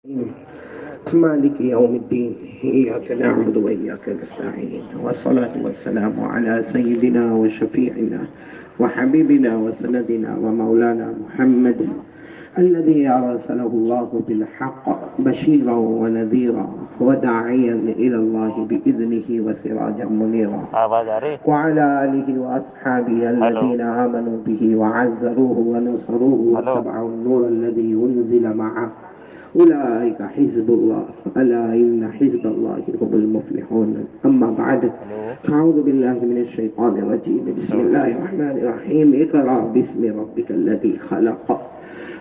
مالك يوم الدين إياك نعبد وإياك نستعين والصلاة والسلام على سيدنا وشفيعنا وحبيبنا وسندنا ومولانا محمد الذي أرسله الله بالحق بشيرا ونذيرا وداعيا إلى الله بإذنه وسراجا منيرا وعلى آله وأصحابه الذين آمنوا به وعزروه ونصروه واتبعوا النور الذي أنزل معه أولئك حزب الله ألا إن حزب الله هم المفلحون أما بعد أعوذ بالله من الشيطان الرجيم بسم الله الرحمن الرحيم اقرأ باسم ربك الذي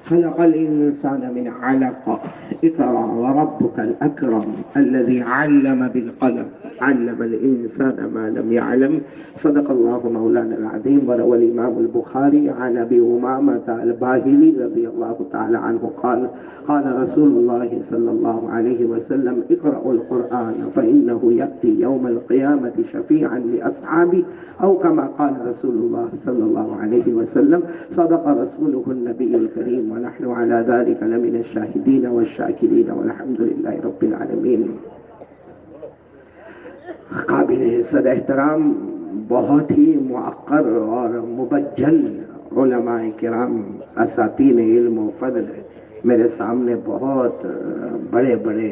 خلق الإنسان من علق اقرأ وربك الأكرم الذي علم بالقلم علم الإنسان ما لم يعلم صدق الله مولانا العظيم. وروى الإمام البخاري عن أبي أمامة الباهلي رضي الله تعالى عنه قال قال رسول الله صلى الله عليه وسلم اقرأوا القرآن فإنه يأتي يوم القيامة شفيعا لأصحابه أو كما قال رسول الله صلى الله عليه وسلم. صدق رسوله النبي الكريم ونحن على ذلك لمن الشاهدين والشاكرين والحمد لله رب العالمين. قابل صد احترام بہت ہی معقر اور مبجل علماء کرام اساتین علم و فضل میرے سامنے بہت بڑے بڑے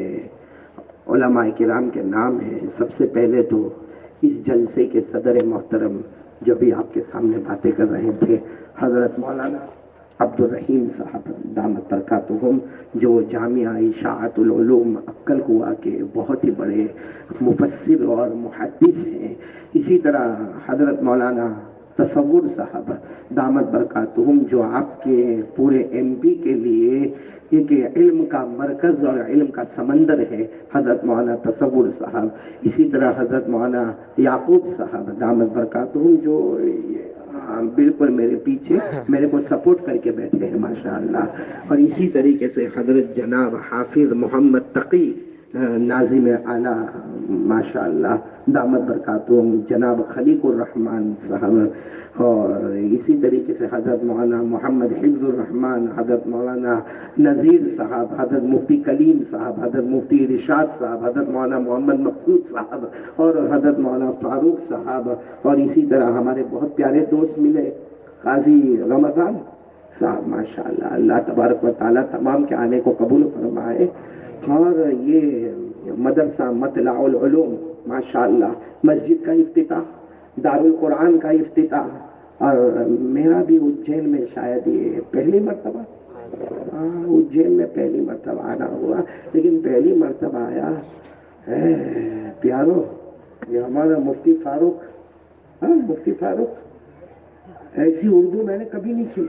علماء کرام کے نام ہیں. سب سے پہلے تو اس جلسے کے صدر محترم جو بھی آپ کے سامنے باتیں کر رہے تھے حضرت مولانا عبدالرحیم صاحب دامت برکاتہم جو جامعہ اشاعت العلوم عقل ہوا کے بہت ہی بڑے مفسر اور محدث ہیں. اسی طرح حضرت مولانا تصور صاحب دامت برکاتہم جو آپ کے پورے ایم پی کے لیے ایک علم کا مرکز اور علم کا سمندر ہے حضرت مولانا تصور صاحب. اسی طرح حضرت مولانا یعقوب صاحب دامت برکاتہم جو بالکل میرے پیچھے میرے کو سپورٹ کر کے بیٹھے ہیں ماشاءاللہ. اور اسی طریقے سے حضرت جناب حافظ محمد تقی ناظم اعلیٰ ماشاءاللہ دامت برکاتہم جناب خلیق الرحمن صاحب. اور اسی طریقے سے حضرت مولانا محمد حفظ الرحمن حضرت مولانا نذیر صاحب حضرت مفتی کلیم صاحب حضرت مفتی ارشاد صاحب حضرت مولانا محمد مقصود صاحب اور حضرت مولانا فاروق صاحب. اور اسی طرح ہمارے بہت پیارے دوست ملے قاضی رمضان صاحب ماشاءاللہ. اللہ تبارک و تعالیٰ تمام کے آنے کو قبول فرمائے. اور یہ مدرسہ مطلع العلوم ماشاءاللہ مسجد کا افتتاح دارالقرآن کا افتتاح اور میرا بھی اجین میں شاید یہ پہلی مرتبہ اجین میں پہلی مرتبہ آنا ہوا لیکن پہلی مرتبہ آیا پیارو یہ ہمارا مفتی فاروق مفتی فاروق ایسی اردو میں نے کبھی نہیں سنی.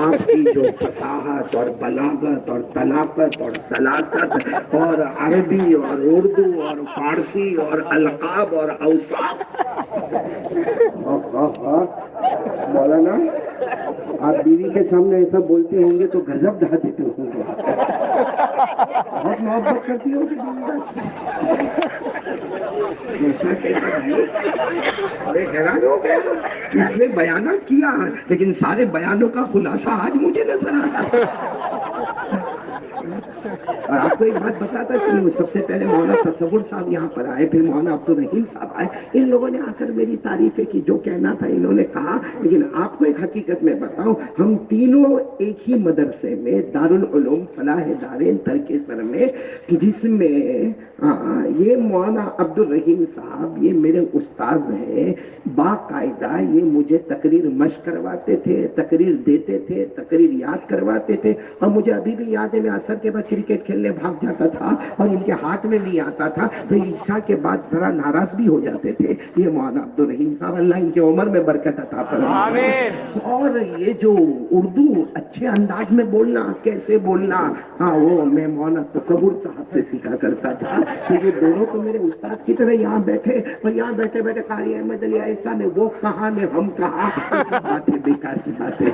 آپ کی جو فصاحت اور بلاغت اور طلاقت اور سلاست اور عربی اور اردو اور فارسی اور القاب اور اوصاف. مولانا آپ بیوی کے سامنے ایسا بولتے ہوں گے تو غضب ڈھا دیتے ہوں گے. بہت محبت کرتی ہو ایسا کیسا ہے. ارے حیران ہو گیا اس نے بیانات کیا لیکن سارے بیانوں کا خلاصہ آج مجھے نظر آتا. اور آپ کو ایک بات بتاتا کہ سب سے پہلے مولانا تصور صاحب یہاں پر آئے پھر مولانا عبدالرحیم صاحب آئے. ان لوگوں نے آ کر میری تعریفیں کی جو کہنا تھا انہوں نے کہا. لیکن آپ کو ایک حقیقت میں بتاؤں ہم تینوں ایک ہی مدرسے میں دارالعلوم فلاح دارین ترکیسر میں جس میں یہ مولانا عبدالرحیم صاحب یہ میرے استاذ ہیں. باقاعدہ یہ مجھے تقریر مشق کرواتے تھے تقریر دیتے تھے تقریر یاد کرواتے تھے. اور مجھے ابھی بھی یاد ہے میں عصر کے بعد کرکٹ کھیلنے بھاگ جاتا تھا اور ان کے ہاتھ میں نہیں آتا تھا تو عشاء کے بعد ذرا ناراض بھی ہو جاتے تھے. یہ مولانا عبدالرحیم صاحب اللہ ان کے عمر میں برکت عطا فرمائے. اور یہ جو اردو اچھے انداز میں بولنا کیسے بولنا وہ میں مولانا تصور صاحب سے سیکھا کرتا تھا. تو یہ دونوں تو میرے استاد کی طرح یہاں بیٹھے اور یہاں بیٹھے بیٹھے قاری احمد علی ایسا نے وہ کہا نے ہم کہا باتیں بیکار کی باتیں.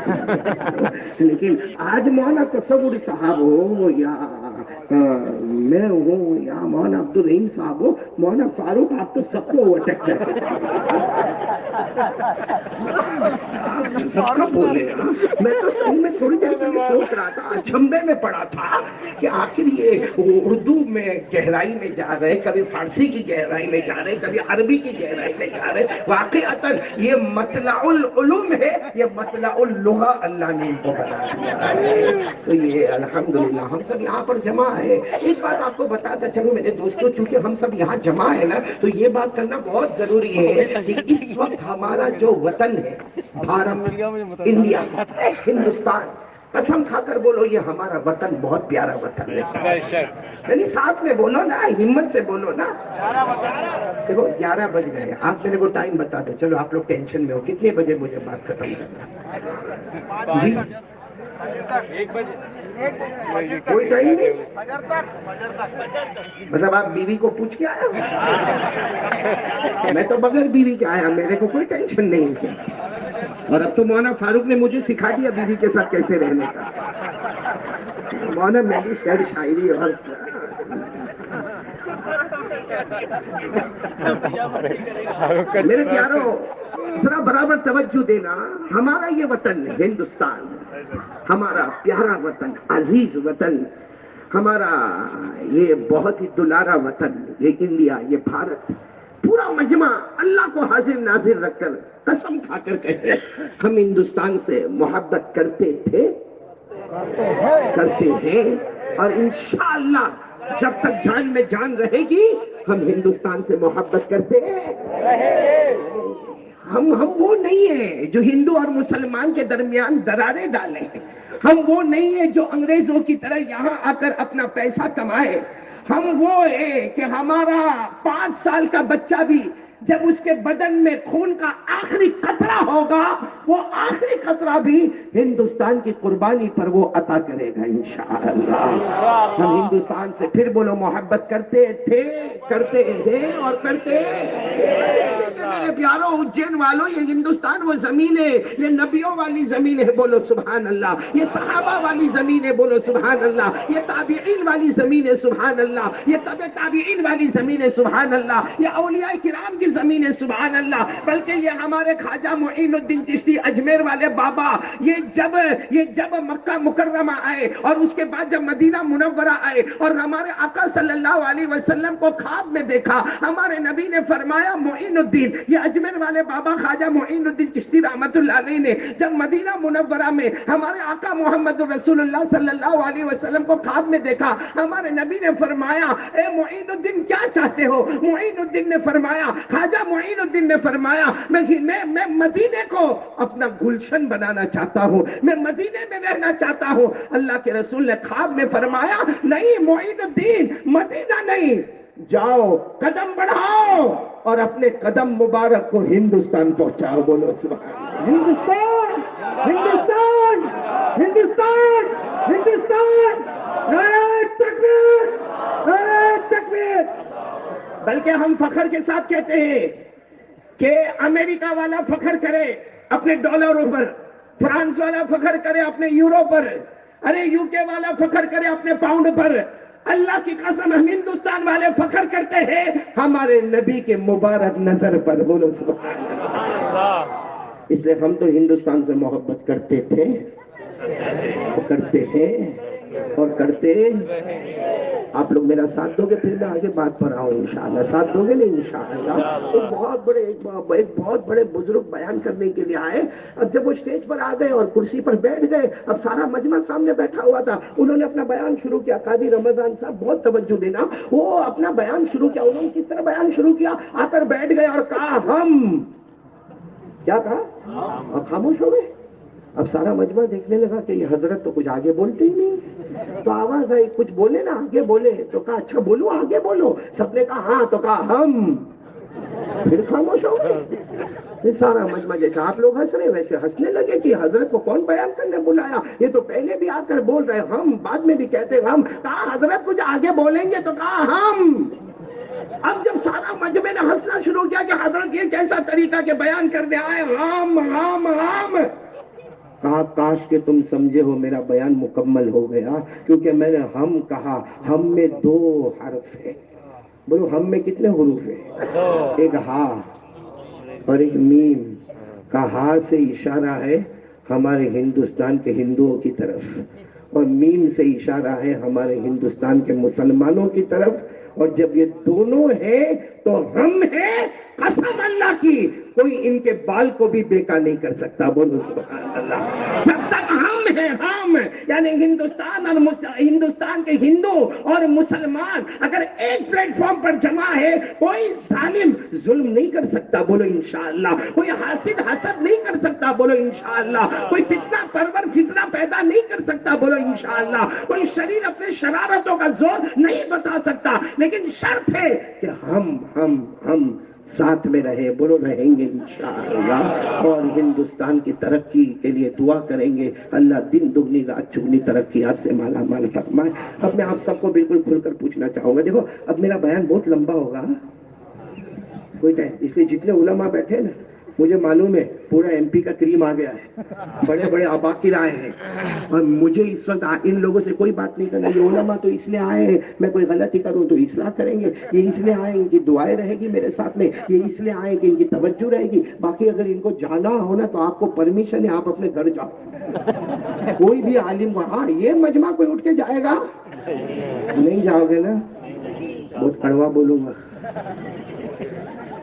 لیکن آج مولانا تصور صاحب ہو یا میں ہوں یا مولانا عبدالرحیم صاحب ہو، مولانا فاروق آپ تو سب کو اٹک گئے، سب کا بولے۔ میں تو صحیح میں تھوڑی دیر پہلے سوچ رہا تھا، جھمبے میں پڑا تھا کہ آخر یہ اردو میں گہرائی میں جا رہے، کبھی فارسی کی گہرائی میں جا رہے، کبھی عربی کی گہرائی میں جا رہے۔ واقعتاً یہ مطلع العلوم ہے، یہ مطلع اللغہ اللہ نے ان کو بنا دیا۔ تو یہ الحمدللہ ہم سب یہاں پر جمع ہے۔ ایک بات آپ کو بتاتا چلوں میرے دوستوں، چونکہ ہم سب یہاں جمع ہے نا، تو یہ بات کرنا بہت ضروری ہے کہ اس وقت ہمارا جو وطن ہے، بھارت، انڈیا، ہندوستان، قسم کھا کر بولو یہ ہمارا وطن بہت پیارا وطن ہے۔ یعنی ساتھ میں بولو نا، ہمت سے بولو نا۔ دیکھو 11 بج گئے، آپ میرے کو ٹائم بتا دو، چلو آپ لوگ ٹینشن میں ہو، کتنے بجے مجھے بات ختم کرنا جی؟ 1 بجے کوئی ٹائم نہیں؟ مطلب آپ بیوی کو پوچھ کے آیا؟ میں تو بغیر بیوی کے آیا، میرے کو کوئی ٹینشن نہیں ہے۔ اور اب تو مولانا فاروق نے مجھے سکھا دیا بیوی کے ساتھ کیسے رہنے کا۔ مولانا میں بھی شعر شاعری اور میرے پیارو ذرا برابر توجہ دینا۔ ہمارا یہ وطن ہندوستان، ہمارا پیارا وطن، عزیز وطن، ہمارا یہ بہت ہی دلارا وطن، یہ انڈیا، یہ بھارت، پورا مجمع اللہ کو حاضر ناظر رکھ کر قسم کھا کر کہتے ہیں ہم ہندوستان سے محبت کرتے تھے، کرتے ہیں، اور انشاءاللہ جب تک جان میں جان رہے گی ہم ہندوستان سے محبت کرتے ہیں۔ ہم وہ نہیں ہیں جو ہندو اور مسلمان کے درمیان دراریں ڈالیں، ہم وہ نہیں ہیں جو انگریزوں کی طرح یہاں آ کر اپنا پیسہ کمائے، ہم وہ ہیں کہ ہمارا 5 سال کا بچہ بھی جب اس کے بدن میں خون کا آخری قطرہ ہوگا، وہ آخری قطرہ بھی ہندوستان کی قربانی پر وہ عطا کرے گا انشاءاللہ۔ ہم ہندوستان سے پھر بولو محبت کرتے تھے، کرتے ہیں اور کرتے میرے پیاروں اجین والوں، یہ ہندوستان وہ زمین ہے، یہ نبیوں والی زمین ہے، بولو سبحان اللہ، یہ صحابہ والی زمین ہے، بولو سبحان اللہ، یہ تابعین والی زمین ہے، سبحان اللہ، یہ تبع تابعین والی زمین ہے، سبحان اللہ، یہ اولیاء کرام کی زمین ہے، سبحان اللہ۔ بلکہ یہ ہمارے خواجہ معین الدین چشتی اجمیر والے بابا، یہ جب مکہ مکرمہ آئے اور اس کے بعد جب مدینہ منورہ آئے اور ہمارے آقا صلی اللہ علیہ وسلم کو خواب میں دیکھا، ہمارے نبی نے فرمایا معین الدین، یہ اجمیر والے بابا خواجہ معین الدین چشتی رحمت اللہ علیہ نے جب مدینہ منورہ میں ہمارے آقا محمد رسول اللہ صلی اللہ علیہ وسلم کو خواب میں دیکھا، ہمارے نبی نے فرمایا اے معین الدین کیا چاہتے ہو؟ معین الدین نے فرمایا، خواجہ معین الدین نے فرمایا میں مدینے کو اپنا گلشن بنانا چاہتا ہوں، میں مدینے میں رہنا چاہتا ہوں۔ اللہ کے رسول نے خواب میں فرمایا نہیں معین الدین، مدینہ نہیں، جاؤ قدم بڑھاؤ اور اپنے قدم مبارک کو ہندوستان پہنچاؤ، بولو سبحان اللہ۔ ہندوستان، ہندوستان، ہندوستان، ہندوستان، نعرہ تکبیر، نعرہ تکبیر۔ بلکہ ہم فخر کے ساتھ کہتے ہیں کہ امریکہ والا فخر کرے اپنے ڈالروں پر، فرانس والا فخر کرے اپنے یورو پر، ارے یو کے والا فخر کرے اپنے پاؤنڈ پر، اللہ کی قسم ہم ہندوستان والے فخر کرتے ہیں ہمارے نبی کے مبارک نظر پر، بولو سبحان اللہ۔ اس لیے ہم تو ہندوستان سے محبت کرتے تھے، کرتے ہیں اور کرتے۔ آپ لوگ میرا ساتھ دو گے پھر میں آگے بات پر آؤں انشاءاللہ، ساتھ دو گے نہیں انشاءاللہ؟ ایک بہت بڑے بزرگ بیان کرنے کے لیے آئے، اب جب وہ اسٹیج پر آ گئے اور کرسی پر بیٹھ گئے، اب سارا مجمع سامنے بیٹھا ہوا تھا، انہوں نے اپنا بیان شروع کیا۔ قاضی رمضان صاحب بہت توجہ دینا، وہ اپنا بیان شروع کیا، انہوں نے کس طرح بیان شروع کیا، آ کر بیٹھ گئے اور کہا ہم، کیا کہا؟ اور خاموش ہو گئے۔ اب سارا مجمع دیکھنے لگا کہ یہ حضرت تو کچھ آگے بولتے ہی نہیں، تو آواز آئی کچھ بولے نا، آگے بولے، تو کہا اچھا بولو، آگے بولو، سب نے کہا ہاں، تو کہا ہم، پھر خاموش ہو گئے۔ سارا مجمع جیسے آپ لوگ ہنس رہے ویسے ہنسنے لگے کہ حضرت کو کون بیان کرنے بلایا، یہ تو پہلے بھی آ کر بول رہے، ہم بعد میں بھی کہتے ہم، کہا حضرت کچھ آگے بولیں گے، تو کہا ہم۔ اب جب سارا مجمع نے ہنسنا شروع کیا کہ حضرت یہ کیسا طریقہ کہ بیان کرنے آئے، ہم ہم ہم، کہا کاش کہ تم سمجھے ہو میرا بیان مکمل ہو گیا، کیونکہ میں نے ہم کہا، ہم میں 2 حرف ہے. بولو ہم میں کتنے حروف ہیں؟ ایک ہا اور ایک میم. کا ہا سے اشارہ ہے ہمارے ہندوستان کے ہندوؤں کی طرف، اور میم سے اشارہ ہے ہمارے ہندوستان کے مسلمانوں کی طرف. اور جب یہ دونوں ہیں تو ہم ہیں، قسم اللہ کی کوئی ان کے بال کو بھی بیکا نہیں کر سکتا. بولو سبحان اللہ. جب تک ہم ہیں، ہم یعنی ہندوستان اور ہندوستان کے ہندو اور مسلمان اگر ایک پلیٹ فارم پر جمع ہے، کوئی ظالم ظلم نہیں کر سکتا. بولو انشاءاللہ. کوئی حاسد حسد نہیں کر سکتا. بولو انشاءاللہ. کوئی فتنہ پرور فتنہ پیدا نہیں کر سکتا. بولو انشاءاللہ. کوئی شریر اپنے شرارتوں کا زور نہیں بتا سکتا. لیکن شرط ہے کہ ہم ساتھ میں رہے. بولو رہیں گے انشاءاللہ. اور ہندوستان کی ترقی کے لیے دعا کریں گے. اللہ دن دگنی رات چگنی ترقیات سے مالا مال فرمائے. اب میں آپ سب کو بالکل کھل کر پوچھنا چاہوں گا. دیکھو اب میرا بیان بہت لمبا ہوگا کوئی ٹائم، اس لیے جتنے علماء بیٹھے نا، مجھے معلوم ہے پورا ایم پی کا کریم آ گیا ہے، بڑے بڑے عباقر آئے ہیں، اور مجھے اس وقت ان لوگوں سے کوئی بات نہیں کرنا. یہ علماء تو اس لیے آئے ہیں میں کوئی غلطی کروں تو اصلاح کریں گے. یہ اس لیے آئے ان کی دعائیں رہے گی میرے ساتھ میں. یہ اس لیے آئے کہ ان کی توجہ رہے گی. باقی اگر ان کو جانا ہونا تو آپ کو پرمیشن ہے، آپ اپنے گھر جاؤ. کوئی بھی عالم وہاں یہ مجمع کوئی اٹھ کے جائے گا نہیں. جاؤ گے نا؟ بہت کڑوا بولوں گا.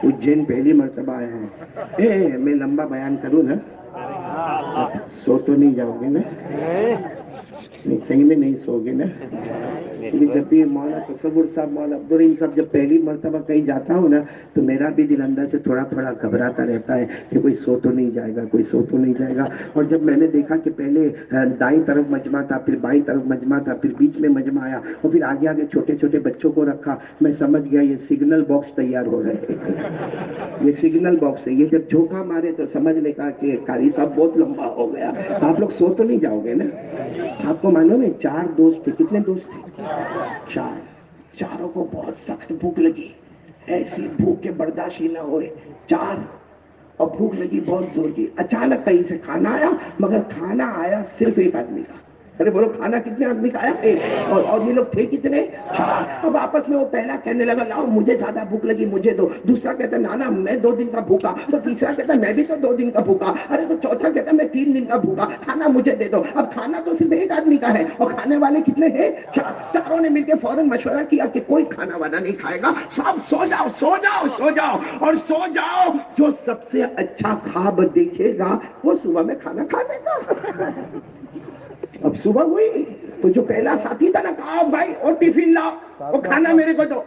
اجین پہلی مرتبہ آیا ہے. میں لمبا بیان کروں نا؟ سو تو نہیں جاؤ گے نا؟ نہیں صحیح میں نہیں سو گے نا؟ جب بھی مولانا تصور صاحب، مولانا عبدالرحیم صاحب جب پہلی مرتبہ کہیں جاتا ہوں نا تو میرا بھی دل اندر سے تھوڑا تھوڑا گھبراتا رہتا ہے کہ کوئی سو تو نہیں جائے گا، کوئی سو تو نہیں جائے گا. اور جب میں نے دیکھا کہ پہلے دائیں طرف مجمع تھا، پھر بائیں طرف مجمع تھا، پھر بیچ میں مجمع آیا، اور پھر آگے آگے چھوٹے چھوٹے بچوں کو رکھا، میں سمجھ گیا یہ سگنل باکس تیار ہو رہے ہیں. یہ سگنل باکس ہے. یہ جب جھوکا مارے تو سمجھنے کا کہ قاری صاحب بہت لمبا ہو گیا. آپ لوگ سو تو نہیں جاؤ گے نا؟ آپ کو معلوم ہے 4 دوست تھے. کتنے دوست تھے؟ 4. چاروں کو بہت سخت بھوک لگی، ایسی بھوک کے برداشت ہی نہ ہوئے. 4 اور بھوک لگی بہت زور کی. اچانک کہیں سے کھانا آیا، مگر کھانا آیا صرف ایک آدمی کا. ارے بولو کھانا کتنے آدمی کا آیا؟ ایک. اور یہ لوگ تھے کتنے؟ 4. اب آپس میں وہ پہلا کہنے لگا لاؤ مجھے زیادہ بھوک لگی مجھے دو. دوسرا کہتا نانا میں 2 دن کا بھوکا. تو تیسرا کہتا میں بھی تو 2 دن کا بھوکا. ارے تو چوتھا کہتا میں 3 دن کا بھوکا، کھانا مجھے دے دو. اب کھانا تو صرف ایک آدمی کا ہے اور کھانے والے کتنے ہیں؟ 4. چاروں نے مل کے فوراً مشورہ کیا کہ کوئی کھانا وانا نہیں کھائے گا، سب سو جاؤ سو جاؤ سو جاؤ اور سو جاؤ. جو سب سے اچھا خواب دیکھے گا وہ صبح میں کھانا کھا لے گا. اب صبح ہوئی تو جو پہلا ساتھی تھا نا کہا بھائی اور ٹفن لاؤ اور کھانا میرے کو دو.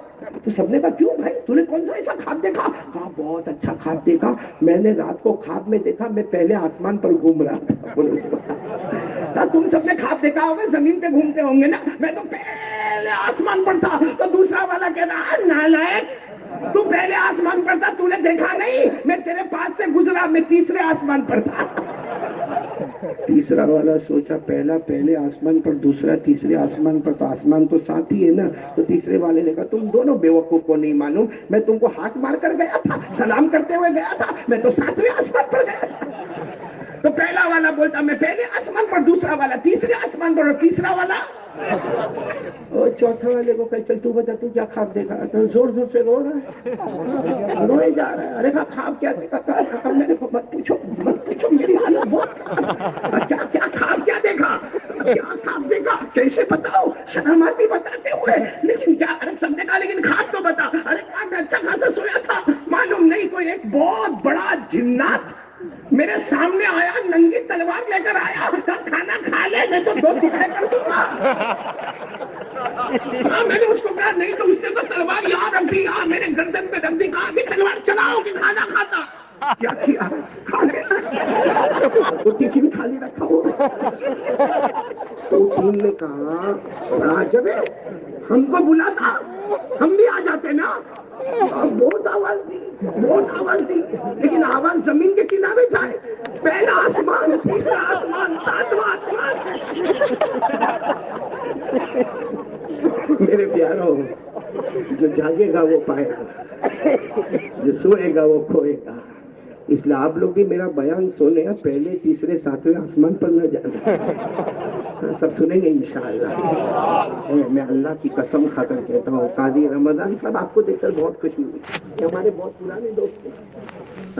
تو سب نے کہا کیوں بھائی تو نے کون سا ایسا خواب دیکھا؟ کہا بہت اچھا خواب دیکھا. میں نے رات کو خواب میں دیکھا میں پہلے آسمان پر گھوم رہا تھا. تم سب نے خواب دیکھا ہوگا زمین پہ گھومتے ہوں گے نا، میں تو پہلے آسمان پر تھا. تو دوسرا والا کہتا نالائق تو پہلے آسمان پر تھا تو نے دیکھا نہیں، میں تیرے پاس سے گزرا میں تیسرے آسمان پر تھا. تیسرا والا سوچا پہلا پہلے آسمان پر، دوسرا تیسرے آسمان پر، تو آسمان تو ساتھ ہی ہے نا. تو تیسرے والے نے کہا تم دونوں بیوقوف کو نہیں معلوم، میں تم کو ہاتھ مار کر گیا تھا، سلام کرتے ہوئے گیا تھا، میں تو 7ویں آسمان پر گیا تھا. تو پہلا والا بولتا میں پہلے آسمان پر، دوسرا والا تیسرے آسمان پر، اور تیسرا والا اور چوتھا والے کو کہ چل تو بتا تو کیا خواب دیکھا؟ تو زور زور سے رو رہا ہے، روئے جا رہا ہے. ارے کہا خواب کیا دیکھا؟ میں نے مت پوچھو میری حالت بہت کیا کیا خواب کیا دیکھا؟ کیا خواب دیکھا کیسے بتاؤ؟ شرم آتی بتاتے ہوئے. لیکن کیا؟ ارے سب نے کہا لیکن خواب تو بتا. ارے کہا میں اچھا خاصا سویا تھا، معلوم نہیں کوئی ایک بہت بڑا جنات میرے سامنے آیا، ننگی تلوار لے کر آیا، کہا کھانا کھا لے میں تو 2 ٹکڑے کر دوں گا. میں نے اس کو کہا نہیں تو اس نے تو تلوار یہاں رکھ دی، میرے گردن پہ رکھ دی. کہا ابھی تلوار چلاؤ کہ کھانا کھاتا. کیا کیا؟ کھا لیا. وہ ٹفن خالی رکھا ہو. تو ٹیم نے کہا بڑا عجب ہے، ہم کو بلاتا ہم بھی آ جاتے نا. بہت آواز دی لیکن آواز زمین کے کنارے جائے. پہلا آسمان، تیسرا آسمان، 7واں آسمان. میرے پیاروں، جو جاگے گا وہ پائے گا، جو سوئے گا وہ کھوئے گا. اس لیے آپ لوگ بھی میرا بیان سنے، پہلے تیسرے ساتویں آسمان پر نہ جانا، سب سنیں گے انشاءاللہ۔ میں اللہ کی قسم کھا کر کہتا ہوں، قاضی رمضان صاحب آپ کو دیکھ کر بہت خوشی ہوئی، یہ ہمارے بہت پرانے دوست ہیں،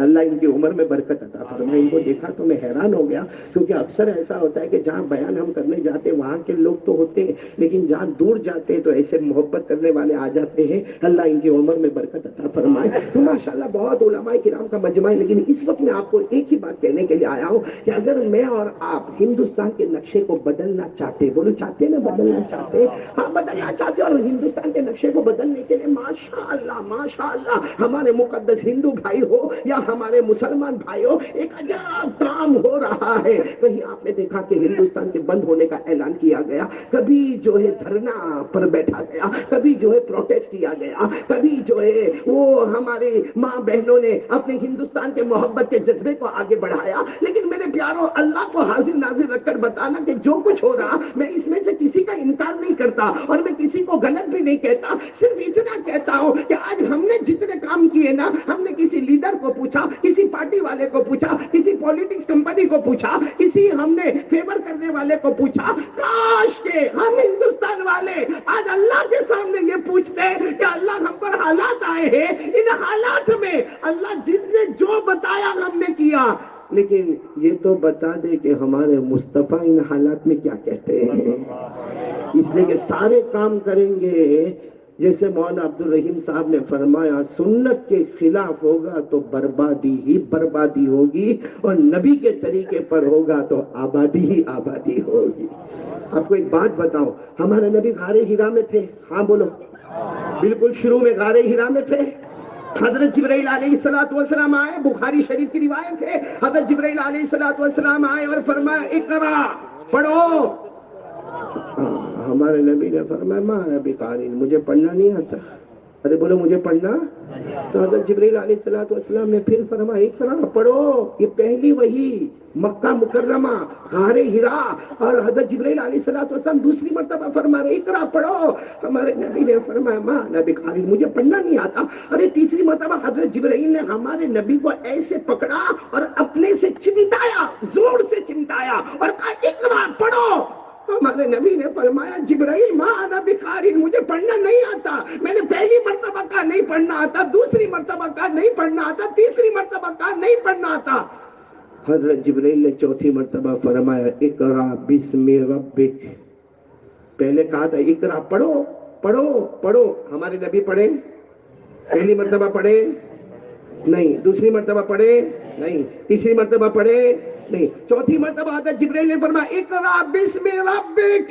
اللہ ان کی عمر میں برکت عطا فرمائے۔ ان کو دیکھا تو میں حیران ہو گیا، کیونکہ اکثر ایسا ہوتا ہے کہ جہاں بیان ہم کرنے جاتے ہیں وہاں کے لوگ تو ہوتے ہیں، لیکن جہاں دور جاتے ہیں تو ایسے محبت کرنے والے آ جاتے ہیں، اللہ ان کی عمر میں برکت عطا فرمائے۔ تو ماشاءاللہ بہت علماء کرام کا مجمع ہے، لیکن اس وقت میں آپ کو ایک ہی بات کہنے کے لیے آیا ہوں کہ اگر میں اور آپ ہندوستان کے نقشے کو بدلنا چاہتے، بولو چاہتے نا، بدلنا چاہتے، ہاں بدلنا چاہتے، اور ہندوستان کے نقشے کو بدلنے کے لیے ماشاءاللہ ہمارے مقدس ہندو بھائی ہو یا ہمارے مسلمان بھائی ہو، ایک عجب کام ہو رہا ہے۔ کہیں آپ نے دیکھا کہ ہندوستان کے بند ہونے کا اعلان کیا گیا، کبھی جو ہے دھرنا پر بیٹھا گیا، کبھی جو ہے پروٹیسٹ کیا گیا، کبھی جو ہے وہ ہمارے ماں بہنوں نے اپنے ہندوستان کے محبت کے جذبے کو آگے بڑھایا۔ لیکن میرے پیاروں، اللہ کو حاضر ناظر رکھ کر بتانا کہ جو کچھ ہو رہا، میں اس میں سے کسی کا انکار نہیں کرتا اور میں کسی کو غلط بھی نہیں کہتا، صرف اتنا کہتا ہوں کہ آج ہم نے جتنے کام کیے نا، ہم نے کسی لیڈر کو پوچھا، کسی پارٹی والے کو پوچھا، کسی پولیٹکس کمپنی کو پوچھا، کسی ہم نے فیور کرنے والے کو پوچھا، کاش کہ ہم ہندوستان والے آج اللہ کے سامنے یہ پوچھتے کہ اللہ ہم پر حالات آئے ہیں، ان حالات میں اللہ جس نے جو بتایا ہم نے کیا، لیکن یہ تو بتا دے کہ ہمارے مصطفیٰ ان حالات میں کیا کہتے ہیں۔ اس لیے کہ سارے کام کریں گے، جیسے مولانا عبد الرحیم صاحب نے فرمایا، سنت کے خلاف ہوگا تو بربادی ہی بربادی ہوگی، اور نبی کے طریقے پر ہوگا تو آبادی ہی آبادی ہوگی۔ آپ کو ایک بات بتاؤ، ہمارے نبی غار ہرا میں تھے، ہاں بولو، بالکل شروع میں غار ہرا میں تھے۔ حضرت جبرائیل علیہ السلام آئے، بخاری شریف کی روایت ہے، حضرت جبرائیل علیہ السلام آئے اور فرمایا اقرا، پڑھو۔ ہمارے نبی نے فرمایا ما انا بقاری، مجھے پڑھنا نہیں آتا۔ ارے بولو مجھے پڑھنا۔ تو حضرت جبرائیل علیہ السلام نے پھر فرمایا اقرا، پڑھو۔ یہ پہلی وحی مکہ مکرمہ غار ہرا، اور حضرت جبرائیل علیہ السلام دوسری مرتبہ فرما رہے اقرا، پڑھو۔ ہمارے نبی نے فرمایا ما انا بقاری، مجھے پڑھنا نہیں آتا۔ ارے تیسری مرتبہ حضرت جبرائیل نے ہمارے نبی کو ایسے پکڑا اور اپنے سے چمٹایا، زور سے چمٹایا اور کہا اقرا، پڑھو۔ ہمارے نبی نے فرمایا جبرائیل ما انا بقاری، مجھے پڑھنا نہیں آتا۔ میں نے پہلی مرتبہ کہا نہیں پڑھنا آتا، دوسری مرتبہ کہا نہیں پڑھنا آتا، تیسری مرتبہ کہا نہیں پڑھنا آتا۔ حضرت جبرائیل نے چوتھی مرتبہ فرمایا اقرا بسم ربک، پہلے کہا تھا اقرا، پڑھو پڑھو پڑھو۔ ہمارے نبی پڑھے؟ پہلی مرتبہ پڑھے نہیں، دوسری مرتبہ پڑھے نہیں، تیسری مرتبہ پڑھے نہیں، چوتھی مرتبہ حضرت جبرائیل نے فرمایا اقرا بسم ربک،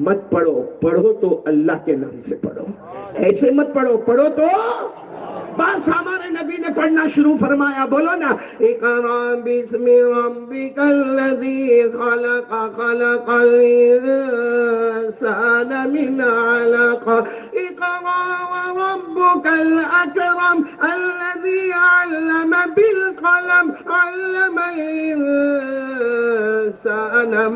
مت پڑھو، پڑھو تو اللہ کے نام سے پڑھو، ایسے مت پڑھو، پڑھو تو بس۔ ہمارے نبی نے پڑھنا شروع فرمایا، بولو نا اقرا بسم ربک الذی خلق، خلق الانسان من علق، اقرا وربک الاکرم الذی علم بالقلم، علم الانسان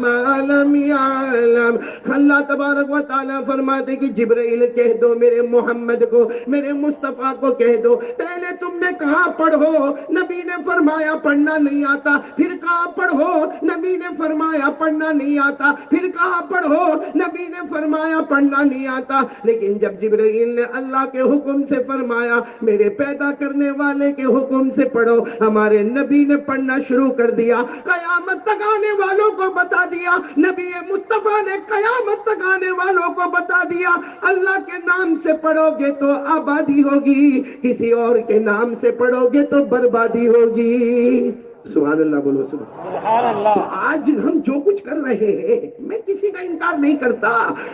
ما لم يعلم۔ اللہ تبارک و تعالیٰ فرماتے کہ جبرائیل کہہ دو میرے محمد کو، میرے مصطفیٰ کو کہہ دو، پہلے تم نے کہا پڑھو، نبی نے فرمایا پڑھنا نہیں آتا، پھر کہا پڑھو، نبی نے فرمایا پڑھنا نہیں آتا، پھر کہا پڑھو، نبی نے فرمایا پڑھنا نہیں آتا۔ لیکن جب جبرائیل نے اللہ کے حکم سے فرمایا میرے پیدا کرنے والے کے حکم سے پڑھو، ہمارے نبی نے پڑھنا شروع کر دیا، قیامت تک آنے والوں کو بتا دیا، نبی مصطفیٰ نے قیامت تک آنے والوں کو بتا دیا، اللہ کے نام سے پڑھو گے تو آبادی ہوگی، کسی اور کے نام سے پڑھو گے تو بربادی ہوگی۔ سبحان اللہ، بولو سبحان اللہ۔ تو آج ہم جو کچھ کر رہے ہیں، میں کسی کا انکار نہیں کرتا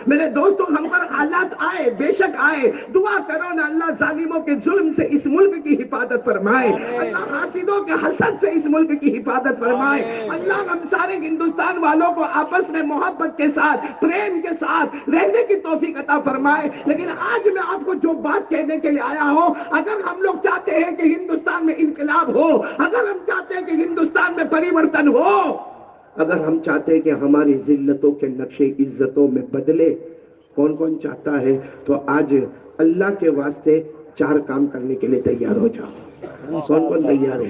میرے دوستوں، ہم پر حالات آئے، بے شک آئے، دعا کرو نا اللہ ظالموں کے ظلم سے اس ملک کی حفاظت فرمائے، اللہ حاسدوں کے حسد سے اس ملک کی حفاظت فرمائے، اللہ ہم سارے ہندوستان والوں کو آپس میں محبت کے ساتھ، پریم کے ساتھ رہنے کی توفیق عطا فرمائے۔ لیکن آج میں آپ کو جو بات کہنے کے لیے آیا ہوں، اگر ہم لوگ چاہتے ہیں کہ ہندوستان میں انقلاب ہو، اگر ہم چاہتے ہیں کہ ہندوستان میں پریورتن ہو، اگر ہم چاہتے ہیں کہ ہماری ذلتوں کے نقشے عزتوں میں بدلے، کون کون چاہتا ہے؟ تو آج اللہ کے واسطے 4 کام کرنے کے لیے تیار ہو جاؤ. کون کون تیار ہے؟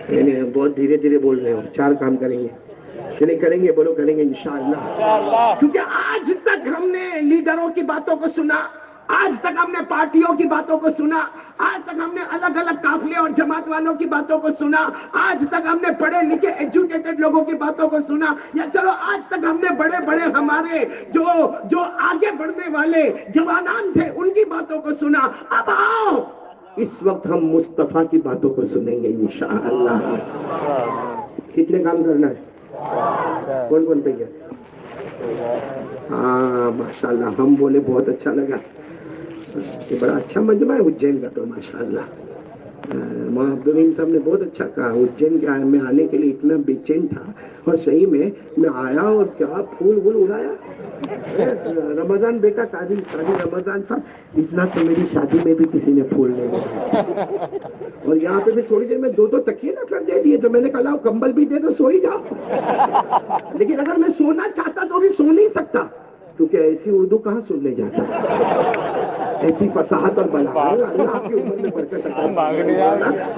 نہیں, بہت دھیرے دھیرے بول رہے ہو. 4 کام کریں گے کہ نہیں کریں گے؟ بولو کریں گے انشاءاللہ. کیونکہ آج تک ہم نے لیڈروں کی باتوں کو سنا, آج تک ہم نے پارٹیوں کی باتوں کو سنا, آج تک ہم نے الگ الگ قافلے اور جماعت والوں کی باتوں کو سنا, آج تک ہم نے پڑھے لکھے ایجوکیٹڈ لوگوں کی باتوں کو سنا, یا چلو آج تک ہم نے بڑے بڑے ہمارے جو آگے بڑھنے والے جوانان تھے ان کی باتوں کو سنا. اب آؤ اس وقت ہم مصطفیٰ کی باتوں کو سنیں گے انشاءاللہ. کتنے کام کرنا ہے؟ کون کون تیار؟ ہاں ماشاءاللہ, ہم بولے بہت اچھا لگا. یہ بڑا اچھا مجمع ہے اجین کا تو ماشاءاللہ. مولانا عبدالرحیم صاحب نے بہت اچھا کہا. اجین کے میں آنے کے لیے اتنا بے چین تھا, اور صحیح میں آیا اور کیا پھول وول اڑایا. رمضان بیٹا, قاضی رمضان صاحب, اتنا تو میری شادی میں بھی کسی نے پھول نہیں اڑایا. اور یہاں پہ بھی تھوڑی دیر میں 2 تکیے نہ کر دے دیے, تو میں نے کہا لاؤ کمبل بھی دے دو, سو ہی جاؤ. لیکن اگر میں سونا چاہتا تو بھی سو نہیں سکتا, کیونکہ ایسی اردو کہاں سننے جاتا, ایسی فصاحت اور بلاغت. اللہ آپ کی عمر میں برکت عطا,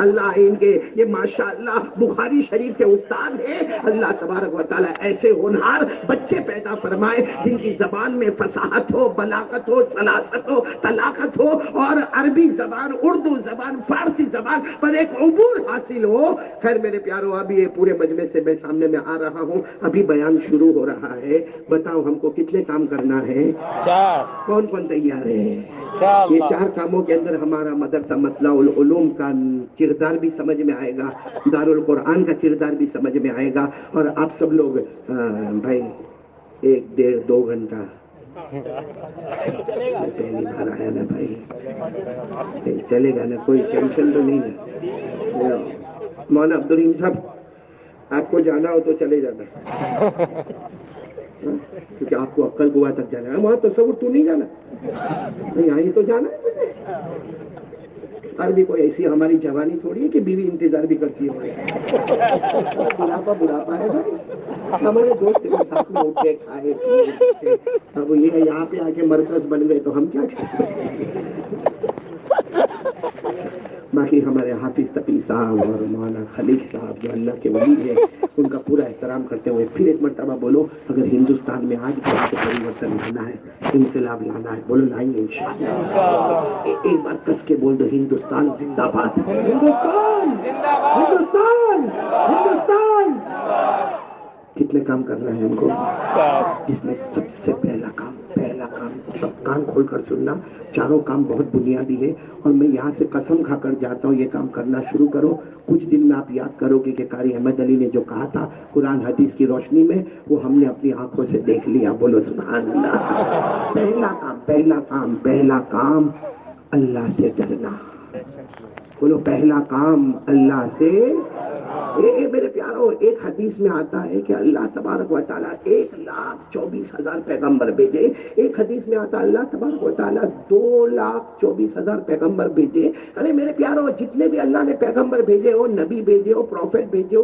اللہ ان کے, یہ ماشاءاللہ بخاری شریف کے استاد ہیں, اللہ تبارک و تعالیٰ ایسے ہونہار بچے پیدا فرمائے جن کی زبان میں فصاحت ہو, بلاغت ہو, سلاست ہو, طلاقت ہو, اور عربی زبان, اردو زبان, فارسی زبان پر ایک عبور حاصل ہو. خیر میرے پیارو, ابھی یہ پورے مجمع سے میں سامنے میں آ رہا ہوں, ابھی بیان شروع ہو رہا ہے. بتاؤ ہم کو کتنے کام کرنا ہے؟ 4. کون کون تیار ہے؟ یہ 4 کاموں کے اندر ہمارا مدرسہ مطلع العلوم کا کردار بھی سمجھ میں آئے گا, دارالقرآن کا کردار بھی سمجھ میں آئے گا. اور آپ سب لوگ بھائی 1 1.5 2 گھنٹہ پہلی بار آیا نا بھائی, چلے گا نا, کوئی ٹینشن تو نہیں ہے. مولانا عبدالرحیم صاحب آپ کو جانا ہو تو چلے جانا, کیونکہ آپ کو عقل گوا تک جانا ہے. وہاں تصور تو نہیں جانا, نہیں آئی تو جانا ہے مجھے. عربی کوئی ایسی ہماری جوانی تھوڑی ہے کہ بیوی انتظار بھی کرتی ہے. بڑھاپا ہے بھائی. ہمارے دوست کے ساتھ میں اٹھے کھائے پیے, اب یہ یہاں پہ آ کے مرکز بن گئے تو ہم کیا کہیں. باقی ہمارے حافظ تقی صاحب اور مولانا خلیق صاحب جو اللہ کے ولی ہیں, ان کا پورا احترام کرتے ہوئے پھر ایک مرتبہ بولو, اگر ہندوستان میں آج بھی پریورتن لانا ہے, انقلاب لانا ہے, بولو لائیں گے انشاءاللہ. ایک بار کس کے بول دو, ہندوستان زندہ باد, ہندوستان ہندوستان ہندوستان. کتنے کام کرنا ہے ہم کو؟ جس میں سب سے پہلا کام سب کان کھول کر سننا, 4 کام بہت بنیادی ہے, اور میں یہاں سے قسم کھا کر جاتا ہوں, یہ کام کرنا شروع کرو. کچھ دن میں آپ یاد کرو گے کہ قاری احمد علی نے جو کہا تھا قرآن حدیث کی روشنی میں, وہ ہم نے اپنی آنکھوں سے دیکھ لیا. بولو سبحان اللہ. پہلا کام اللہ سے ڈرنا. بولو پہلا کام اللہ سے. میرے پیارو, ایک حدیث میں آتا ہے کہ اللہ تبارک و تعالیٰ 1,24,000 پیغمبر بھیجے. ایک حدیث میں آتا ہے اللہ تبارک و تعالیٰ 2,24,000 پیغمبر بھیجے. ارے میرے پیارو, جتنے بھی اللہ نے پیغمبر بھیجے ہو, نبی بھیجے ہو, پروفیٹ بھیجے ہو,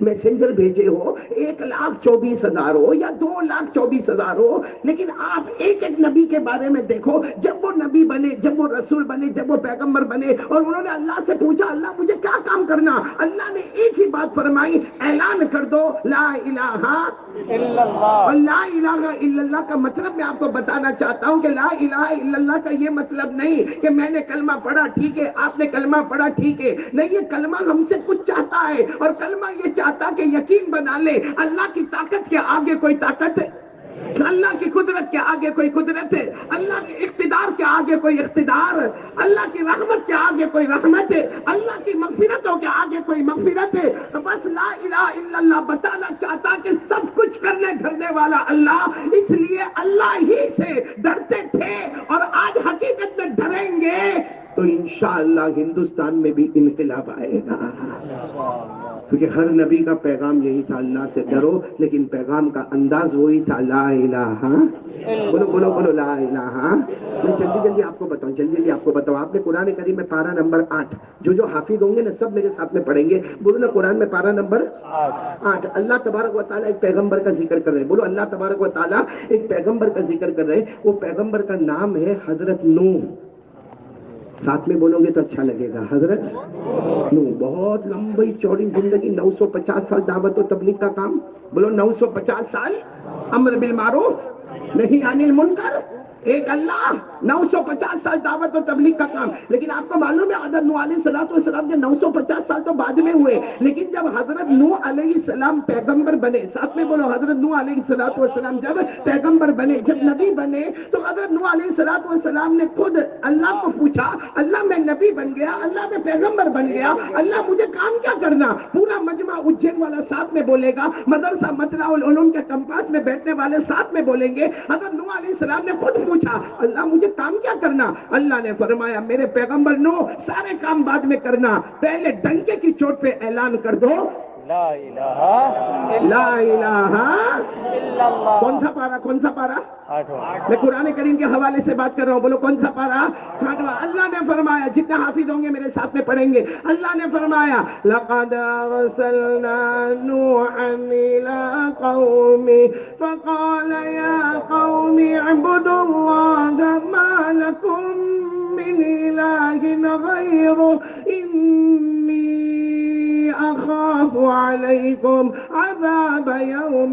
میسنجر بھیجے ہو, 1,24,000 ہو یا 2,24,000 ہو, لیکن آپ ایک ایک نبی کے بارے میں دیکھو, جب وہ نبی بنے, جب وہ رسول بنے, جب وہ پیغمبر بنے, اور انہوں نے اللہ سے پوچھا اللہ مجھے کیا کام کرنا, اللہ نے ایک ہی بات فرمائی, اعلان کر دو لا الہ الا اللہ. اور لا الہ الا اللہ کا مطلب میں آپ کو بتانا چاہتا ہوں کہ لا الہ الا اللہ کا یہ مطلب نہیں کہ میں نے کلمہ پڑھا ٹھیک ہے, آپ نے کلمہ پڑھا ٹھیک ہے. نہیں, یہ کلمہ ہم سے کچھ چاہتا ہے, اور کلمہ یہ چاہتا کہ یقین بنا لے اللہ کی طاقت کے آگے کوئی طاقت ہے, اللہ کی قدرت کے آگے کوئی قدرت ہے, اللہ کے اقتدار کے آگے کوئی اقتدار ہے, اللہ کی رحمت کے آگے کوئی رحمت ہے, اللہ کی مغفرتوں کے آگے کوئی مغفرت ہے. بس لا الہ الا اللہ بتانا چاہتا کہ سب کچھ کرنے دھرنے والا اللہ, اس لیے اللہ ہی سے ڈرتے تھے, اور آج حقیقت میں ڈریں گے تو انشاءاللہ ہندوستان میں بھی انقلاب آئے گا. کیونکہ ہر نبی کا پیغام یہی تھا, اللہ سے ڈرو, لیکن پیغام کا انداز وہی تھا, لا الہ. بولو بولو بولو لا الہ. میں جلدی آپ کو بتاؤں, آپ نے قرآن کریم میں پارہ نمبر 8, جو حافظ ہوں گے نا سب میرے ساتھ میں پڑھیں گے. بولو نا, قرآن میں پارہ نمبر 8, اللہ تبارک و تعالیٰ ایک پیغمبر کا ذکر کر رہے ہیں. بولو اللہ تبارک و تعالیٰ ایک پیغمبر کا ذکر کر رہے ہیں. وہ پیغمبر کا نام ہے حضرت نوح. ساتھ میں بولو گے تو اچھا لگے گا. حضرت نو بہت لمبی چوڑی زندگی, 950 سال دعوت و تبلیغ کا کام. بولو 950 سال امر بالمعروف نہیں عن المنکر, ایک اللہ, 950 سال دعوت و تبلیغ کا کام. لیکن آپ کو معلوم ہے حضرت نوح علیہ السلام کے 950 سال تو بعد میں ہوئے, لیکن جب حضرت نوح علیہ السلام پیغمبر بنے, ساتھ میں بولو حضرت نوح علیہ السلام جب پیغمبر بنے, جب نبی بنے, تو حضرت نوح علیہ السلام نے خود اللہ کو پوچھا, اللہ میں نبی بن گیا, اللہ میں پیغمبر بن گیا, اللہ مجھے کام کیا کرنا. پورا مجمع اجین والا ساتھ میں بولے گا, مدرسہ مطلع العلوم کے کمپاس میں بیٹھنے والے ساتھ میں بولیں گے. حضرت نوح علیہ السلام نے خود پوچھا, اللہ مجھے کام کیا کرنا. اللہ نے فرمایا میرے پیغمبر نوح سارے کام بعد میں کرنا, پہلے ڈنکے کی چوٹ پہ اعلان کر دو لا الہ لا الہ الا اللہ. کون سا پارا, کون سا پارا؟ آٹھواں. میں قرآن کریم کے حوالے سے بات کر رہا ہوں, بولو کون سا پارا؟ آٹھواں. اللہ نے فرمایا, جتنے حافظ ہوں گے میرے ساتھ میں پڑھیں گے, اللہ نے فرمایا لقد ارسلنا نوحا الى قومه فقال يا قوم اعبدوا الله ما لكم من اله غيره اني اخاف عليكم عذاب يوم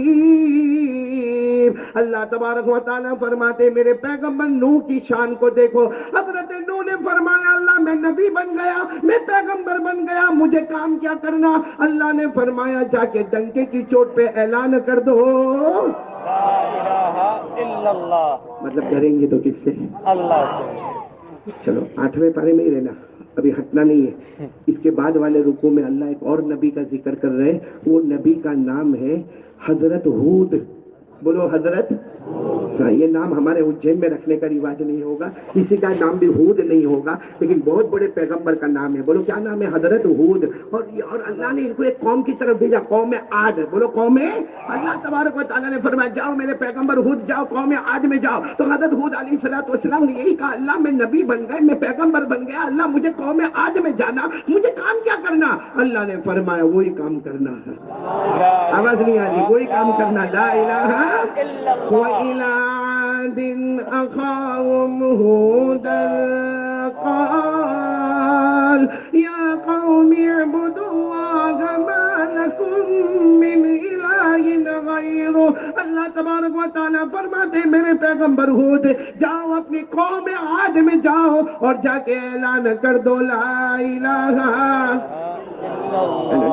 عظيم. اللہ تبارک و تعالیٰ فرماتے میرے پیغمبر نوح کی شان کو دیکھو. حضرت نوح نے فرمایا اللہ میں نبی بن گیا, میں پیغمبر بن گیا, مجھے کام کیا کرنا. اللہ نے فرمایا جا کے ڈنکے کی چوٹ پہ اعلان کر دو لا الہ الا اللہ. مطلب ڈریں گے تو کس سے؟ اللہ سے. چلو 8ویں پارے میں ہی رہنا, ابھی ہٹنا نہیں ہے. اس کے بعد والے رکوع میں اللہ ایک اور نبی کا ذکر کر رہے ہیں, وہ نبی کا نام ہے حضرت ہود. بولو حضرت. یہ نام ہمارے اجین میں رکھنے کا رواج نہیں ہوگا, کسی کا نام بھی ہود نہیں ہوگا, لیکن بہت بڑے پیغمبر کا نام ہے. بولو کیا نام ہے؟ حضرت ہود. اور اللہ نے ان کو ایک قوم کی طرف بھیجا, قوم عاد. بولو قوم. اللہ تبارک و تعالیٰ نے فرمایا جاؤ میرے پیغمبر ہود جاؤ قوم عاد میں جاؤ. تو حضرت ہود علیہ السلام نے یہی کہا, اللہ میں نبی بن گئے, میں پیغمبر بن گیا, اللہ مجھے قوم عاد میں جانا, مجھے کام کیا کرنا. اللہ نے فرمایا وہی کام کرنا ہے. آواز نہیں آ رہی؟ وہی کام کرنا. لا الہ وَإِلَىٰ عَادٍ أَخَاهُمْ هُودًا قَالَ يَا قَوْمِ اعْبُدُوا اللَّهَ مَا لَكُم مِّنْ إِلَٰهٍ غَيْرُهُ. اللہ تبارک و تعالیٰ فرماتے میرے پیغمبر ہود جاؤ اپنی قوم عاد میں جاؤ اور جا کے اعلان کر دو لا الہ.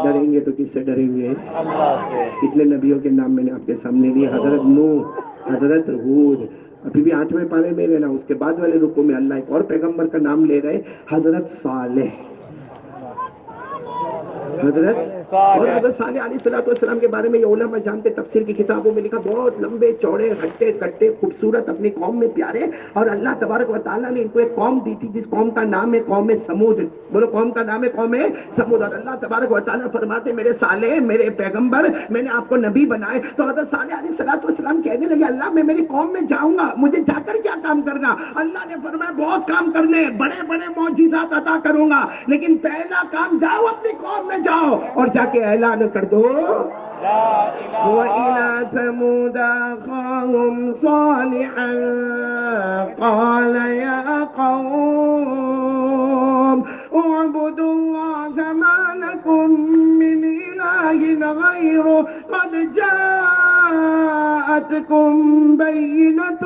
ڈریں گے تو کس سے ڈریں گے؟ اللہ سے. کتنے نبیوں کے نام میں نے آپ کے سامنے لیے, حضرت نوح, حضرت ہود. ابھی بھی 8ویں پارے میں لینا. اس کے بعد والے رکوع میں اللہ ایک اور پیغمبر کا نام لے رہے, حضرت صالح. حضرت اور حضرت صالح علیہ السلام کے بارے میں یہ علماء جانتے, تفسیر کی کتابوں میں لکھا, بہت لمبے چوڑے ہٹے کٹے خوبصورت, اپنی قوم میں پیارے. اور اللہ تبارک و تعالیٰ نے ان کو ایک قوم دی تھی جس قوم کا نام ہے قوم سمود. بولو قوم کا نام ہے قوم سمود. اور اللہ تبارک و تعالیٰ فرماتے میرے صالح, میرے پیغمبر, میں نے آپ کو نبی بنائے. تو حضرت صالح علیہ السلام کہنے لگے اللہ میں میری قوم میں جاؤں گا, مجھے جا کر کیا کام کرنا. اللہ نے فرمایا بہت کام کرنے, بڑے بڑے معجزات عطا کروں گا, لیکن پہلا کام جاؤ اپنی قوم میں جاؤ اور جا کے اعلان کر دو وَإِلَىٰ ثَمُودَ أَخَاهُمْ صَالِحًا قَالَ يَا قَوْمِ اعْبُدُوا اللَّهَ مَا لَكُم مِّنْ إِلَٰهٍ غَيْرُهُ قَدْ جَاءَتْكُم بَيِّنَةٌ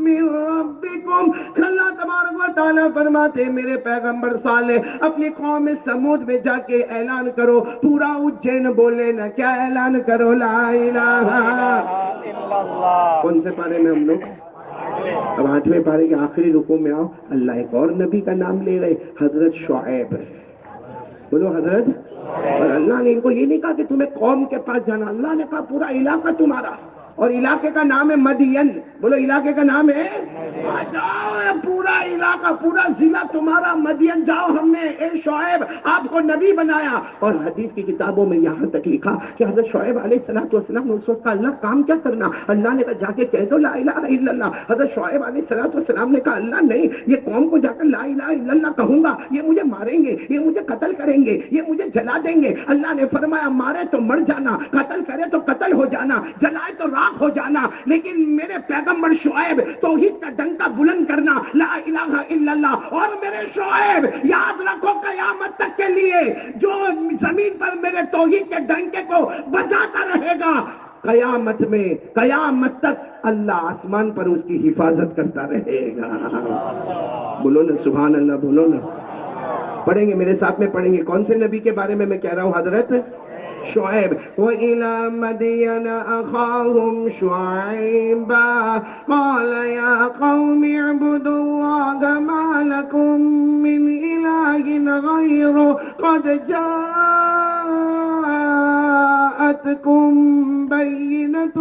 مِّن رَّبِّكُمْ. اللہ تبارک و تعالیٰ فرماتے میرے پیغمبر صالح اپنی قوم سمود میں جا کے اعلان کرو, پورا اجین بولے نا, کیا اعلان کرو؟ لا الہ الا اللہ. کون سے پارے میں ہم لوگ؟ اب 8ویں پارے کے آخری رکوع میں آؤ. اللہ ایک اور نبی کا نام لے رہے, حضرت شعیب. بولو حضرت. اور اللہ نے ان کو یہ نہیں کہا کہ تمہیں قوم کے پاس جانا, اللہ نے کہا پورا علاقہ تمہارا, اور علاقے کا نام ہے مدین. بولو علاقے کا نام ہے, جاؤ پورا علاقہ, پورا ضلع تمہارا مدین, جاؤ ہم نے اے شعیب آپ کو نبی بنایا. اور حدیث کی کتابوں میں یہاں تک لکھا کہ حضرت شعیب علیہ السلام نے اس وقت کہا اللہ کام کیا کرنا. اللہ نے کہا جا کے کہہ دو لا الہ الا اللہ. حضرت شعیب علیہ السلام نے کہا اللہ نہیں, یہ قوم کو جا کر لا الہ الا اللہ کہوں گا, یہ مجھے ماریں گے, یہ مجھے قتل کریں گے, یہ مجھے جلا دیں گے. اللہ نے فرمایا مارے تو مر جانا, قتل کرے تو قتل ہو جانا, جلائے تو راہ ہلاک ہو جانا، لیکن میرے پیغمبر شعیب توحید کا ڈنکا بلند کرنا، لا الہ الا اللہ۔ اور میرے شعیب یاد رکھو قیامت تک کے لیے جو زمین پر میرے توحید کے ڈنکے کو بجاتا رہے گا، قیامت میں قیامت تک اللہ آسمان پر اس کی حفاظت کرتا رہے گا۔ بولو نا سبحان اللہ، بولو نا۔ پڑھیں گے میرے ساتھ میں، پڑھیں گے کون سے نبی کے بارے میں کہہ رہا ہوں؟ حضرت شعیب۔ وَإِلَى مَدْيَنَ أَخَاهُمْ شُعَيْبًا قَالَ يَا قَوْمِ اعْبُدُوا اللَّهَ مَا لَكُم مِّنْ إِلَٰهٍ غَيْرُهُ قَدْ جَاءَتْكُم بَيِّنَةٌ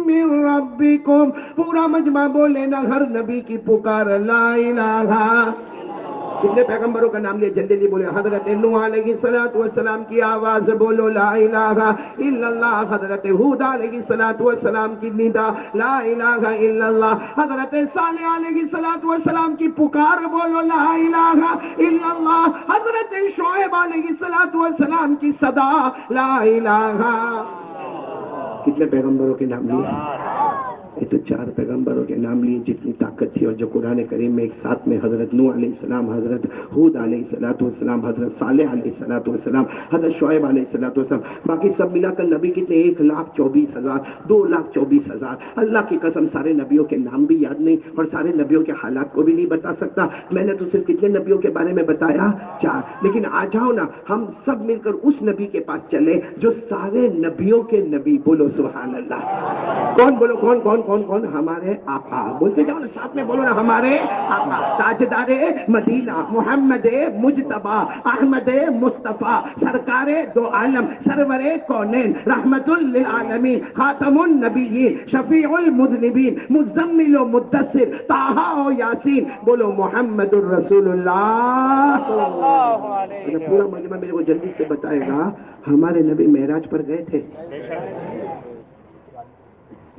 مِّن رَّبِّكُمْ۔ پورا مجمع بولے نا، ہر نبی کی پکار لا الہ۔ کتنے پیغمبروں کا نام لیا؟ جلدی جلدی بولے۔ حضرت نوح علیہ السلام کی آواز بولو لا الہ الا اللہ۔ حضرت ہود علیہ السلام کی ندا لا الہ الا اللہ۔ حضرت صالح علیہ السلام کی پکار بولو لا الہ الا اللہ۔ حضرت شعیب علیہ السلام کی صدا لا الہ۔ کتنے پیغمبروں کے نام لیے؟ یہ تو 4 پیغمبروں کے نام لیے، جتنی طاقت تھی، اور جو قرآن کریم میں ایک ساتھ میں حضرت نوح علیہ السلام، حضرت ہود علیہ السلام، حضرت صالح علیہ السلام، حضرت شعیب علیہ السلام، باقی سب ملا کر نبی کتنے؟ 1,24,000، 2,24,000۔ اللہ کی قسم سارے نبیوں کے نام بھی یاد نہیں، اور سارے نبیوں کے حالات کو بھی نہیں بتا سکتا۔ میں نے تو صرف کتنے نبیوں کے بارے میں بتایا؟ 4۔ لیکن آ جاؤ نا، ہم سب مل کر اس نبی کے پاس چلے جو سارے نبیوں کے نبی۔ بولو سبحان اللہ۔ کون؟ بولو کون کون کون کون؟ ہمارے آقا۔ بولتے جاؤ نا، ساتھ میں بولو نا، ہمارے آقا تاجدار مدینہ محمد مجتبی احمد مصطفیٰ سرکار دو عالم سرور کونین رحمت للعالمین خاتم النبیین شفیع المذنبین مزمل و مدثر طٰہٰ و یاسین۔ بولو محمد الرسول اللہ۔ پورا مجمع میرے کو جلدی سے بتائے گا، ہمارے نبی معراج پر گئے تھے؟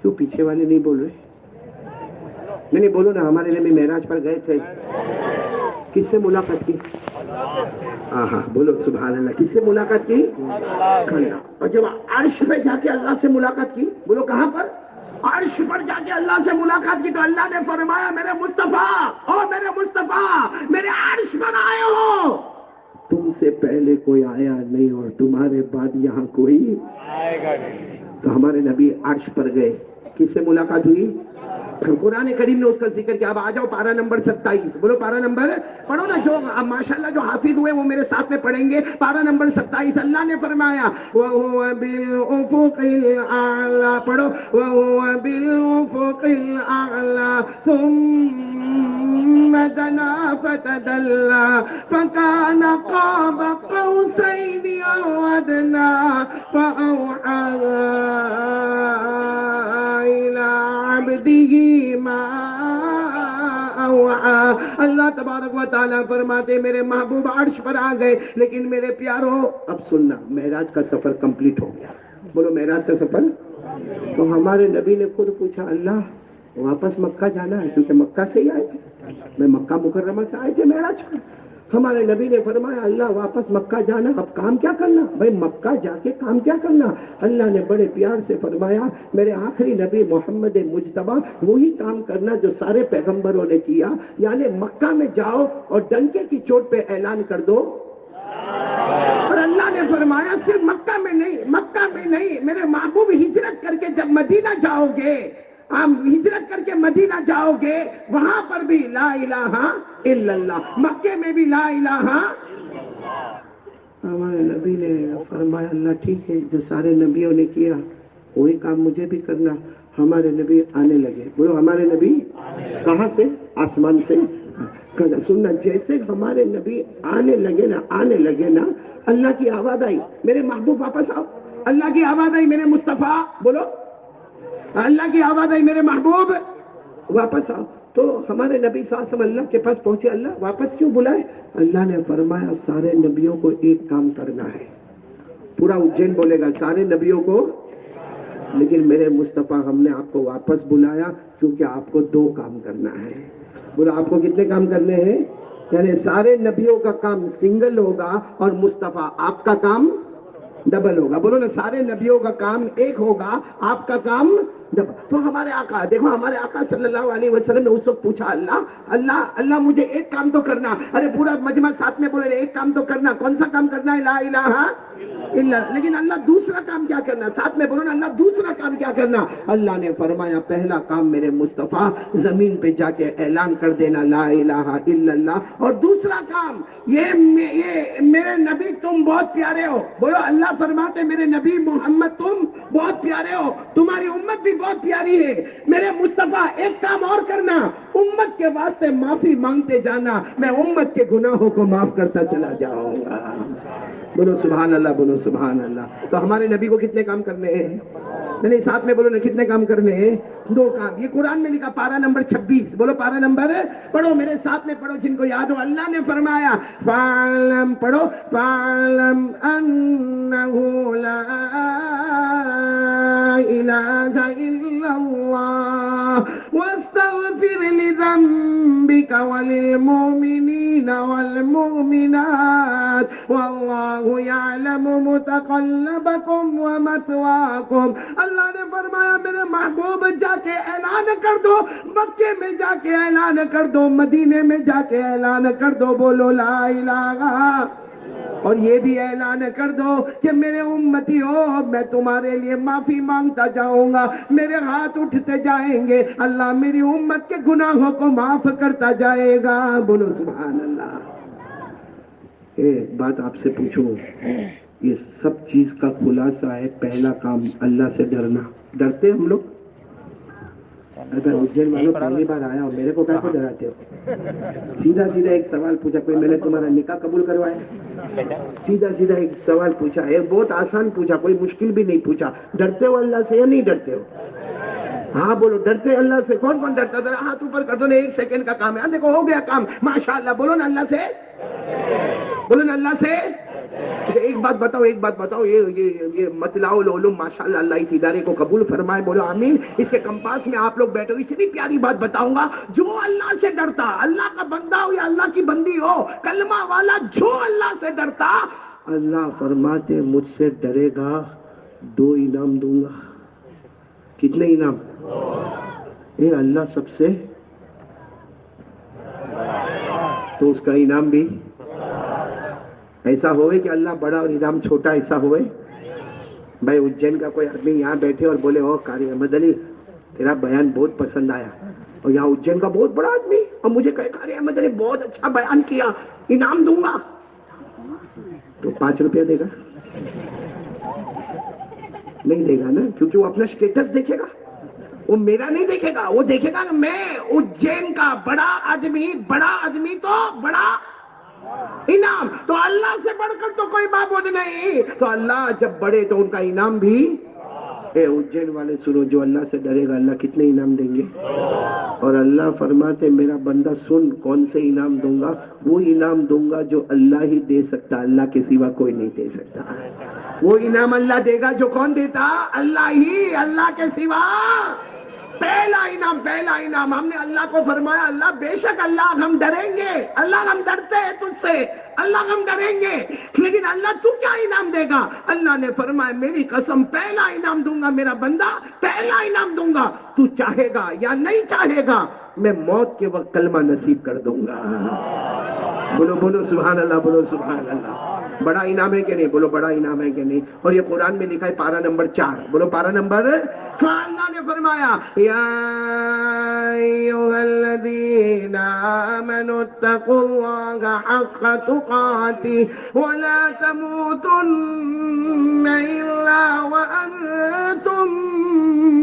کیوں پیچھے والے نہیں بول رہے؟ نہیں بولو نا، ہمارے نبی معراج پر گئے تھے؟ کس سے ملاقات کی؟ ہاں بولو سبحان اللہ۔ کس سے ملاقات کی؟ اللہ۔ اور جب عرش پہ جا کے اللہ سے ملاقات کی، بولو کہاں پر؟ عرش پر جا کے اللہ سے ملاقات کی، تو اللہ نے فرمایا میرے مصطفیٰ، او میرے مصطفیٰ، میرے عرش پر آئے ہو، تم سے پہلے کوئی آیا نہیں اور تمہارے بعد یہاں کوئی آئے گا نہیں۔ تو ہمارے نبی عرش پر گئے، کس سے ملاقات ہوئی؟ قرآن کریم نے اس کا ذکر کیا۔ اب آ جاؤ پارہ نمبر 27، بولو پارہ نمبر پڑھو نا، جو ماشاءاللہ جو حافظ ہوئے وہ میرے ساتھ میں پڑھیں گے۔ پارہ نمبر 27 اللہ نے فرمایا وَهُوَ بِالْأُفُقِ الْأَعْلَى، پڑھو وَهُوَ بِالْأُفُقِ الْأَعْلَى ثُمَّ دَنَا فَتَدَلَّى فَكَانَ قَابَ قَوْسَيْنِ أَوْ أَدْنَىٰ فَأَوْحَىٰ إِلَىٰ عَبْدِهِ اللہ تبارک و تعالیٰ فرماتے میرے محبوب عرش پر آ گئے، لیکن میرے پیارو اب سننا، معراج کا سفر کمپلیٹ ہو گیا۔ بولو معراج کا سفر۔ تو ہمارے نبی نے خود پوچھا اللہ واپس مکہ جانا ہے، کیونکہ مکہ سے ہی آئے تھے، میں مکہ مکرمہ سے آئے تھے معراج پر۔ ہمارے نبی نے فرمایا اللہ واپس مکہ جانا، اب کام کیا کرنا؟ بھائی مکہ جا کے کام کیا کرنا؟ اللہ نے بڑے پیار سے فرمایا میرے آخری نبی محمد مجتبی وہی کام کرنا جو سارے پیغمبروں نے کیا، یعنی مکہ میں جاؤ اور ڈنکے کی چوٹ پہ اعلان کر دو۔ اور اللہ نے فرمایا صرف مکہ میں نہیں، میرے محبوب ہجرت کر کے جب مدینہ جاؤ گے، ہم ہجرت کر کے مدینہ جاؤ گے، وہاں پر بھی لا الہ الا اللہ، مکے میں بھی لا الہ۔ ہمارے نبی نے فرمایا اللہ ٹھیک ہے، جو سارے نبیوں نے کیا وہی کام مجھے بھی کرنا۔ ہمارے نبی آنے لگے، بولو ہمارے نبی کہاں سے؟ آسمان سے۔ سننا، جیسے ہمارے نبی آنے لگے نا اللہ کی آواز آئی میرے محبوب واپس آؤ، اللہ کی آواز آئی میرے مصطفیٰ، بولو اللہ کی آواز آئی میرے محبوب واپس آؤ۔ تو ہمارے نبی صلی اللہ علیہ وسلم اللہ کے پاس پہنچے، اللہ واپس کیوں بلائے؟ اللہ نے فرمایا سارے نبیوں کو ایک کام کرنا ہے، پورا اجین بولے گا سارے نبیوں کو، لیکن میرے مصطفیٰ ہم نے آپ کو واپس بلایا کیونکہ آپ کو 2 کام کرنا ہے۔ بولا آپ کو کتنے کام کرنے ہیں؟ یعنی سارے نبیوں کا کام سنگل ہوگا اور مصطفیٰ آپ کا کام ڈبل ہوگا۔ بولو نا سارے نبیوں کا کام ایک ہوگا، آپ کا کام تو ہمارے آقا دیکھو، ہمارے آقا صلی اللہ علیہ وسلم نے اس وقت پوچھا اللہ مجھے ایک کام تو کرنا. ارے پورا مجمع ساتھ میں بولے ایک کام تو کرنا. کون سا کام کرنا ہے؟ لا الہ الا. لیکن اللہ دوسرا کام کیا کرنا؟ ساتھ میں بولو نا، اللہ دوسرا کام کیا کرنا؟ اللہ نے فرمایا پہلا کام میرے مصطفیٰ زمین پہ جا کے اعلان کر دینا لا الہ الا اللہ. اور دوسرا کام یہ میرے نبی تم بہت پیارے ہو. بولو اللہ فرماتے میرے نبی محمد تم بہت پیارے ہو، تمہاری امت بھی بہت پیاری ہے. میرے مصطفیٰ ایک کام اور کرنا، امت کے واسطے معافی مانگتے جانا، میں امت کے گناہوں کو معاف کرتا چلا جاؤں گا. بولو سبحان اللہ، بولو سبحان اللہ. تو ہمارے نبی کو کتنے کام کرنے ہیں؟ نہیں ساتھ میں بولو نا، کتنے کام کرنے ہیں؟ 2 کام. یہ قرآن میں لکھا، پارہ نمبر 26. بولو پارہ نمبر، پڑھو میرے ساتھ میں پڑھو جن کو یاد ہو. اللہ نے فرمایا فَاعْلَمْ، پڑھو فَاعْلَمْ أَنَّهُ لَا إِلَٰهَ إِلَّا اللَّهُ وَاسْتَغْفِرْ لِذَنبِكَ وَلِلْمُؤْمِنِينَ وَالْمُؤْمِنَاتِ وَاللَّهُ يَعْلَمُ مُتَقَلَّبَكُمْ وَمَثْوَاكُمْ. اللہ نے فرمایا میرے محبوب جا کے اعلان کر دو، مکے میں جا کے اعلان کر دو، مدینے میں جا کے اعلان کر دو، بولو لا الہ. اور یہ بھی اعلان کر دو کہ میرے امتی ہو، میں تمہارے لیے معافی مانگتا جاؤں گا، میرے ہاتھ اٹھتے جائیں گے، اللہ میری امت کے گناہوں کو معاف کرتا جائے گا. بولو سبحان اللہ. ایک بات آپ سے پوچھوں، یہ سب چیز کا خلاصہ ہے پہلا کام اللہ سے ڈرنا. ڈرتے ہم لوگ؟ اگر اجین والوں پہلی بار آیا ہو، میرے کو کیا کو ڈراتے ہو؟ سیدھا ایک سوال پوچھا، کوئی میں نے تمہارا نکاح قبول کروایا؟ سیدھا ایک سوال پوچھا ہے، بہت آسان پوچھا، کوئی مشکل بھی نہیں پوچھا. ڈرتے ہو اللہ سے یا نہیں ڈرتے ہو؟ ہاں بولو، ڈرتے اللہ سے؟ کون ڈرتا؟ ذرا ہاتھ اوپر کر دو نا، 1 سیکنڈ کا کام ہے. دیکھو ہو گیا کام، ماشاءاللہ. بولو نا اللہ سے، بولو نا اللہ سے. ایک بات بتاؤ، یہ مطلع العلوم ماشاءاللہ اللہ اس ادارے کو قبول فرمائے، بولو آمین. اس کے کمپاس میں آپ لوگ بیٹھے ہو، اتنی پیاری بات بتاؤں گا. جو اللہ سے ڈرتا، اللہ کا بندہ ہو یا اللہ کی بندی ہو، کلمہ والا جو اللہ سے ڈرتا، اللہ فرماتے مجھ سے ڈرے گا 2 انعام دوں گا. کتنے انعام؟ اے اللہ سب سے، تو اس کا انعام بھی ایسا ہوئے کہ اللہ بڑا اور انعام چھوٹا ایسا ہوئے. بھائی اجین کا کوئی آدمی یہاں بیٹھے اور بولے او قاری احمد علی تیرا بیان بہت پسند آیا، اور یہاں اجین کا بہت بڑا آدمی اور مجھے کہے قاری احمد علی بہت اچھا بیان کیا، انعام دوں گا، تو 5 روپیہ دے گا؟ نہیں دے گا نا، کیونکہ وہ اپنا اسٹیٹس دیکھے گا، وہ میرا نہیں دیکھے گا. وہ دیکھے گا کہ میں اجین کا بڑا آدمی تو بڑا انعام. تو اللہ سے بڑھ کر تو کوئی معبود نہیں. تو اللہ جب بڑے تو ان کا انعام بھی. اے اجین والے سنو، جو اللہ سے ڈرے گا اللہ کتنے انعام دیں گے. اور اللہ فرماتے میرا بندہ سن، کون سے انعام دوں گا؟ وہ انعام دوں گا جو اللہ ہی دے سکتا، اللہ کے سوا کوئی نہیں دے سکتا. وہ انعام اللہ دے گا جو کون دیتا؟ اللہ ہی، اللہ کے سوا. پہلا انعام ہم نے اللہ کو فرمایا اللہ بے شک اللہ ہم ڈریں گے، اللہ ہم ڈرتے ہیں تجھ سے، اللہ ہم ڈریں گے، لیکن اللہ تو کیا انعام دے گا؟ اللہ نے فرمایا میری قسم پہلا انعام دوں گا میرا بندہ، پہلا انعام دوں گا، تو چاہے گا یا نہیں چاہے گا میں موت کے وقت کلمہ نصیب کر دوں گا. بولو سبحان اللہ، بولو سبحان اللہ. بڑا انعام ہے کہ نہیں؟ بولو بڑا انعام ہے کہ نہیں؟ اور یہ قرآن میں لکھا ہے پارہ نمبر 4. بولو پارہ نمبر. تو اللہ نے فرمایا یا ایھا الذین آمنوا اتقوا اللہ حق تقاتہ ولا تموتن الا وانتم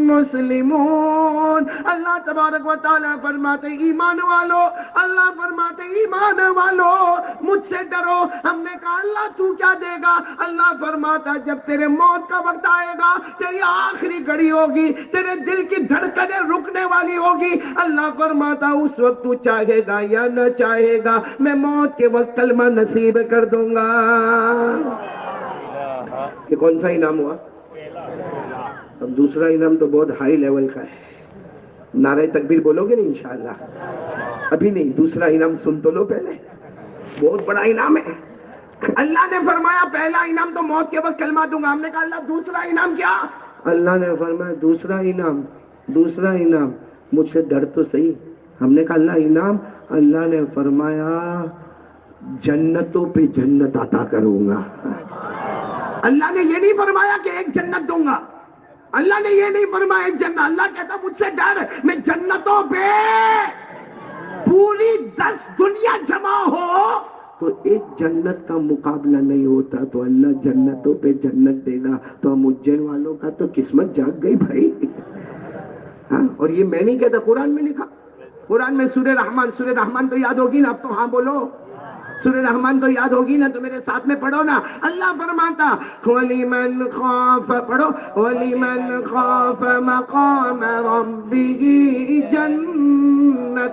مسلمون. اللہ تبارک و تعالیٰ فرماتے ایمان والو، اللہ فرماتے ایمان والو مجھ سے ڈرو. ہم نے کہا اللہ تو کیا دے گا؟ اللہ فرماتا جب تیرے موت کا وقت آئے گا، تیری آخری گھڑی ہوگی، تیرے دل کی دھڑکنیں رکنے والی ہوگی، اللہ فرماتا اس وقت تو چاہے گا یا نہ چاہے گا میں موت کے وقت کلمہ نصیب کر دوں گا. یہ کون سا انعام ہوا؟ اب دوسرا انعام تو بہت ہائی لیول کا ہے. نعرہ تکبیر بولو گے نہیں انشاءاللہ؟ ابھی نہیں، دوسرا انعام سن تو لو پہلے، بہت بڑا انعام ہے. اللہ نے فرمایا پہلا انعام تو موت کے وقت کلمہ دوں گا. ہم نے کہا اللہ دوسرا انعام کیا؟ اللہ نے فرمایا دوسرا انعام مجھ سے ڈر تو صحیح. ہم نے کہا اللہ انعام؟ اللہ نے فرمایا جنتوں پہ جنت عطا کروں گا. اللہ نے یہ نہیں فرمایا کہ ایک جنت دوں گا, اللہ نے یہ نہیں فرمایا ایک جنت. اللہ کہتا مجھ سے ڈر, میں جنتوں پہ پوری 10 دنیا جمع ہو تو ایک جنت کا مقابلہ نہیں ہوتا, تو اللہ جنتوں پہ جنت دے گا. تو ہم اجین والوں کا تو قسمت جاگ گئی بھائی. ہاں, اور یہ میں نہیں کہتا, قرآن میں لکھا. قرآن میں سورہ رحمان تو یاد ہوگی نا, اب تو ہاں بولو, سورہ رحمان تو یاد ہوگی نا, تو میرے ساتھ میں پڑھو نا. اللہ فرماتا وَلِمَنْ خَافَ, پڑھو, وَلِمَنْ خَافَ مَقَامَ رَبِّهِ جَنَّتَانِ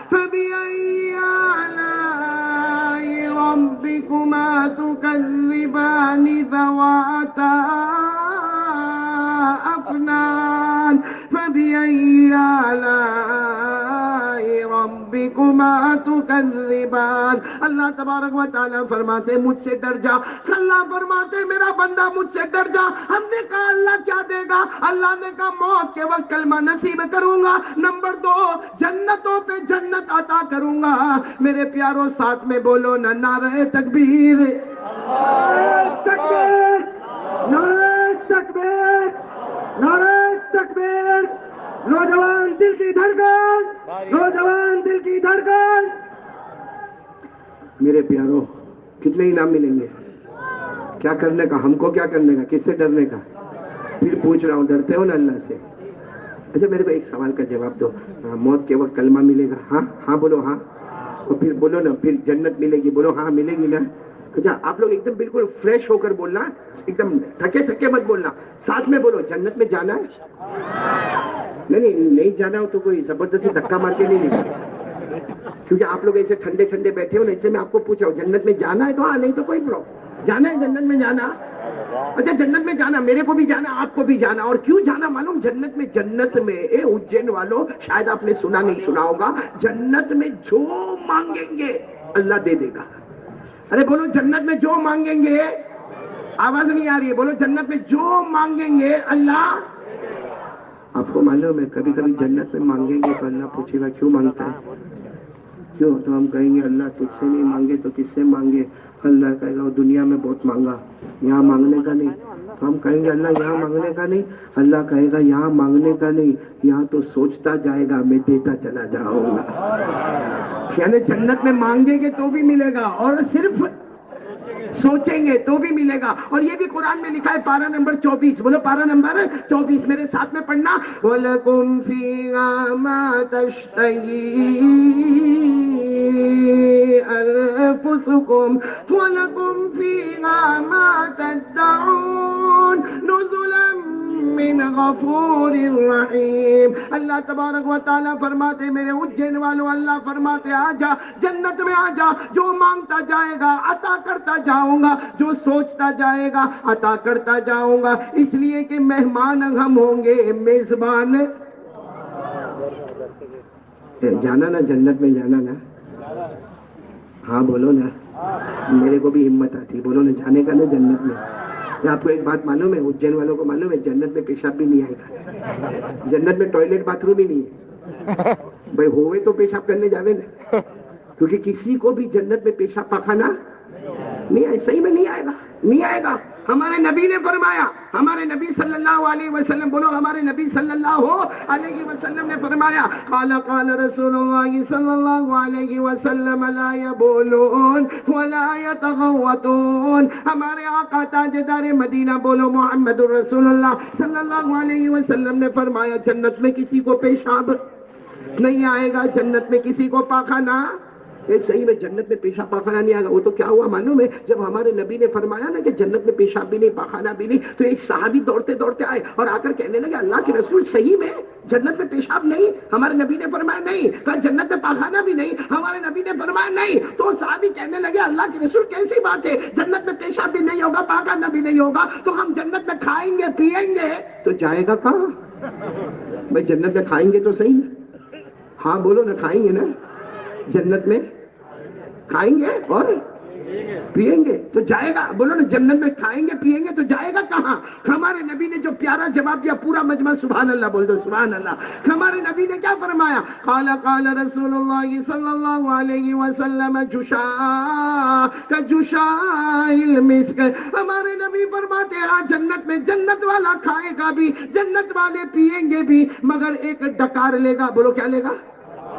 فَبِأَيِّ آلَاءِ رَبِّكُمَا تُكَذِّبَانِ ذَوَاتَا أَفْنَانٍ فَبِأَيِّ آلَاءِ رَبِّكُمَا تُكَذِّبَانِ. اللہ تبارک و تعالیٰ فرماتے مجھ سے ڈر جا. اللہ فرماتے میرا بندہ مجھ سے ڈر جا. ہم نے کہا اللہ کیا دے گا؟ اللہ نے کہا موت کے وقت کلمہ نصیب کروں گا. نمبر 2, جنتوں پہ جنت عطا کروں گا. میرے پیاروں ساتھ میں بولو نا, نعرہ تکبیر, تکبیر, نعرہ تکبیر, نعرہ تکبیر. نوجوان دل کی دھڑکن, نوجوان دل کی دھڑکن. میرے پیاروں کتنے انعام ملیں گے؟ کیا کرنے کا, ہم کو کیا کرنے کا, کس سے ڈرنے کا؟ پھر پوچھ رہا ہوں, ڈرتے ہو نا اللہ سے؟ اچھا میرے کو ایک سوال کا جواب دو. موت کے وقت کلمہ ملے گا؟ ہاں ہاں بولو ہاں. اور پھر بولو نا, پھر جنت ملے گی, بولو ہاں ملے گی نا. اچھا آپ لوگ ایک دم بالکل فریش ہو کر بولنا, ایک دم تھکے مت بولنا, ساتھ میں بولو جنت میں جانا ہے. نہیں جانا ہو تو کوئی زبردستی دھکا مار کے نہیں نکلے, کیونکہ آپ لوگ ایسے ٹھنڈے بیٹھے ہو نا, اس سے میں آپ کو پوچھ رہا ہوں جنت میں جانا ہے تو ہاں, نہیں تو کوئی پرابلم. جانا ہے جنت میں جانا. اچھا جنت میں جانا, میرے کو بھی جانا, آپ کو بھی جانا. اور کیوں جانا معلوم؟ جنت میں اجین والوں شاید آپ نے سنا نہیں سنا ہوگا, جنت میں جو مانگیں گے اللہ دے دے گا. ارے بولو جنت میں جو مانگیں گے, آواز نہیں آ رہی ہے, بولو جنت میں جو مانگیں گے اللہ. آپ کو معلوم ہے کبھی کبھی جنت میں مانگیں گے تو اللہ پوچھے گا کیوں مانگتا ہے, کیوں؟ تو ہم کہیں گے اللہ تجھ سے نہیں مانگے تو کس سے مانگے؟ اللہ کہے گا وہ دنیا میں بہت مانگا, یہاں مانگنے کا نہیں. تو ہم کہیں گے اللہ یہاں مانگنے کا نہیں. اللہ کہے گا یہاں مانگنے کا نہیں, یہاں تو سوچتا جائے گا, میں دیتا چلا جاؤں گا. یعنی جنت میں مانگیں گے تو بھی ملے گا, اور صرف سوچیں گے تو بھی ملے گا. اور یہ بھی قرآن میں لکھا ہے, پارہ نمبر 24, بولو پارہ نمبر 24, میرے ساتھ میں پڑھنا. وَلَكُمْ فِيهَا مَا تَشْتَهِي أَنفُسُكُمْ وَلَكُمْ فِيهَا مَا تَدَّعُونَ نُزُلًا من غفور الرحیم. اللہ تبارک و تعالیٰ فرماتے میرے اجین والوں, اللہ فرماتے آجا جنت میں آجا, جو مانگتا جائے گا عطا کرتا جاؤں گا, جو سوچتا جائے گا عطا کرتا جاؤں گا. اس لیے کہ مہمان ہم ہوں گے, میزبان. جانا نا جنت میں, جانا نا, ہاں بولو نا, میرے کو بھی ہمت آتی, بولو نا جانے کا نا جنت میں. آپ کو ایک بات معلوم ہے, اجین والوں کو معلوم ہے جنت میں پیشاب بھی نہیں آئے گا, جنت میں ٹوائلٹ باتھ روم ہی نہیں ہے. بھائی ہوئے تو پیشاب کرنے جاوے نا, کیونکہ کسی کو بھی جنت میں پیشاب پاخانہ نہیں آئے, صحیح میں نہیں آئے گا, نہیں آئے گا. ہمارے نبی نے فرمایا, ہمارے نبی صلی اللہ علیہ وسلم, بولو ہمارے نبی صلی اللہ علیہ وسلم نے فرمایا, قال قال رسول اللہ صلی اللہ علیہ وسلم لا یبولون ولا یتغوطون. ہمارے آقا تاجدار مدینہ, بولو محمد الرسول اللہ صلی اللہ علیہ وسلم نے فرمایا جنت میں کسی کو پیشاب نہیں آئے گا, جنت میں کسی کو پاخانہ. صحیح میں جنت میں پیشاب پاخانہ نہیں آئے گا. وہ تو کیا ہوا معلوم ہے, جب ہمارے نبی نے فرمایا نا کہ جنت میں پیشاب بھی نہیں پاخانہ بھی نہیں, تو ایک صحابی دوڑتے دوڑتے آئے اور آ کر کہنے لگے اللہ کے رسول صحیح میں جنت میں پیشاب نہیں؟ ہمارے نبی نے فرمایا نہیں. کہا جنت میں پاخانہ بھی نہیں؟ ہمارے نبی نے فرمایا نہیں. تو صحابی کہنے لگے اللہ کے رسول کیسی بات ہے, جنت میں پیشاب بھی نہیں ہوگا, پاخانہ بھی نہیں ہوگا, تو ہم جنت میں کھائیں گے پیئیں گے تو جائے گا کہاں؟ بھائی جنت میں کھائیں گے تو صحیح, ہاں بولو نا, کھائیں گے نا جنت میں, کھائیں گے اور پیئیں گے تو جائے گا، بولو نا جنت میں کھائیں گے پیئیں گے تو جائے گا کہاں؟ ہمارے نبی نے جو پیارا جواب دیا، پورا مجمع سبحان اللہ بول دو، سبحان اللہ۔ ہمارے نبی نے کیا فرمایا؟ قال قال رسول اللہ صلی اللہ علیہ وسلم جشاء کجشاء المسک۔ ہمارے نبی فرماتے ہیں جنت میں جنت والا کھائے گا بھی، جنت والے پیئیں گے بھی، مگر ایک ڈکار لے گا۔ بولو کیا لے گا؟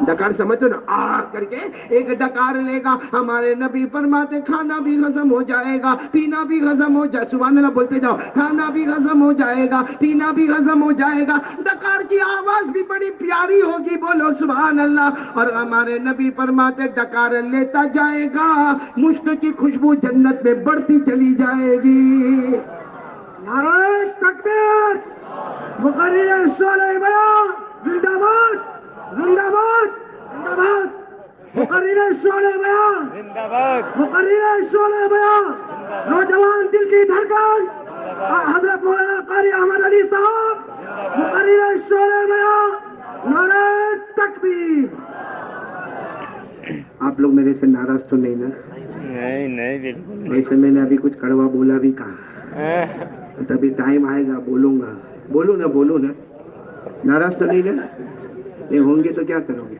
ڈکار سمجھو نا، آ کر کے ایک ڈکار لے گا۔ ہمارے نبی فرماتے کھانا بھی ہضم ہو جائے گا، پینا بھی ہضم ہو جائے، سبحان اللہ بولتے جاؤ، کھانا بھی ہضم ہو جائے گا، پینا بھی ہضم ہو جائے گا، ڈکار کی آواز بھی بڑی پیاری ہوگی، بولو سبحان اللہ۔ اور ہمارے نبی فرماتے ڈکار لیتا جائے گا، مشک کی خوشبو جنت میں بڑھتی چلی جائے گی۔ نعرہ تکبیر، مقرر صالح بیان زندہ باد، زندہ باد، زندہ باد، مقرر صالح بیان زندہ باد، مقرر صالح بیان، نوجوان دل کی دھڑکن حضرت مولانا قاری احمد علی صاحب، مقرر صالح بیان، نعرہ تکبیر۔ آپ لوگ میرے سے ناراض تو نہیں نا؟ نہیں بالکل ویسے میں نے ابھی کچھ کڑوا بولا بھی کہا، تبھی ٹائم آئے گا بولوں گا، بولوں نا، ناراض تو نہیں نا؟ یہ ہوں گے تو کیا کرو گے؟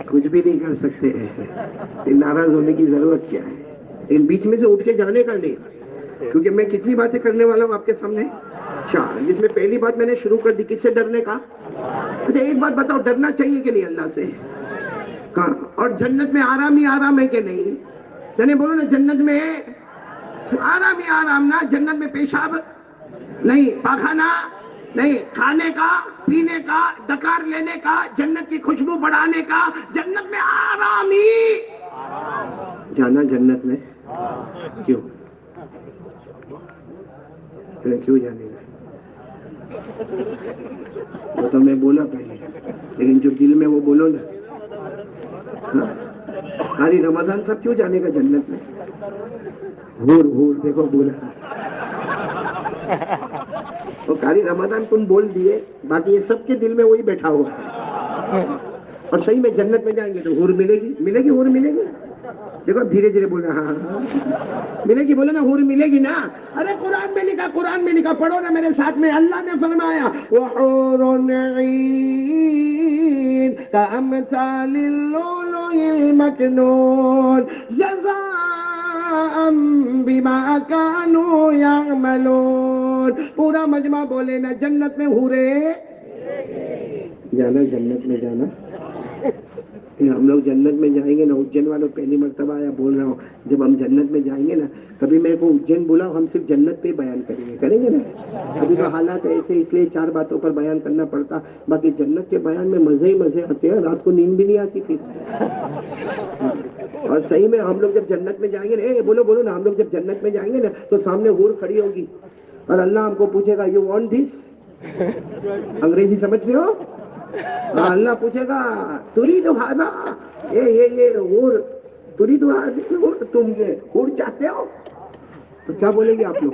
کچھ بھی نہیں کر سکتے، ناراض ہونے کی ضرورت کیا ہے؟ لیکن بیچ میں سے اٹھ کے جانے کا نہیں، کیونکہ میں کتنی باتیں کرنے والا ہوں آپ کے سامنے؟ 4، جس میں پہلی بات میں نے شروع کر دی کس سے ڈرنے کا۔ اچھا ایک بات بتاؤ، ڈرنا چاہیے کہ نہیں اللہ سے؟ کہاں؟ اور جنت میں آرام ہی آرام ہے کہ نہیں؟ یعنی بولو نا جنت میں آرام ہی آرام نا، جنت میں پیشاب نہیں، پاخانہ نہیں، کھانے کا، پینے کا، ڈکار لینے کا، جنت کی خوشبو بڑھانے کا، جنت میں آرام ہی جانا۔ جنت میں کیوں جانے گا؟ وہ تو میں بولا پہلے، لیکن جو دل میں وہ بولو نا۔ قاری رمضان صاحب کیوں جانے کا جنت میں؟ ہور دیکھو بولا، وہ قاری رمضان تم بول دیے، باقی یہ سب کے دل میں وہی بیٹھا ہوا ہے۔ اور صحیح میں جنت میں جائیں گے تو حور ملے گی، حور ملے گی۔ دیکھو دھیرے دھیرے بولنا، ہاں ملے گی، بولو نا حور ملے گی نا۔ ارے قرآن میں لکھا، پڑھو نا میرے ساتھ میں، اللہ نے فرمایا وَحُورٌ عِينٌ كَأَمْثَالِ اللُّؤْلُؤِ الْمَكْنُونِ جَزَاءً بِمَا كَانُوا يَعْمَلُونَ۔ پورا مجمع بولے نا جنت میں حورے جانا، جنت میں جانا۔ ہم لوگ جنت میں جائیں گے نا، اجین والوں پہلی مرتبہ آیا بول رہا ہوں، جب ہم جنت میں جائیں گے نا، کبھی میرے کو اجین بولا، ہم صرف جنت پہ بیان کریں گے نا۔ ابھی تو حالات ایسے، اس لیے 4 باتوں پر بیان کرنا پڑتا، باقی جنت کے بیان میں مزے ہی مزے آتے ہیں، رات کو نیند بھی نہیں آتی پھر۔ اور صحیح میں ہم لوگ جب جنت میں جائیں گے، بولو نا، ہم لوگ جب جنت میں جائیں گے نا تو سامنے حور کھڑی ہوگی اور اللہ ہم کو پوچھے گا یو وانٹ دس؟ انگریزی سمجھ رہے ہو؟ اللہ پوچھے گا تريد هذا، یہ حور تريد هذا، تم یہ حور چاہتے ہو؟ تو کیا بولیں گے آپ لوگ؟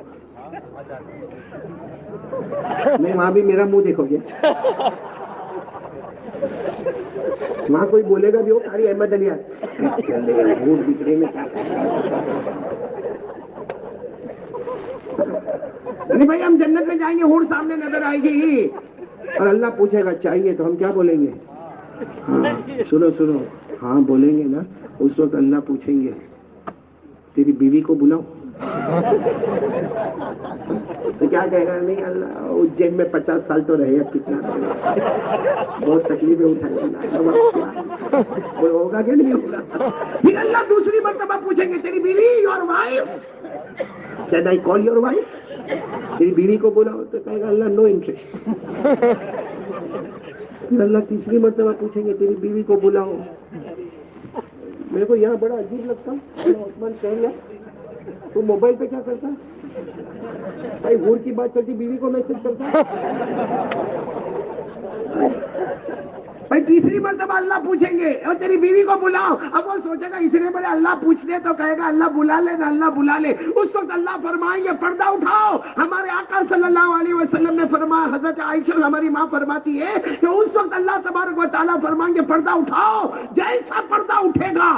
نہیں وہاں بھی میرا منہ دیکھو گے، وہاں کوئی بولے گا بھی ہو قاری احمد علی حور دکھ رہے میں کیا نہیں بھائی، ہم جنت میں جائیں گے، حور سامنے نظر آئے گی اور اللہ پوچھے گا چاہیے تو ہم کیا بولیں گے؟ ہاں سنو، ہاں بولیں گے نا۔ اس وقت اللہ پوچھیں گے تیری بیوی کو بلاؤ، تو کیا کہے گا؟ نہیں اللہ اجین میں 50 سال تو رہے، اب کتنا بہت تکلیفیں اٹھائی، وہ ہوگا کہ نہیں ہوگا؟ پھر اللہ دوسری مرتبہ پوچھیں گے تیری بیوی your wife, can I call your wife? تیری بیوی کو بلاؤ، تو کہے گا اللہ نو انٹرسٹ۔ پھر اللہ تیسری مرتبہ پوچھیں گے تیری بیوی کو بلاؤ۔ میرے کو یہاں بڑا عجیب لگتا، عثمان کہیں گا تو موبائل پہ کیا کرتا بھائی؟ حور کی بات کرتی، بیوی کو میسج کرتا بھائی۔ تیسری مرتبہ اللہ پوچھیں گے اور تیری بیوی کو بلاؤ، اب وہ سوچے گا اتنے بڑے اللہ پوچھتے تو کہے گا اللہ بلا لے نا، اللہ بلا لے۔ اس وقت اللہ فرمائیں گے پردہ اٹھاؤ۔ ہمارے آقا صلی اللہ علیہ وسلم نے فرمایا، حضرت عائشہ ہماری ماں فرماتی ہے کہ اس وقت اللہ تبارک و تعالیٰ فرمائیں گے پردہ اٹھاؤ۔ جیسا پردہ اٹھے گا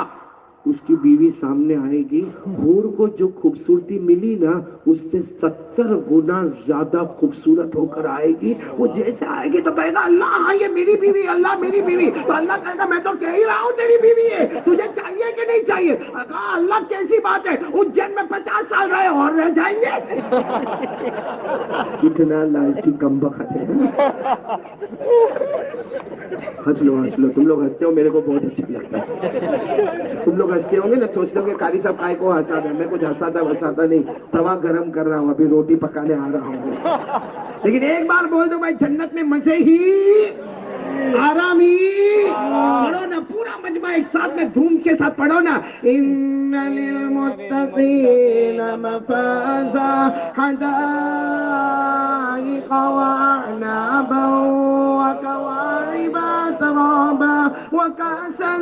اس کی بیوی سامنے آئے گی، حور کو جو خوبصورتی ملی نا اس سے 70 گنا زیادہ خوبصورت ہو کر آئے گی. وہ جیسے آئے گی تو کہے گا اللہ یہ میری بیوی، اللہ میری بیوی. تو اللہ کہے گا میں تو کہہ ہی رہا ہوں تیری بیوی ہے، تجھے چاہیے کہ نہیں چاہیے؟ کہا اللہ کیسی بات ہے، اجین میں 50 سال رہے اور رہ جائیں گے. کتنا لالچی کمبخت ہے. ہنس لو ہنس لو، تم لوگ ہنستے ہو میرے کو بہت اچھا لگتا ہے. تم لوگ ہنستے ہوں گے نا، سوچ لو کہ قاری صاحب کائے کو ہنساتا ہے. میں کچھ ہنساتا نہیں، توا گرم کر رہا ہوں، ابھی روٹی پکانے آ رہا ہوں. لیکن ایک بار بول دو بھائی جنت میں مزے ہی آرام ہی. پڑھو نا پورا مجمع ایک ساتھ میں دھوم کے ساتھ پڑھو نا. ان للمتقین مفازا حدائق واعنابا وكواعب ترابا وكأسا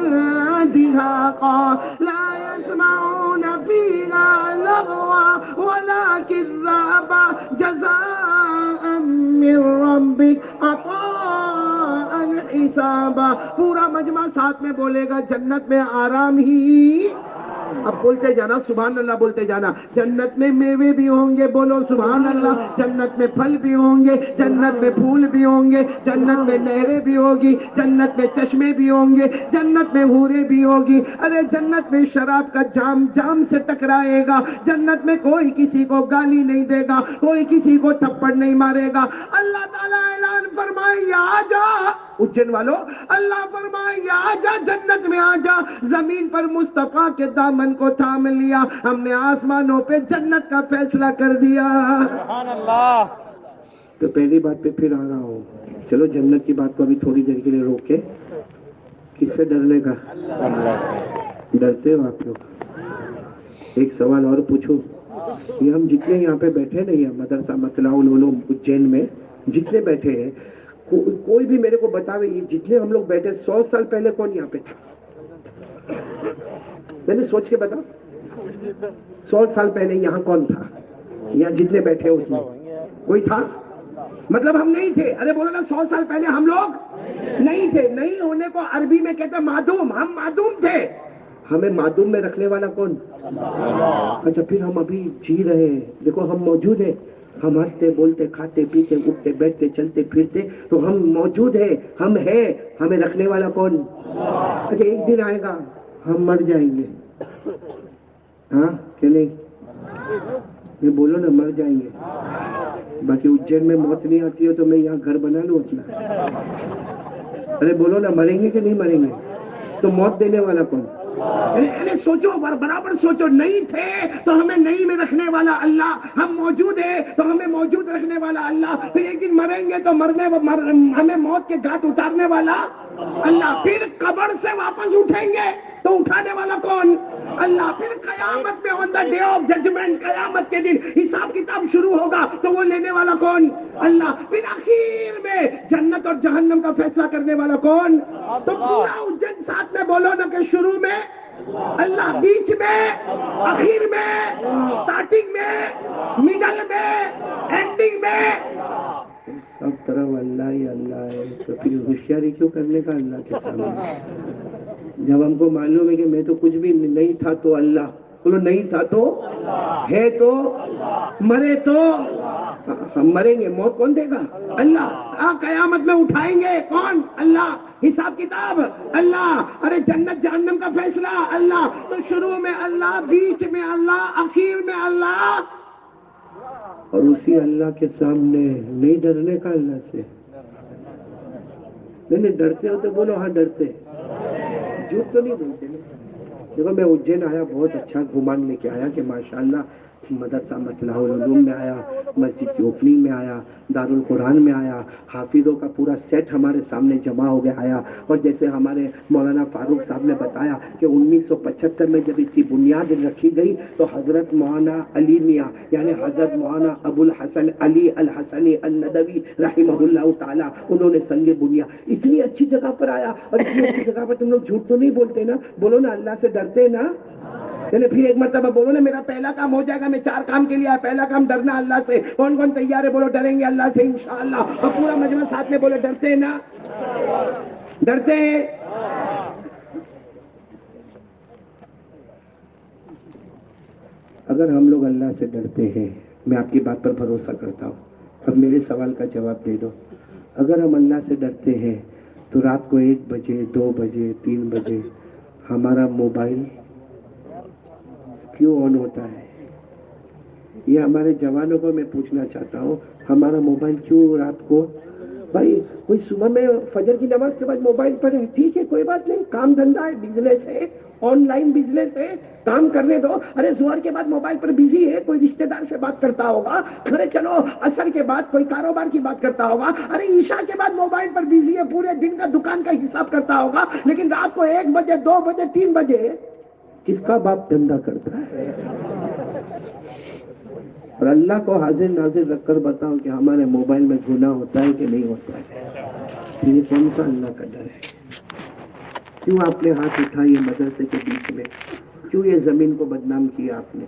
دهاقا لا يسمعون فيها لغوا ولا كذابا جزاء من ربك عطاء حسابا. پورا مجمع ساتھ میں بولے گا جنت میں آرام ہی. اب بولتے جانا سبحان اللہ بولتے جانا. جنت میں میوے بھی ہوں گے، بولو سبحان اللہ. جنت میں پھل بھی ہوں گے، جنت میں پھول بھی ہوں گے، جنت میں نہریں بھی ہوگی، جنت میں چشمے بھی ہوں گے، جنت میں حوریں بھی ہوگی. ارے جنت میں شراب کا جام جام سے ٹکرائے گا. جنت میں کوئی کسی کو گالی نہیں دے گا، کوئی کسی کو تھپڑ نہیں مارے گا. اللہ تعالیٰ اعلان فرمائیں گے آ جا اجین والو، اللہ فرمائیں گے آ جا جنت میں آ جا. زمین پر مصطفیٰ کے دامن کو تھام لیا، ہم نے آسمانوں پہ جنت کا فیصلہ کر دیا. سبحان اللہ. تو پہلی بات پہ پھر آ رہا ہوں. چلو جنت کی بات کو ابھی تھوڑی دیر کے لیے روک کے، کس سے ڈرنے کا؟ اللہ سے. ڈرتے ہو آپ لوگ؟ ایک سوال اور پوچھو. یہ ہم جتنے یہاں پہ بیٹھے نہیں ہیں مدرسہ مطلع العلوم اجین میں جتنے بیٹھے ہیں، کوئی بھی میرے کو بتاوے یہ جتنے ہم لوگ بیٹھے 100 سال پہلے کون یہاں پہ تھا؟ میں نے سوچ کے بتا، 100 سال پہلے یہاں کون تھا؟ یہاں جتنے بیٹھے اس میں کوئی تھا؟ مطلب ہم نہیں تھے. ارے بولو نا 100 سال پہلے ہم لوگ نہیں تھے. نہیں ہونے کو عربی میں کہتے ہیں معدوم. ہم معدوم تھے. ہمیں معدوم میں رکھنے والا کون؟ اچھا پھر ہم ابھی جی رہے ہیں. دیکھو ہم موجود ہیں، ہم ہنستے بولتے کھاتے پیتے اٹھتے بیٹھتے چلتے پھرتے تو ہم موجود ہیں، ہم ہیں. ہمیں رکھنے والا کون؟ اچھا ایک دن آئے گا ہم مر جائیں گے. ہاں کہ نہیں؟ میں بولو نا مر جائیں گے. باقی اجین میں موت نہیں آتی ہے تو میں یہاں گھر بنا لوں اپنا. ارے بولو نا مریں گے کہ نہیں مریں گے؟ تو موت دینے والا کون؟ سوچو برابر سوچو. نہیں تھے تو ہمیں نہیں میں رکھنے والا اللہ، ہم موجود ہیں تو ہمیں موجود رکھنے والا اللہ. پھر ایک دن مریں گے تو ہمیں موت کے گھاٹ اتارنے والا اللہ. پھر قبر سے واپس اٹھیں گے تو اٹھانے والا کون؟ اللہ. پھر قیامت میں آن دا ڈے آف ججمنٹ، قیامت کے دن حساب کتاب شروع ہوگا تو وہ لینے والا کون؟ اللہ. پھر آخر میں جنت اور جہنم کا فیصلہ کرنے والا کون؟ تو پورا اجین ساتھ میں بولو نا کہ شروع میں اللہ، بیچ میں، آخر میں، سٹارٹنگ میں، میڈل میں، اینڈنگ میں سب طرف اللہ ہی اللہ ہے. تو پھر ہوشیاری کیوں کرنے کا اللہ کے سامنے؟ جب ہم کو معلوم ہے کہ میں تو کچھ بھی نہیں تھا تو اللہ. بولو نہیں تھا تو ہے تو مرے تو ہم مریں گے. موت کون دے گا؟ اللہ. قیامت میں اٹھائیں گے کون؟ اللہ. حساب کتاب اللہ. ارے جنت جہنم کا فیصلہ اللہ. تو شروع میں اللہ، بیچ میں اللہ، اخیر میں اللہ. اور اسی اللہ کے سامنے نہیں ڈرنے کا اللہ سے. نہیں ڈرتے ہو تو بولو ہاں ڈرتے. جھوٹ تو نہیں بولتے نا. دیکھو میں اجین آیا، بہت اچھا گمان لے کے آیا کہ ماشاءاللہ مدرسہ مطلع العلوم میں آیا، مسجد کی اوپننگ میں آیا، دارالقرآن میں آیا، حافظوں کا پورا سیٹ ہمارے سامنے جمع ہو گیا آیا. اور جیسے ہمارے مولانا فاروق صاحب نے بتایا کہ 1975 میں جب اس کی بنیاد رکھی گئی تو حضرت مولانا علی میاں یعنی حضرت مولانا ابو الحسن علی الحسنی الندوی رحمہ اللہ تعالیٰ، انہوں نے سنگ بنیاد اتنی اچھی جگہ پر آیا. اور اتنی اچھی جگہ پر تم لوگ جھوٹ تو نہیں بولتے نا؟ بولو نا اللہ سے ڈرتے نا؟ پھر ایک مرتبہ بولو نا میرا پہلا کام ہو جائے گا. میں 4 کام کے لیے آیا. پہلا کام ڈرنا اللہ سے. کون کون تیار ہے؟ بولو ڈریں گے اللہ سے انشاءاللہ. اور پورا مجمع ساتھ میں بولو ڈرتے ہیں نا؟ ڈرتے ہیں. اگر ہم لوگ اللہ سے ڈرتے ہیں، میں آپ کی بات پر بھروسہ کرتا ہوں، اب میرے سوال کا جواب دے دو، اگر ہم اللہ سے ڈرتے ہیں تو رات کو 1 بجے 2 بجے 3 بجے ہمارا موبائل کیوں آن ہوتا ہے؟ یہ ہمارے جوانوں کو میں پوچھنا چاہتا ہوں، ہمارا موبائل کیوں رات کو، بھائی کوئی صبح میں فجر کی نماز کے بعد موبائل پر ہے، ٹھیک ہے کوئی بات نہیں، کام دھندا ہے، بزنس ہے، آن لائن بزنس ہے، کام کرنے دو، ارے ظہر کے بعد موبائل پر بزی ہے، کوئی رشتہ دار سے بات کرتا ہوگا، ارے چلو عصر کے بعد کوئی کاروبار کی بات کرتا ہوگا، ارے عشاء کے بعد موبائل پر بزی ہے، پورے دن کا دکان کا حساب کرتا ہوگا، لیکن رات کو 1 بجے 2 بجے 3 بجے کس کا باپ دھندا کرتا ہے؟ اور اللہ کو حاضر ناظر رکھ کر بتاؤ کہ ہمارے موبائل میں گناہ ہوتا ہے کہ نہیں ہوتا ہے؟ یہ کون سا اللہ کا ڈر ہے؟ کیوں آپ نے ہاتھ اٹھائیے مدرسے کے بیچ میں؟ کیوں یہ زمین کو بدنام کیا آپ نے؟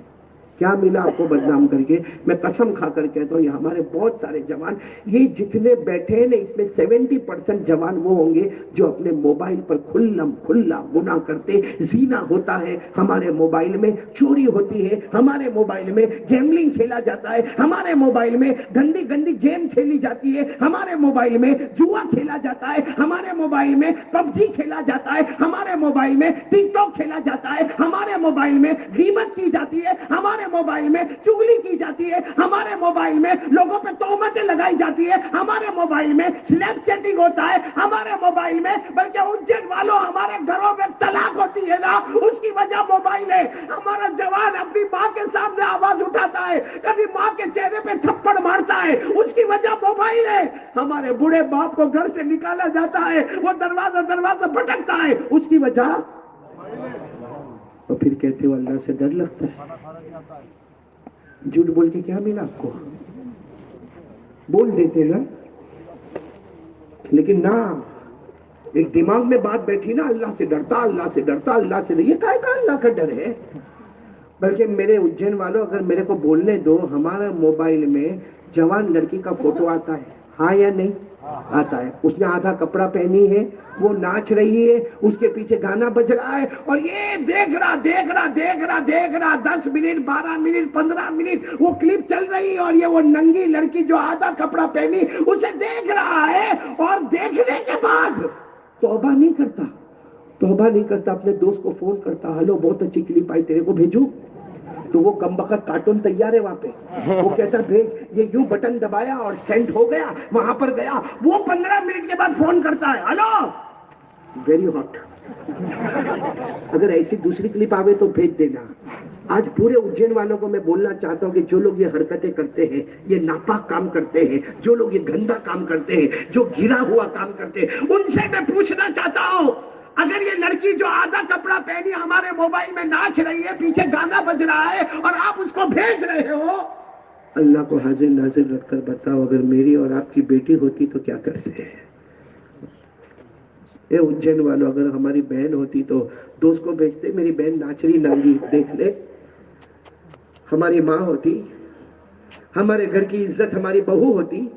کیا ملا آپ کو بدنام کر کے؟ میں قسم کھا کر کہتا ہوں یہ ہمارے بہت سارے جوان، یہ جتنے بیٹھے ہیں نا اس میں 70% جوان وہ ہوں گے جو اپنے موبائل پر کھلا گناہ کرتے، زنا ہوتا ہے ہمارے موبائل میں، چوری ہوتی ہے ہمارے موبائل میں، گیملنگ کھیلا جاتا ہے ہمارے موبائل میں، گندی گیم کھیلی جاتی ہے ہمارے موبائل میں، جوا کھیلا جاتا ہے ہمارے موبائل میں، PUBG کھیلا جاتا ہے ہمارے موبائل میں، ٹک ٹاک کھیلا جاتا ہے ہمارے موبائل میں، غیبت کی جاتی ہے ہمارے موبائل میں، چغلی کی جاتی ہے ہمارے موبائل میں، لوگوں پہ تہمتیں لگائی جاتی ہے ہمارے موبائل میں، سنیپ چیٹنگ ہوتا ہے ہمارے موبائل میں، بلکہ اجین والوں ہمارے گھروں میں طلاق ہوتی ہے نا، اس کی وجہ موبائل ہے۔ ہمارا جوان اپنی ماں کے سامنے آواز اٹھاتا ہے، کبھی ماں کے چہرے پہ تھپڑ مارتا ہے، اس کی وجہ موبائل ہے۔ ہمارے بوڑھے باپ کو گھر سے نکالا جاتا ہے، وہ دروازہ بھٹکتا ہے، اس کی وجہ، اور پھر کہتے ہو اللہ سے ڈر لگتا ہے۔ جھوٹ بول کے کیا ملا آپ کو؟ بول دیتے نا، لیکن نہ، ایک دماغ میں بات بیٹھی نا، اللہ سے ڈرتا، اللہ سے ڈرتا، اللہ سے ڈرتا، یہ کائے کا اللہ کا ڈر ہے؟ بلکہ میرے اجین والوں اگر میرے کو بولنے دو، ہمارا موبائل میں جوان لڑکی کا فوٹو آتا ہے، ہاں یا نہیں؟ آتا ہے، اس نے آدھا کپڑا پہنی ہے، وہ ناچ رہی ہے، اس کے پیچھے گانا بج رہا ہے، اور یہ دیکھ رہا 10 منٹ 12 منٹ 15 منٹ وہ کلپ چل رہی ہے، اور یہ وہ ننگی لڑکی جو آدھا کپڑا پہنی اسے دیکھ رہا ہے، اور دیکھنے کے بعد توبہ نہیں کرتا، اپنے دوست کو فون کرتا، ہلو بہت اچھی کلپ آئی تیرے کو بھیجوں؟ تو وہ کم بخت کارٹون تیار ہے وہاں پہ، وہ کہتا بھیج، یہ یوں بٹن دبایا اور سینڈ ہو گیا، وہاں پر گیا، وہ 15 منٹ کے بعد فون کرتا ہے، ہلو ویری ہاٹ، اگر ایسی دوسری کلپ آوے تو بھیج دینا۔ آج پورے اجین والوں کو میں بولنا چاہتا ہوں کہ جو لوگ یہ حرکتیں کرتے ہیں، یہ ناپاک کام کرتے ہیں، جو لوگ یہ گندا کام کرتے ہیں، جو گرا ہوا کام کرتے ہیں، ان سے میں پوچھنا چاہتا ہوں، اگر یہ لڑکی جو آدھا کپڑا پہنی ہمارے موبائل میں ناچ رہی ہے، پیچھے گانا بج رہا ہے، اور آپ اس کو بھیج رہے ہو، اللہ کو حاضر ناظر رکھ کر بتاؤ اگر میری اور آپ کی بیٹی ہوتی تو کیا کرتے ہیں؟ اے اجین والوں، اگر ہماری بہن ہوتی تو دوست کو بھیجتے، میری بہن ناچ رہی ننگی دیکھ لے۔ ہماری ماں ہوتی، ہمارے گھر کی عزت ہماری بہو ہوتی،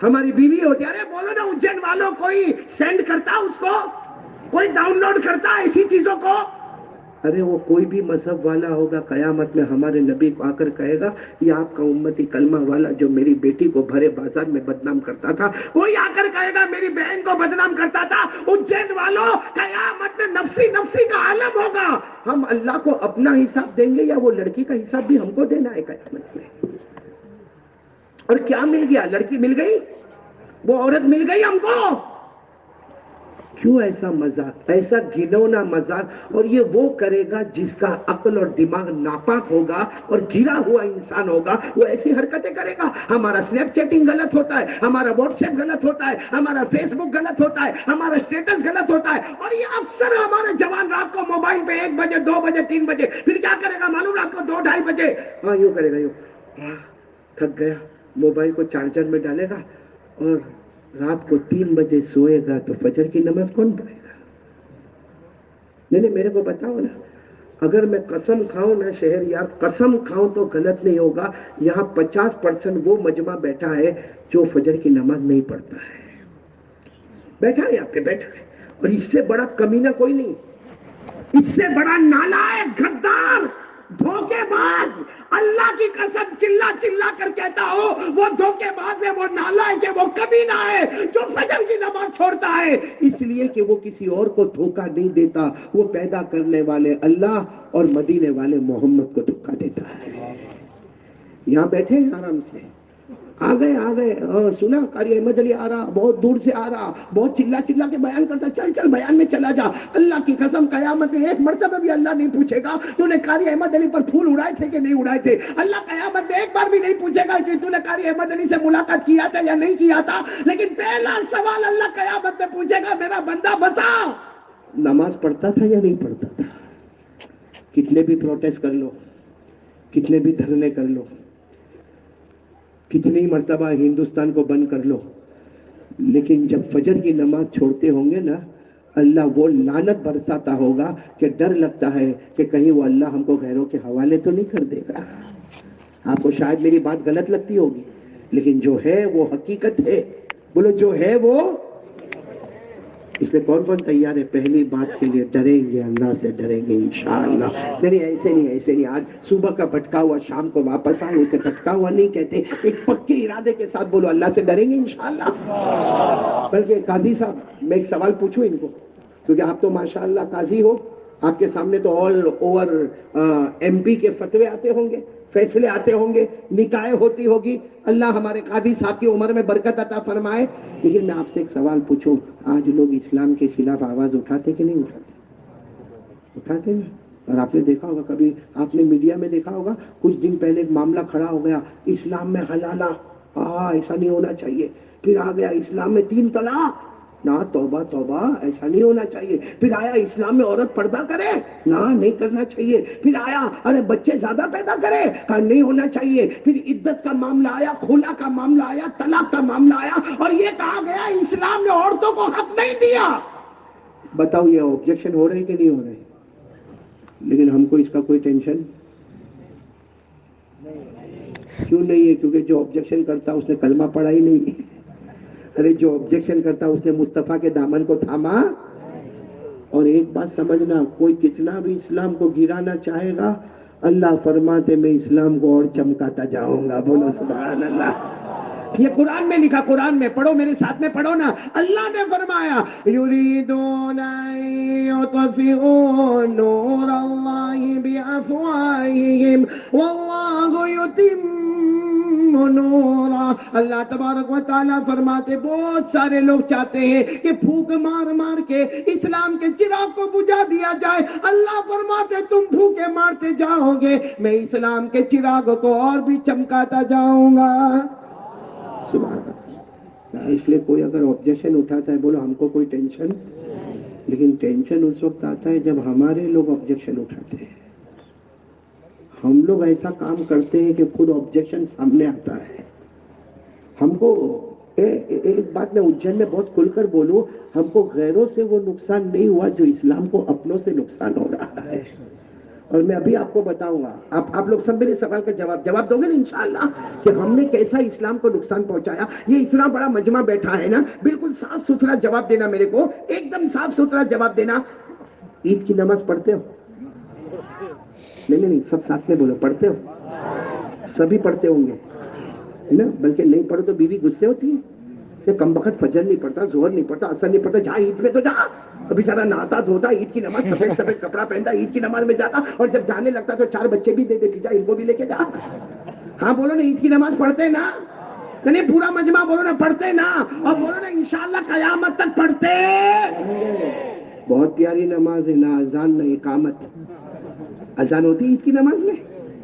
ہماری بیوی ہوتی، ارے بولو نا اجین والوں، کوئی سینڈ کرتا اس کو، کوئی ڈاؤن لوڈ کرتا ایسی چیزوں کو؟ ارے وہ کوئی بھی مذہب والا ہوگا، قیامت میں ہمارے نبی کو آ کر کہے گا یہ آپ کا امتی کلمہ والا جو میری بیٹی کو بھرے بازار میں بدنام کرتا تھا، کوئی آ کر کہے گا میری بہن کو بدنام کرتا تھا۔ اجین والوں، قیامت میں نفسی کا عالم ہوگا، ہم اللہ کو اپنا حساب دیں گے یا وہ لڑکی کا حساب بھی ہم کو دینا ہے قیامت میں؟ اور کیا مل گیا؟ لڑکی مل گئی، وہ عورت مل گئی ہم کو، کیوں ایسا مذاق، ایسا گھنونا مذاق؟ اور یہ وہ کرے گا جس کا عقل اور دماغ ناپاک ہوگا اور گرا ہوا انسان ہوگا، وہ ایسی حرکتیں کرے گا۔ ہمارا سنیپ چیٹنگ غلط ہوتا ہے، ہمارا واٹس ایپ غلط ہوتا ہے، ہمارا فیس بک غلط ہوتا ہے، ہمارا اسٹیٹس غلط ہوتا ہے، اور یہ اکثر ہمارے جوان رات کو موبائل پہ 1 بجے 2 بجے 3 بجے، پھر کیا کرے گا معلوم؟ رات کو 2 ڈھائی بجے ہاں یوں کرے گا، یوں تھک گیا، موبائل کو چارجر میں ڈالے گا، اور رات کو 3 بجے سوئے گا تو فجر کی نماز کون پڑھے گا؟ نہیں میرے کو بتاؤ نا، اگر میں قسم کھاؤں نا شہر یار، قسم کھاؤں تو غلط نہیں ہوگا، یہاں 50% وہ مجمع بیٹھا ہے جو فجر کی نماز نہیں پڑھتا ہے، بیٹھا ہے آپ کے بیٹھا ہے، اور اس سے بڑا کمینہ کوئی نہیں، اس سے بڑا نالائق غدار دھوکے باز اللہ کی قسم چلا چلا کر کہتا ہو وہ دھوکے باز ہے، وہ نالائق ہے، وہ کبھی نہ ہے جو فجر کی نماز چھوڑتا ہے، اس لیے کہ وہ کسی اور کو دھوکہ نہیں دیتا، وہ پیدا کرنے والے اللہ اور مدینے والے محمد کو دھوکہ دیتا ہے۔ یہاں بیٹھے ہیں آرام سے، آ گئے سنا قاری احمد علی آ رہا، بہت دور سے آ رہا، بہت چلا چلا کے بیان کرتا، چل چل بیان میں چلا جا، اللہ کی قسم قیامت میں ایک مرتبہ بھی اللہ نہیں پوچھے گا تو نے قاری احمد علی پر پھول اڑائے تھے کہ نہیں اڑائے تھے، اللہ قیامت میں ایک بار بھی نہیں پوچھے گا کہ تو نے قاری احمد علی سے ملاقات کیا تھا یا نہیں کیا تھا، لیکن پہلا سوال اللہ قیامت میں پوچھے گا میرا بندہ بتا نماز پڑھتا تھا یا نہیں پڑھتا تھا۔ کتنے بھی پروٹیسٹ کر لو، کتنے بھی دھرنے کر لو، کتنی مرتبہ ہندوستان کو بند کر لو، لیکن جب فجر کی نماز چھوڑتے ہوں گے نا اللہ وہ لعنت برساتا ہوگا کہ ڈر لگتا ہے کہ کہیں وہ اللہ ہم کو غیروں کے حوالے تو نہیں کر دے گا۔ آپ کو شاید میری بات غلط لگتی ہوگی لیکن جو ہے وہ حقیقت ہے، بولو جو ہے وہ، اس لیے کون کون تیار ہے پہلی بات کے لیے ڈریں گے، اللہ سے ڈریں گے انشاءاللہ۔ نہیں ایسے نہیں، آج صبح کا بھٹکا ہوا شام کو واپس آئے، اسے بھٹکا ہوا نہیں کہتے، ایک پکے ارادے کے ساتھ بولو اللہ سے ڈریں گے انشاءاللہ۔ بلکہ قاضی صاحب میں ایک سوال پوچھوں ان کو، کیونکہ آپ تو ماشاءاللہ قاضی ہو، آپ کے سامنے تو آل اوور ایم پی کے فتوے آتے ہوں گے، فیصلے آتے ہوں گے، نکاح ہوتی ہوگی، اللہ ہمارے قاضی صاحب کی عمر میں برکت عطا فرمائے، لیکن میں آپ سے ایک سوال پوچھوں، آج لوگ اسلام کے خلاف آواز اٹھاتے کہ نہیں اٹھاتے نا؟ اور آپ نے دیکھا ہوگا، کبھی آپ نے میڈیا میں دیکھا ہوگا، کچھ دن پہلے ایک معاملہ کھڑا ہو گیا اسلام میں حلالہ، ایسا نہیں ہونا چاہیے، پھر آ گیا اسلام میں 3 طلاق، نہ توبہ توبہ ایسا نہیں ہونا چاہیے، پھر آیا اسلام میں عورت پردہ کرے، نہ نہیں کرنا چاہیے، پھر آیا ارے بچے زیادہ پیدا کرے، کہا نہیں ہونا چاہیے، پھر عدت کا معاملہ آیا، خلا کا معاملہ آیا، طلاق کا معاملہ آیا، اور یہ کہا گیا اسلام نے عورتوں کو حق نہیں دیا۔ بتاؤ یہ آبجیکشن ہو رہے کہ نہیں ہو رہے؟ لیکن ہم کو اس کا کوئی ٹینشن کیوں نہیں ہے؟ کیونکہ جو آبجیکشن کرتا اس نے کلمہ پڑھا ہی نہیں، ارے جو آبجیکشن کرتا اس نے مصطفیٰ کے دامن کو تھاما۔ اور ایک بات سمجھنا، کوئی کتنا بھی اسلام کو گرانا چاہے گا، اللہ فرماتے میں اسلام کو اور چمکاتا جاؤں گا، بولو سبحان اللہ۔ یہ قرآن میں لکھا، قرآن میں پڑھو، میرے ساتھ میں پڑھو نا، اللہ نے فرمایا یریدون ان یطفئوا نور اللہ بافواہہم واللہ یتم نورا۔ اللہ تبارک و تعالیٰ فرماتے بہت سارے لوگ چاہتے ہیں کہ پھونک مار مار کے اسلام کے چراغ کو بجھا دیا جائے، اللہ فرماتے تم پھونکے مارتے جاؤ گے، میں اسلام کے چراغ کو اور بھی چمکاتا جاؤں گا۔ سبحان اللہ۔ اس لیے کوئی اگر آبجیکشن اٹھاتا ہے بولو ہم کو کوئی ٹینشن، لیکن ٹینشن اس وقت آتا ہے جب ہمارے لوگ آبجیکشن اٹھاتے ہیں، ہم لوگ ایسا کام کرتے ہیں کہ خود آبجیکشن سامنے آتا ہے۔ ہم کو ایک بات میں اجین میں بہت کھل کر بولوں، ہم کو غیروں سے وہ نقصان نہیں ہوا جو اسلام کو اپنوں سے نقصان ہو رہا ہے، اور میں ابھی آپ کو بتاؤں گا، آپ لوگ سب میرے سوال کا جواب دو گے نا انشاءاللہ کہ ہم نے کیسا اسلام کو نقصان پہنچایا۔ یہ اتنا بڑا مجمع بیٹھا ہے نا، بالکل صاف ستھرا جواب دینا، میرے کو ایک دم صاف ستھرا جواب دینا۔ عید کی نماز پڑھتے ہو؟ نہیں سب ساتھ میں بولو، پڑھتے ہو؟ سبھی پڑھتے ہوں گے نا، بلکہ نہیں پڑھو تو بیوی غصے ہوتی ہے کہ کم بخت فجر نہیں پڑھتا، ظہر نہیں پڑھتا، عصر نہیں پڑھتا، جا عید میں تو جا۔ بیچارہ نہاتا دھوتا، عید کی نماز سفید سفید کپڑا پہنتا، عید کی نماز میں جاتا، اور جب جانے لگتا تو 4 بچے بھی دے دیتی، جا ان کو بھی لے کے جا۔ ہاں بولو نا عید کی نماز پڑھتے نا؟ نہیں پورا مجمع بولو نا پڑھتے نا، اور بولو نا انشاءاللہ قیامت تک پڑھتے۔ بہت پیاری نماز ہے، نہ اذان نہ اقامت۔ اذان ہوتی عید کی نماز میں،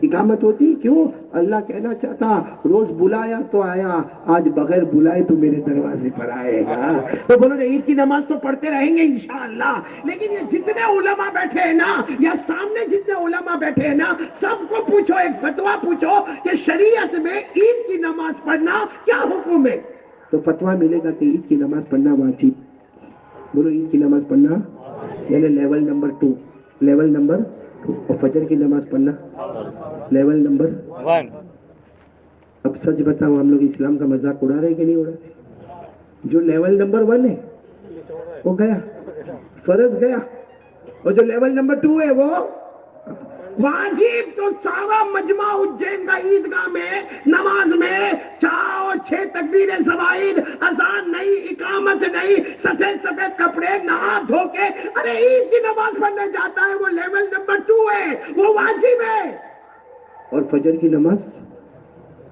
اقامت ہوتی، کیوں؟ اللہ کہنا چاہتا روز بلایا تو آیا، آج بغیر بلائے تو میرے دروازے پر آئے گا۔ تو بولو نا عید کی نماز تو پڑھتے رہیں گے انشاءاللہ، لیکن یہ جتنے علماء بیٹھے ہیں نا، یا سامنے جتنے علماء بیٹھے ہیں نا، سب کو پوچھو، ایک فتویٰ پوچھو کہ شریعت میں عید کی نماز پڑھنا کیا حکم ہے، تو فتویٰ ملے گا کہ عید کی نماز پڑھنا واجب۔ بولو عید کی نماز پڑھنا یعنی لیول نمبر 2، لیول نمبر 2، اور فجر کی نماز پڑھنا لیول نمبر 1۔ اب سچ بتاؤ ہم لوگ اسلام کا مذاق اڑا رہے کہ نہیں اڑا رہے؟ جو لیول نمبر 1 ہے وہ گیا، فرض گیا، اور جو لیول نمبر 2 ہے وہ واجب تو سارا مجمع اجین کا عیدگاہ میں نماز میں 4 اور 6 تکبیر زوائد، اذان نہیں، اقامت نہیں، سفید سفید کپڑے، نہا دھو کے ارے عید کی نماز پڑھنے جاتا ہے، وہ لیول نمبر 2 ہے، وہ واجب ہے۔ اور فجر کی نماز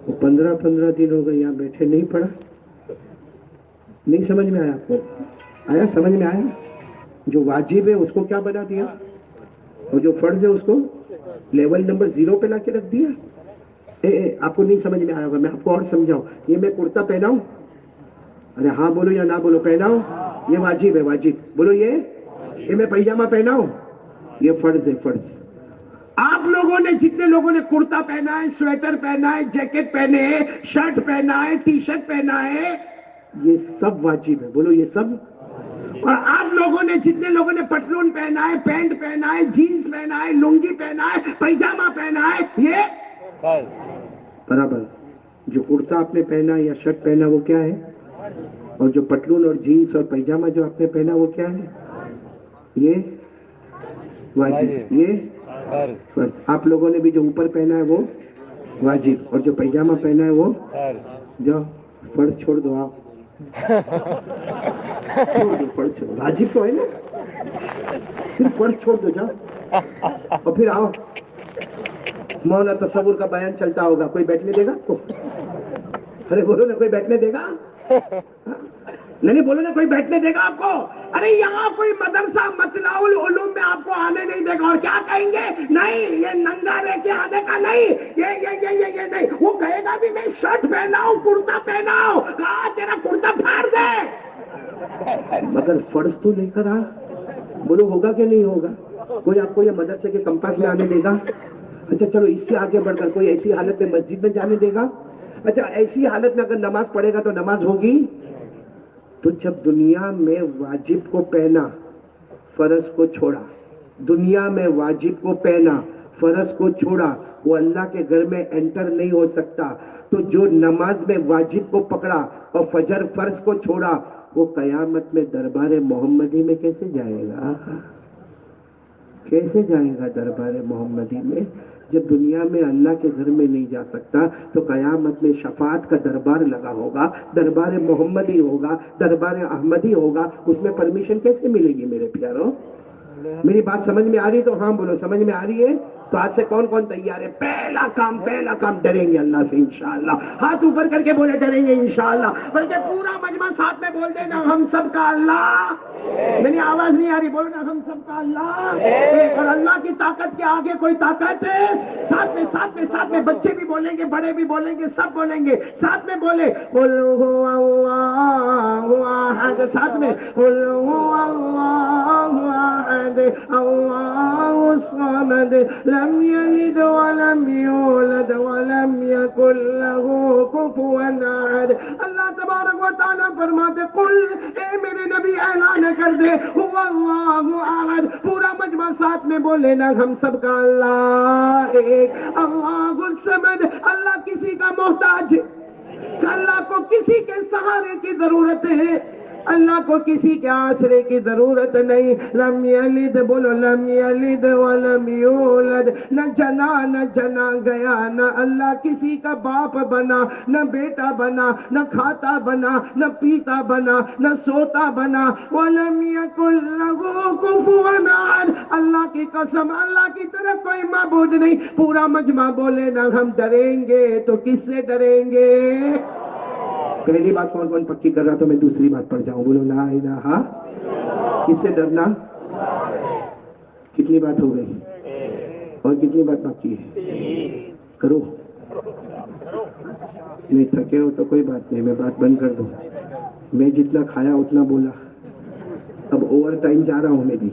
وہ 15 دن ہو گئے یہاں بیٹھے نہیں پڑھا۔ نہیں سمجھ میں آیا آپ کو؟ آیا سمجھ میں آیا؟ جو واجب ہے اس کو کیا بنا دیا، اور جو فرض ہے اس کو لیول نمبر 0 پہ لا کے رکھ دیا۔ آپ کو نہیں سمجھ میں آیا ہوگا، میں آپ کو اور سمجھاؤں۔ یہ میں کرتا پہناؤں، ارے ہاں بولو یا نہ بولو، پہناؤں، یہ واجب ہے، واجب بولو۔ یہ میں پیجامہ پہناؤں، یہ فرض ہے، فرض۔ آپ لوگوں نے جتنے لوگوں نے کرتا پہنا ہے، سویٹر پہنا ہے، جیکٹ پہنے ہے، شرٹ پہنا ہے، ٹی شرٹ پہنا ہے، یہ سب واجب ہے، بولو یہ سب۔ اور آپ لوگوں نے جتنے لوگوں نے پتلون پہنا ہے، پینٹ پہنا ہے، جینز پہنا ہے، لنگی پہنا ہے، پیجامہ پہنا ہے، یہ فرض۔ برابر۔ جو کرتا آپ نے پہنا یا شرٹ پہنا وہ کیا ہے، اور جو پتلون اور جینز اور پیجامہ جو آپ نے پہنا وہ کیا ہے، یہ واجب، یہ فرض۔ آپ لوگوں نے بھی جو اوپر پہنا ہے وہ واجب، اور جو پیجامہ پہنا ہے وہ فرض۔ جاؤ فرض چھوڑ دو، آپ چھوڑ دو فرض، چھوڑ دو، واجب تو ہے نا، صرف فرض چھوڑ دو، جاؤ۔ اور پھر آؤ، مولا تصور کا بیان چلتا ہوگا، کوئی بیٹھنے دے گا آپ کو؟ ارے بولو نا، کوئی بیٹھنے دے گا؟ نہیں بولو نا، کوئی بیٹھنے دے گا آپ کو؟ ارے یہاں کوئی مدرسہ مطلع العلوم میں آپ کو آنے نہیں دے گا، اور کیا کہیں گے، نہیں یہ ننگا رہ کے آنے کا نہیں، یہ نہیں، وہ کہے گا بھی میں شرٹ پہنا ہوں، کرتا پہنا ہوں، کہا تیرا کرتا پھاڑ دے، مگر فرض تو لے کر آ، بولو ہوگا کہ نہیں ہوگا؟ کوئی آپ کو یہ مدرسے کے کمپاس میں آنے دے گا؟ اچھا چلو اس سے آگے بڑھ کر کوئی ایسی حالت میں مسجد میں جانے دے گا؟ اچھا ایسی حالت میں اگر نماز پڑھے گا تو نماز ہوگی؟ تو جب دنیا میں واجب کو پہنا، فرض کو چھوڑا، دنیا میں واجب کو پہنا، فرض کو چھوڑا، وہ اللہ کے گھر میں انٹر نہیں ہو سکتا۔ تو جو نماز میں واجب کو پکڑا اور فجر فرض کو چھوڑا، وہ قیامت میں دربار محمدی میں کیسے جائے گا؟ کیسے جائے گا دربار محمدی میں؟ جب دنیا میں اللہ کے گھر میں نہیں جا سکتا تو قیامت میں شفاعت کا دربار لگا ہوگا، دربار محمدی ہوگا، دربار احمدی ہوگا، اس میں پرمیشن کیسے ملے گی میرے پیاروں؟ میری بات سمجھ میں آ رہی تو ہاں بولو، سمجھ میں آ رہی ہے؟ تو آج سے کون کون تیار ہے؟ پہلا کام ڈریں گے اللہ سے انشاءاللہ، ہاتھ اوپر کر کے بولے ڈریں گے انشاءاللہ، بلکہ پورا مجمع ساتھ میں بول دینا، ہم سب کا اللہ، میری آواز نہیں آ رہی، بولنا ہم سب کا اللہ، اور اللہ کی طاقت کے آگے کوئی طاقت ہے؟ ساتھ میں بچے بھی بولیں گے، بڑے بھی بولیں گے، سب بولیں گے، ساتھ میں بولے قل هو اللہ احد، ساتھ میں قل هو اللہ احد اللہ الصمد لم یلد ولم یولد ولم یکن له کفوا احد۔ اللہ تبارک و تعالیٰ فرماتے قل، اے میرے نبی اعلان کر دے، هو اللہ احد، پورا مجمع ساتھ میں بولے نا، ہم سب کا اللہ ایک، اللہ الصمد، اللہ کسی کا محتاج، اللہ کو کسی کے سہارے کی ضرورت ہے، اللہ کو کسی کے آسرے کی ضرورت نہیں۔ لم یلد، بولو لم یلد ولم یولد، نہ جنا گیا، نہ اللہ کسی کا باپ بنا، نہ بیٹا بنا، نہ کھاتا بنا، نہ پیتا بنا، نہ سوتا بنا، ولم یکن له کفوا احد، اللہ کی قسم اللہ کی طرف کوئی معبود نہیں۔ پورا مجمع بولے نا، ہم ڈریں گے تو کس سے ڈریں گے؟ پہلی بات کون کون پکی کر رہا تو میں دوسری بات پڑھ جاؤں، بولو لا الہ، کس سے ڈرنا؟ کتنی بات ہو گئی اور کتنی بات باقی ہے؟ کرو، نہیں تھکے ہو تو کوئی بات نہیں، میں بات بند کر دوں، میں جتنا کھایا اتنا بولا، اب اوور ٹائم جا رہا ہوں میں بھی۔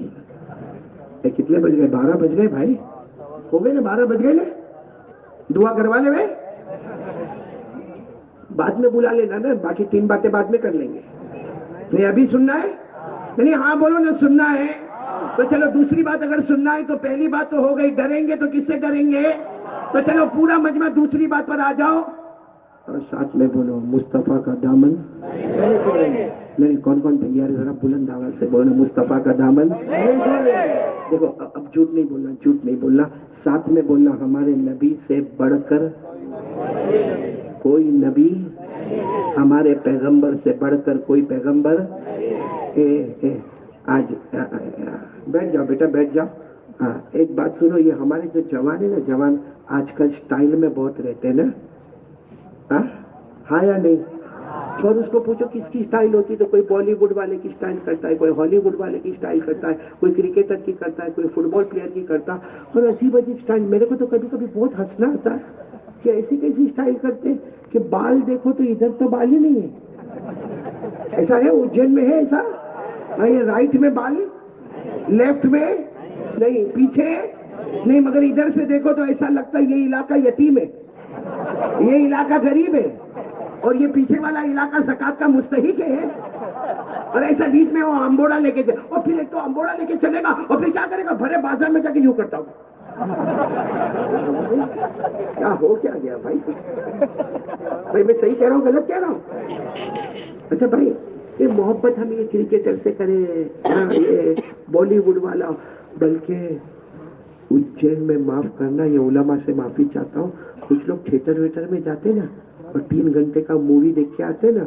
کتنے بج گئے؟ 12 بج گئے بھائی، ہو گئے نا 12 بج گئے نا، دعا کروا لے میں، بعد میں بلا لینا نا، باقی 3 باتیں بعد میں کر لیں گے۔ نہیں ابھی سننا ہے؟ نہیں ہاں بولو نا، سننا ہے تو چلو دوسری بات اگر سننا ہے تو پہلی بات تو ہو گئی، ڈریں گے تو کس سے ڈریں گے؟ تو چلو پورا مجمع دوسری بات پر آ جاؤ، اور ساتھ میں بولو مصطفیٰ کا دامن نہیں چھوڑیں گے، نہیں کون کون تیار ہے ذرا بلند آواز سے بولنا مصطفیٰ کا دامن. دیکھو اب جھوٹ نہیں بولنا, جھوٹ نہیں بولنا, ساتھ میں بولنا ہمارے نبی سے بڑھ کر کوئی نبی, ہمارے پیغمبر سے بڑھ کر کوئی پیغمبر. آج بیٹھ جاؤ بیٹا بیٹھ جاؤ. ہاں ایک بات سنو, یہ ہمارے جو جوان ہے نا, جوان آج کل سٹائل میں بہت رہتے ہیں نا, ہاں یا نہیں؟ اور اس کو پوچھو کس کی سٹائل ہوتی ہے تو کوئی بالی ووڈ والے کی سٹائل کرتا ہے, کوئی ہالی ووڈ والے کی سٹائل کرتا ہے, کوئی کرکٹر کی کرتا ہے, کوئی فٹ بال پلیئر کی کرتا ہے, اور عجیب عجیب سٹائل. میرے کو تو کبھی کبھی بہت ہنسنا آتا ہے کہ ایسی کیسی سٹائل کرتے ہیں کہ بال دیکھو تو ادھر تو بال ہی نہیں ہے. ایسا ہے اجین میں ہے ایسا؟ ہاں یہ رائٹ میں بال, لیفٹ میں نہیں, پیچھے نہیں, مگر ادھر سے دیکھو تو ایسا لگتا ہے یہ علاقہ یتیم ہے, یہ علاقہ غریب ہے, اور یہ پیچھے والا علاقہ زکات کا مستحق ہے. اور ایسا بیچ میں وہ امبوڑا لے کے جائے, اور پھر ایک تو امبوڑا لے کے چلے گا اور پھر کیا کرے گا, بھرے بازار میں جا کے یوں کرتا ہوں. کیا ہو کیا گیا بھائی؟ بھائی میں صحیح کہہ رہا ہوں غلط کہہ رہا ہوں؟ اچھا بھائی یہ محبت ہم یہ کرکٹر سے کرے, یہ بالی ووڈ والا, بلکہ اجین میں معاف کرنا, یہ علماء سے معافی چاہتا ہوں, کچھ لوگ تھیٹر ویٹر میں جاتے نا اور 3 گھنٹے کا مووی دیکھ کے آتے نا,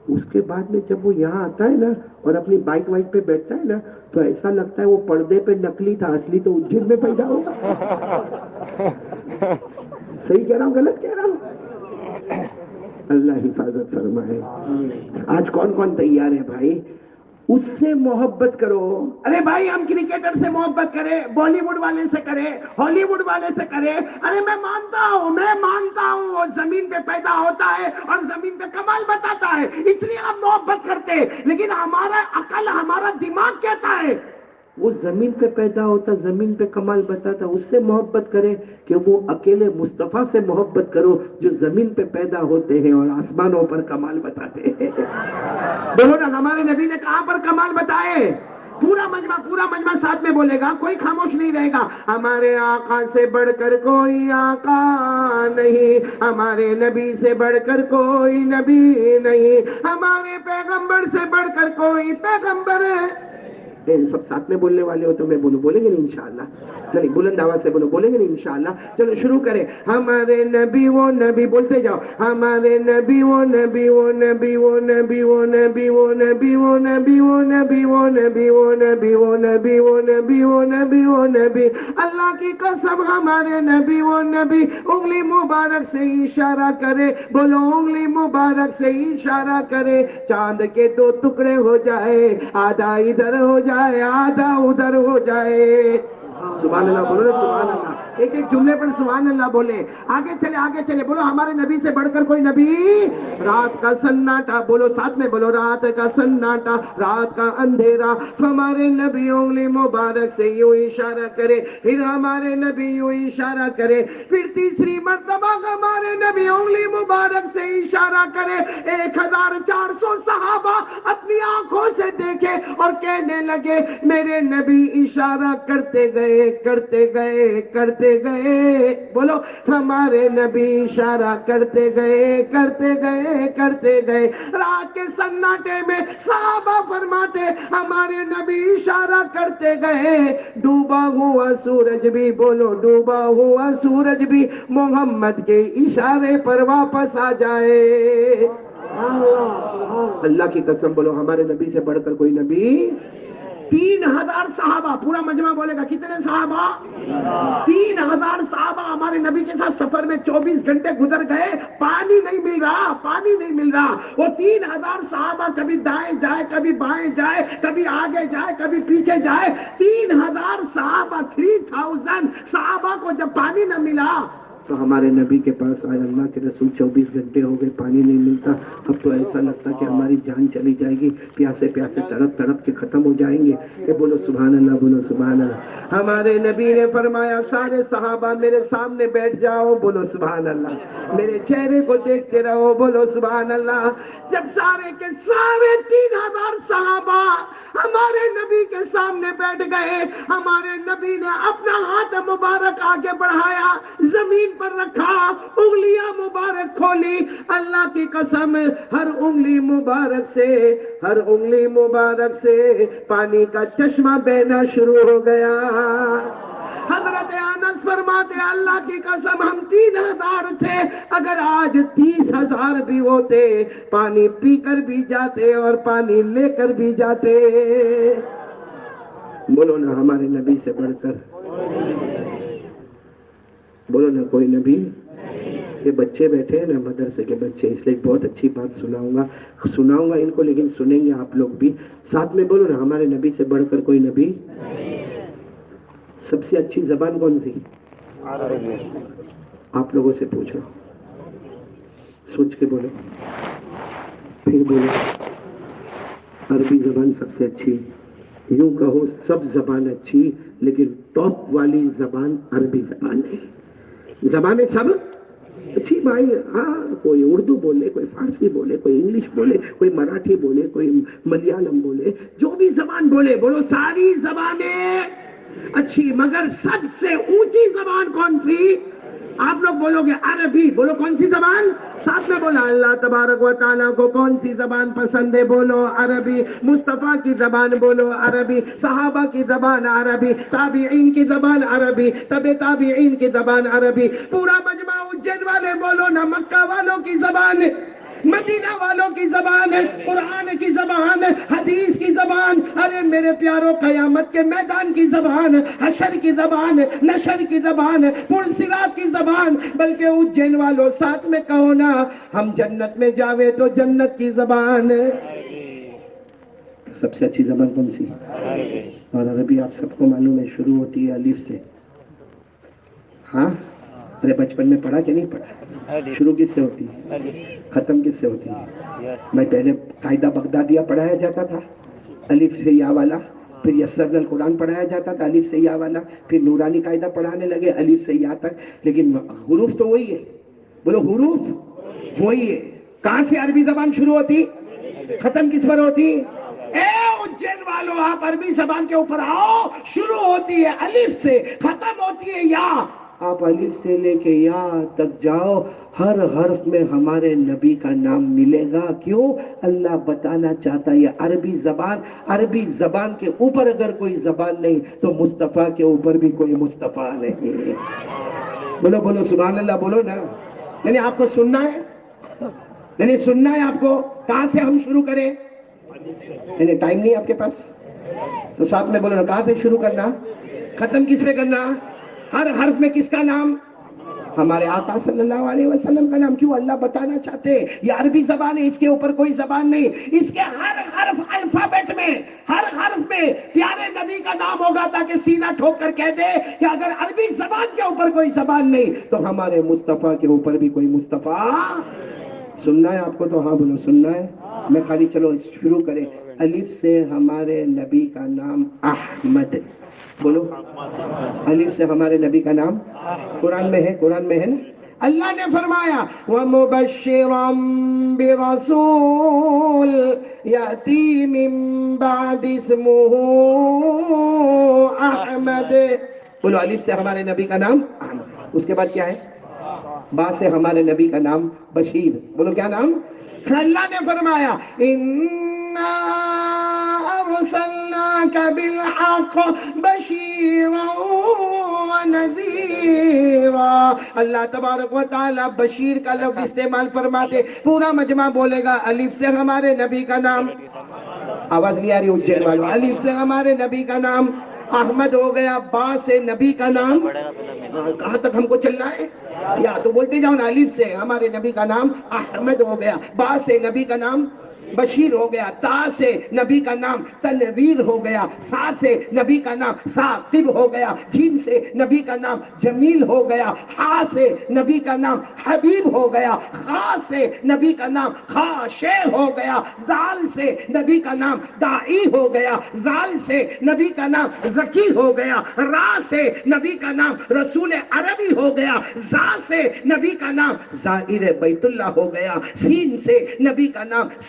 اس کے بعد میں جب وہ یہاں آتا ہے نا اور اپنی بائک وائک پہ بیٹھتا ہے نا تو ایسا لگتا ہے وہ پردے پہ نکلی تھا, اصلی تو اجین میں پیدا ہوگا. صحیح کہہ رہا ہوں غلط کہہ رہا ہوں؟ اللہ حفاظت فرمائے. آج کون کون تیار ہے بھائی اس سے محبت کرو؟ ارے بھائی ہم کرکٹر سے محبت کریں, بالی ووڈ والے سے کریں, ہالی ووڈ والے سے کریں. ارے میں مانتا ہوں وہ زمین پہ پیدا ہوتا ہے اور زمین پہ کمال بتاتا ہے, اس لیے ہم محبت کرتے ہیں. لیکن ہمارا عقل, ہمارا دماغ کہتا ہے وہ زمین پہ پیدا ہوتا, زمین پہ کمال بتاتا, اس سے محبت کرے کہ وہ اکیلے مصطفیٰ سے محبت کرو جو زمین پہ پیدا ہوتے ہیں اور آسمانوں پر کمال بتاتے ہیں. بولو نا ہمارے نبی نے کہاں پر کمال بتائے؟ پورا مجمع ساتھ میں بولے گا, کوئی خاموش نہیں رہے گا. ہمارے آقا سے بڑھ کر کوئی آقا نہیں, ہمارے نبی سے بڑھ کر کوئی نبی نہیں, ہمارے پیغمبر سے بڑھ کر کوئی پیغمبر. سب ساتھ میں بولنے والے ہو تو میں بولیں گے نہیں انشاءاللہ؟ چلیے بلند آواز سے بولیں گے نہیں انشاءاللہ؟ چلو شروع کریں. ہمارے نبی وہ نبی, بولتے جاؤ, ہمارے نبی وہ نبی, وہ نبی وہ نبی, وہ نبی وہ نبی, وہ نبی وہ نبی, وہ نبی وہ نبی, وہ نبی وہ نبی, وہ نبی وہ نبی. اللہ کی قسم ہمارے نبی وہ نبی. انگلی مبارک سے اشارہ کرے, بولو انگلی مبارک سے اشارہ کرے, چاند کے 2 ٹکڑے ہو جائے, آدھا ادھر ہو جائے آدھا ادھر ہو جائے. سبحان اللہ بولو, سبحان اللہ. ایک ایک جملے پر سبحان اللہ بولے. آگے چلے بولو ہمارے نبی سے بڑھ کر کوئی نبی. رات کا سناٹا, بولو ساتھ میں بولو, رات کا سناٹا, رات کا اندھیرا, ہمارے نبی انگلی مبارک سے یوں اشارہ کرے, پھر ہمارے نبی یوں اشارہ کرے, پھر تیسری مرتبہ ہمارے نبی انگلی مبارک سے اشارہ کرے. 1400 صحابہ اپنی آنکھوں سے دیکھے اور کہنے لگے میرے نبی اشارہ کرتے گئے کرتے گئے کرتے گئے. بولو ہمارے نبی اشارہ کرتے گئے کرتے گئے کرتے گئے. رات کے سناٹے میں صحابہ فرماتے ہمارے نبی اشارہ کرتے گئے, ڈوبا ہوا سورج بھی, بولو ڈوبا ہوا سورج بھی محمد کے اشارے پر واپس آ جائے. اللہ کی قسم بولو ہمارے نبی سے بڑھ کر کوئی نبی. 3000 صحابہ, پورا مجمع بولے گا کتنے صحابہ؟ 3000 صحابہ ہمارے نبی کے ساتھ سفر میں 24 گھنٹے گزر گئے, پانی نہیں مل رہا. وہ 3000 صحابہ کبھی دائیں جائے, کبھی بائیں جائے, کبھی آگے جائے, کبھی پیچھے جائے. 3000 صحابہ, 3000 صحابہ کو جب پانی نہ ملا تو ہمارے نبی کے پاس آئے, اللہ کے رسول 24 گھنٹے ہو گئے پانی نہیں ملتا, اب تو ایسا لگتا کہ ہماری جان چلی جائے گی, پیاسے تڑپ کے ختم ہو جائیں گے. کہ بولو سبحان اللہ, بولو سبحان اللہ. ہمارے نبی نے فرمایا سارے صحابہ میرے سامنے بیٹھ جاؤ, بولو سبحان اللہ. میرے چہرے کو دیکھتے رہو, بولو سبحان اللہ. جب سارے کے سارے 3000 صحابہ ہمارے نبی کے سامنے بیٹھ گئے, ہمارے نبی نے اپنا ہاتھ مبارک آگے بڑھایا, زمین پر رکھا, انگلیاں مبارک کھولی, اللہ کی قسم ہر انگلی مبارک سے پانی کا چشمہ بہنا شروع ہو گیا. حضرت انس فرماتے اللہ کی قسم ہم 3000 تھے, اگر آج 30,000 بھی ہوتے پانی پی کر بھی جاتے اور پانی لے کر بھی جاتے. بولو نا ہمارے نبی سے بڑھ کر, بولو نا کوئی نبی. یہ بچے بیٹھے ہیں نا مدرسے کے بچے, اس لیے بہت اچھی بات سناؤں گا ان کو, لیکن سنیں گے آپ لوگ بھی ساتھ میں. بولو نا ہمارے نبی سے بڑھ کر کوئی نبی. سب سے اچھی زبان کون سی؟ آپ لوگوں سے پوچھو, سوچ کے بولو, پھر بولو. عربی زبان سب سے اچھی. یوں کہو سب زبان اچھی, لیکن ٹاپ والی زبان عربی زبان ہے. زبانیں سب اچھی بھائی, ہاں کوئی اردو بولے, کوئی فارسی بولے, کوئی انگلش بولے, کوئی مراٹھی بولے, کوئی ملیالم بولے, جو بھی زبان بولے, بولو ساری زبانیں اچھی, مگر سب سے اونچی زبان کون سی؟ آپ لوگ بولو گے عربی. بولو کون سی زبان؟ ساتھ میں بولا اللہ تبارک و تعالیٰ کو کون سی زبان پسند ہے؟ بولو عربی. مصطفیٰ کی زبان بولو عربی, صحابہ کی زبان عربی, تابعین کی زبان عربی, تبع تابعین کی زبان عربی. پورا مجمع اجین والے بولو نا مکہ والوں کی زبان, مدینہ والوں کی زبان, قرآن کی زبان, حدیث کی زبان. ارے میرے پیاروں قیامت کے میدان کی زبان, حشر کی زبان, نشر کی زبان, پل صراط کی زبان. بلکہ اجین والوں ساتھ میں کہو نا ہم جنت میں جاوے تو جنت کی زبان. سب سے اچھی زبان کون سی؟ اور عربی آپ سب کو معلوم ہے شروع ہوتی ہے الف سے. ہاں ارے بچپن میں پڑھا کہ نہیں پڑھا؟ شروع کس سے ہوتی ہے؟ ختم کس سے ہوتی ہے؟ میں پہلے قاعدہ بغدادیہ پڑھایا جاتا تھا الف سے یا والا, پھر یسرنا القرآن پڑھایا جاتا تھا الف سے یا والا, پھر نورانی قاعدہ پڑھانے لگے الف سے یا تک, لیکن حروف تو وہی ہے. بولو حروف وہی ہے. کہاں سے عربی زبان شروع ہوتی, ختم کس پر ہوتی؟ اے اجین والو آپ عربی زبان کے اوپر آؤ, شروع ہوتی ہے الف سے, ختم ہوتی ہے یا. آپ الف سے لے کے یا تک جاؤ, ہر حرف میں ہمارے نبی کا نام ملے گا. کیوں؟ اللہ بتانا چاہتا ہے یہ عربی زبان کے اوپر اگر کوئی زبان نہیں تو مصطفیٰ کے اوپر بھی کوئی مصطفیٰ نہیں. بولو سبحان اللہ, بولو نا. یعنی آپ کو سننا ہے آپ کو. کہاں سے ہم شروع کریں؟ یعنی ٹائم نہیں آپ کے پاس تو ساتھ میں بولو نا, کہاں سے شروع کرنا, ختم کس پہ کرنا, ہر حرف میں کس کا نام؟ ہمارے آقا صلی اللہ علیہ وسلم کا نام. کیوں؟ اللہ بتانا چاہتے یہ عربی زبان ہے, اس کے اوپر کوئی زبان نہیں. اس کے ہر حرف الفابیٹ میں, ہر حرف میں پیارے نبی کا نام ہوگا, تاکہ سینہ ٹھوک کر کہہ دے کہ اگر عربی زبان کے اوپر کوئی زبان نہیں تو ہمارے مصطفیٰ کے اوپر بھی کوئی مصطفیٰ. سننا ہے آپ کو تو ہاں بولو سننا ہے. میں خالی چلو شروع کریں. الف سے ہمارے نبی کا نام احمد. بولو الف سے ہمارے نبی کا نام قرآن میں ہے نا. اللہ نے فرمایا وَمُبَشِّرًا بِرَسُولٍ يَأْتِي مِن بَعْدِ اسْمُهُ احمد. بولو الف سے ہمارے نبی کا نام احمد. اس کے بعد کیا ہے؟ با سے ہمارے نبی کا نام بشیر. بولو کیا نام؟ اللہ نے فرمایا اِنَّا أَرْسَلْنَاكَ بِالْحَقِّ بَشِيرًا وَنَذِيرًا. اللہ تبارک و تعالی بشیر کا لفظ استعمال فرماتے. پورا مجمع بولے گا الف سے ہمارے نبی کا نام. آواز نہیں آ رہی اجین والوں؟ الف سے ہمارے نبی کا نام احمد ہو گیا. با سے نبی کا نام, کہاں تک ہم کو چلنا ہے؟ یا تو بولتے جاؤ نا, الف سے ہمارے نبی کا نام احمد ہو گیا, با سے نبی کا نام بشیر ہو گیا, تا سے نبی کا نام تنویر ہو گیا, سا سے نبی کا نام ثاقب ہو گیا, جیم سے نبی کا نام جمیل ہو گیا, ہا سے نبی کا نام حبیب ہو گیا, خا سے نبی کا نام خاشع ہو گیا, دال سے نبی کا نام دائی ہو گیا, زال سے نبی کا نام ذکی ہو گیا, را سے نبی کا نام رسول عربی ہو گیا, زا سے نبی کا نام زائر بیت اللہ ہو گیا, سین سے نبی کا نام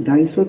250।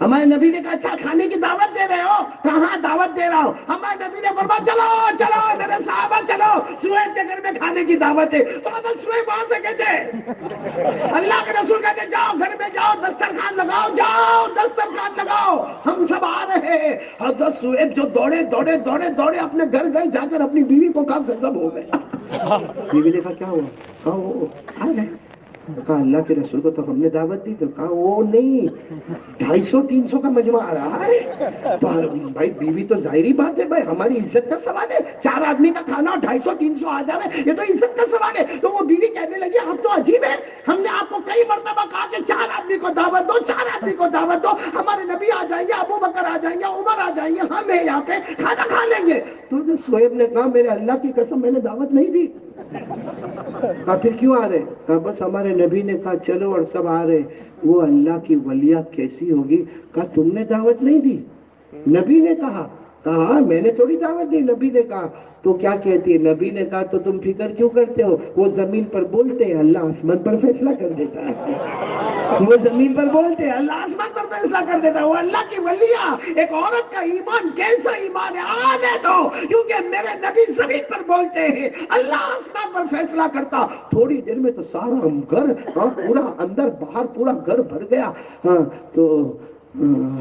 ہمارے نبی نے کہا اچھا کھانے کی دعوت دے رہے ہو؟ کہاں دعوت دے رہا ہوں؟ ہمارے نبی نے فرمایا چلو چلو میرے صحابہ چلو سہیب کے گھر میں کھانے کی دعوت ہے. تو حضرت سہیب وہاں سے کہتے اللہ کے رسول کہتے جاؤ گھر میں جاؤ دسترخوان لگاؤ جاؤ دسترخوان لگاؤ ہم سب آ رہے ہیں. حضرت سہیب جو دوڑے دوڑے دوڑے دوڑے اپنے گھر گئے جا کر اپنی بیوی کو کہا غضب ہو گیا. بیوی نے کہا کیا ہوا؟ کہا وہ آ رہے. کہا اللہ کے رسول کو تو ہم نے دعوت دی. تو کہا وہ نہیں 250-300 کا مجمع آ رہا ہے. تو بھائی بیوی تو ظاہری بات ہے بھائی ہماری عزت کا سوال ہے. 4 آدمی کا کھانا 250-300 آ جائے یہ تو عزت کا سوال ہے. تو وہ بیوی کہنے لگی آپ تو عجیب ہے ہم نے آپ کو کئی مرتبہ کہا کہ 4 آدمی کو دعوت دو 4 آدمی کو دعوت دو. ہمارے نبی آ جائیں گے ابو بکر آ جائیں گے عمر آ جائیں گے ہم ہیں یہاں پہ کھانا کھا لیں گے. تو سہیب نے کہا میرے اللہ کی قسم میں نے دعوت نہیں دی. کہا پھر کیوں آ رہے؟ کہا بس ہمارے نبی نے کہا چلو اور سب آ رہے. وہ اللہ کی ولیہ کیسی ہوگی؟ کہا تم نے دعوت نہیں دی نبی نے کہا. کہا میں نے تھوڑی دعوت دی نبی نے کہا. تو کیا کہتی ہے؟ نبی نے کہا تو تم فکر کیوں کرتے ہو؟ وہ زمین پر بولتے ہیں اللہ آسمان پر فیصلہ کر دیتا ہے. وہ زمین پر بولتے ہیں اللہ آسمان پر فیصلہ کر دیتا ہے. وہ اللہ کی ولیہ. ایک عورت کا ایمان کیسا ایمان ہے آنے دو کیونکہ میرے نبی زمین پر بولتے ہیں اللہ آسمان پر فیصلہ کرتا. تھوڑی دیر میں تو سارا گھر پورا اندر باہر پورا گھر بھر گیا. تو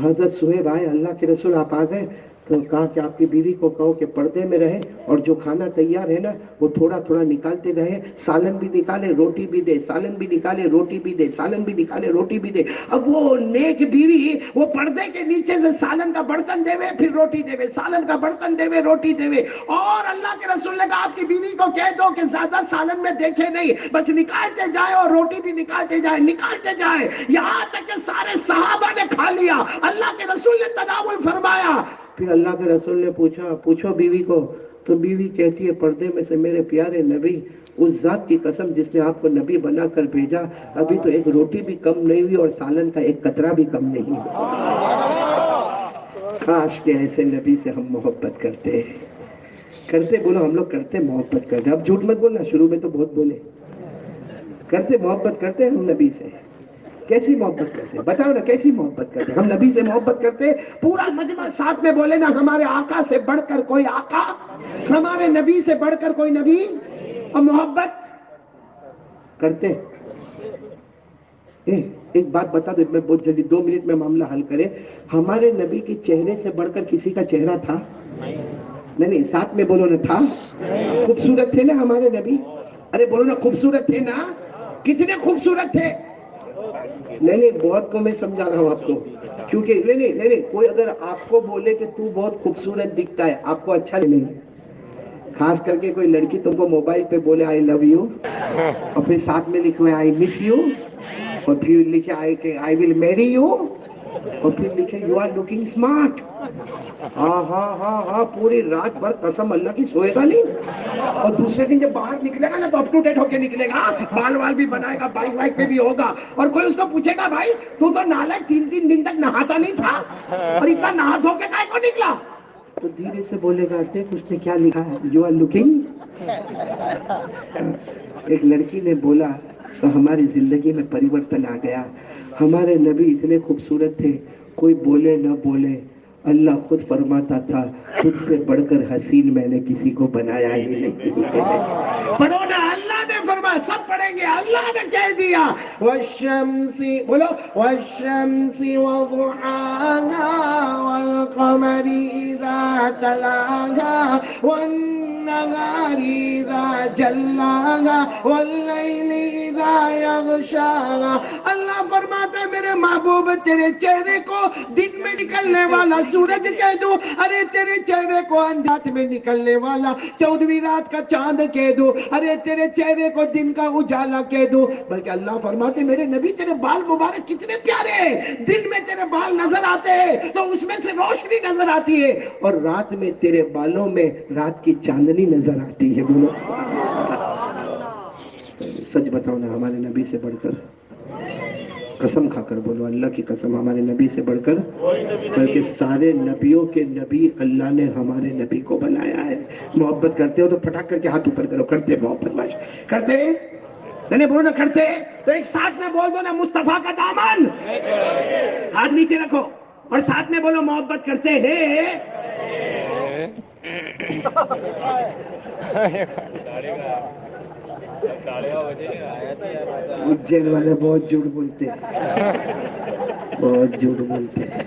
حضرت سہیب آئے اللہ کے رسول آپ آ گئے. تو کہا کہ آپ کی بیوی کو کہو کہ پردے میں رہے اور جو کھانا تیار ہے نا وہ تھوڑا تھوڑا نکالتے رہے. سالن بھی نکالے روٹی بھی دے سالن بھی نکالے روٹی بھی دے سالن بھی نکالے روٹی بھی دے. اب وہ نیک بیوی وہ پردے کے نیچے سے سالن کا برتن دے پھر روٹی دے سالن کا برتن دے روٹی دے. اور اللہ کے رسول نے کہا آپ کی بیوی کو کہہ دو کہ زیادہ سالن میں دیکھے نہیں بس نکالتے جائے اور روٹی بھی نکالتے جائے یہاں تک کہ سارے صحابہ نے کھا لیا. اللہ کے رسول نے تناول فرمایا. پھر اللہ کے رسول نے پوچھو بیوی کو. تو بیوی کہتی ہے پردے میں سے میرے پیارے نبی اس ذات کی قسم جس نے آپ کو نبی بنا کر بھیجا ابھی تو ایک روٹی بھی کم نہیں ہوئی اور سالن کا ایک قطرہ بھی کم نہیں ہوا. کاش کہ ایسے نبی سے ہم محبت کرتے بولو ہم لوگ کرتے محبت کرتے. اب جھوٹ مت بولنا شروع میں تو بہت بولے کرتے محبت کرتے ہم نبی سے. کیسی محبت کرتے ہیں بتاؤ نا کیسی محبت کرتے ہیں؟ ہم نبی سے محبت کرتے پورا مجمع ساتھ میں بولے نا ہمارے آقا سے بڑھ کر کوئی آقا ہمارے نبی سے بڑھ کر کوئی نبی. اور محبت کرتے. ایک بات بتا دو میں بہت جلدی 2 منٹ میں معاملہ حل کرے. ہمارے نبی کے چہرے سے بڑھ کر کسی کا چہرہ تھا؟ نہیں ساتھ میں بولو نا تھا. خوبصورت تھے نا ہمارے نبی. ارے بولو نا خوبصورت تھے نا. کتنے خوبصورت تھے. نہیں بہت کو میں سمجھا رہا ہوں آپ کو کیونکہ نہیں کوئی اگر آپ کو بولے کہ تو بہت خوبصورت دکھتا ہے آپ کو اچھا نہیں. خاص کر کے کوئی لڑکی تم کو موبائل پہ بولے آئی لو یو اور پھر ساتھ میں لکھو آئی مس یو اور پھر لکھے آئی ول میری یو اور پھر لکھے یو آر لوکنگ اسمارٹ. ہاں پوری رات بھر قسم اللہ کی سوئے گا نہیں. اور دوسرے دن جب باہر نکلے گا نا تو اپ ٹو ڈیٹ ہو کے نکلے گا. بال وال بھی بنائے گا بائک وائک پہ بھی ہوگا. اور کوئی اس کو پوچھے گا بھائی تو نالائق 3 دن تک نہاتا نہیں تھا اور اتنا نہا دھو کے کائے کو نکلا. تو دھیرے سے بولے گا دیکھ اس نے کیا لکھا ہے یو آر لوکنگ. ایک لڑکی نے بولا تو ہماری زندگی میں پریورتن آ گیا. ہمارے نبی اتنے خوبصورت تھے کوئی بولے نہ بولے اللہ خود فرماتا تھا تجھ سے بڑھ کر حسین میں نے کسی کو بنایا ہی نہیں. پڑھو نا اللہ نے فرمایا سب پڑھیں گے. اللہ نے کہہ دیا والشمس بولو والشمس وضحاها والقمر اذا تلاها والنهار اذا جلاها والليل اذا يغشاها. اللہ فرماتا ہے میرے محبوب تیرے چہرے کو دن میں نکلنے والا سورج کہہ دوں. ارے تیرے چہرے کو اندھات میں نکلنے والا 14ویں رات کا چاند کہہ دوں. ارے تیرے چہرے کو دن کا اجالا کہہ دوں. بلکہ اللہ فرماتے میرے نبی تیرے بال مبارک کتنے پیارے ہیں. دن میں تیرے بال نظر آتے ہیں تو اس میں سے روشنی نظر آتی ہے اور رات میں تیرے بالوں میں رات کی چاندنی نظر آتی ہے. بولو سچ بتاؤ نا ہمارے نبی سے بڑھ کر قسم کھا کر بولو اللہ کی قسم ہمارے نبی سے بڑھ کر بلکہ سارے نبیوں کے نبی اللہ نے ہمارے نبی کو بنایا ہے. محبت کرتے ہو تو پھٹاک کر کے ہاتھ اوپر کرو. کرتے محبت ماش کرتے نہیں بولو نا کرتے تو ایک ساتھ میں بول دو نا مصطفیٰ کا دامن ہاتھ نیچے رکھو. اور ساتھ میں بولو محبت کرتے ہیں. اجین والے بہت جھوٹ بولتے ہیں، بہت جھوٹ بولتے ہیں.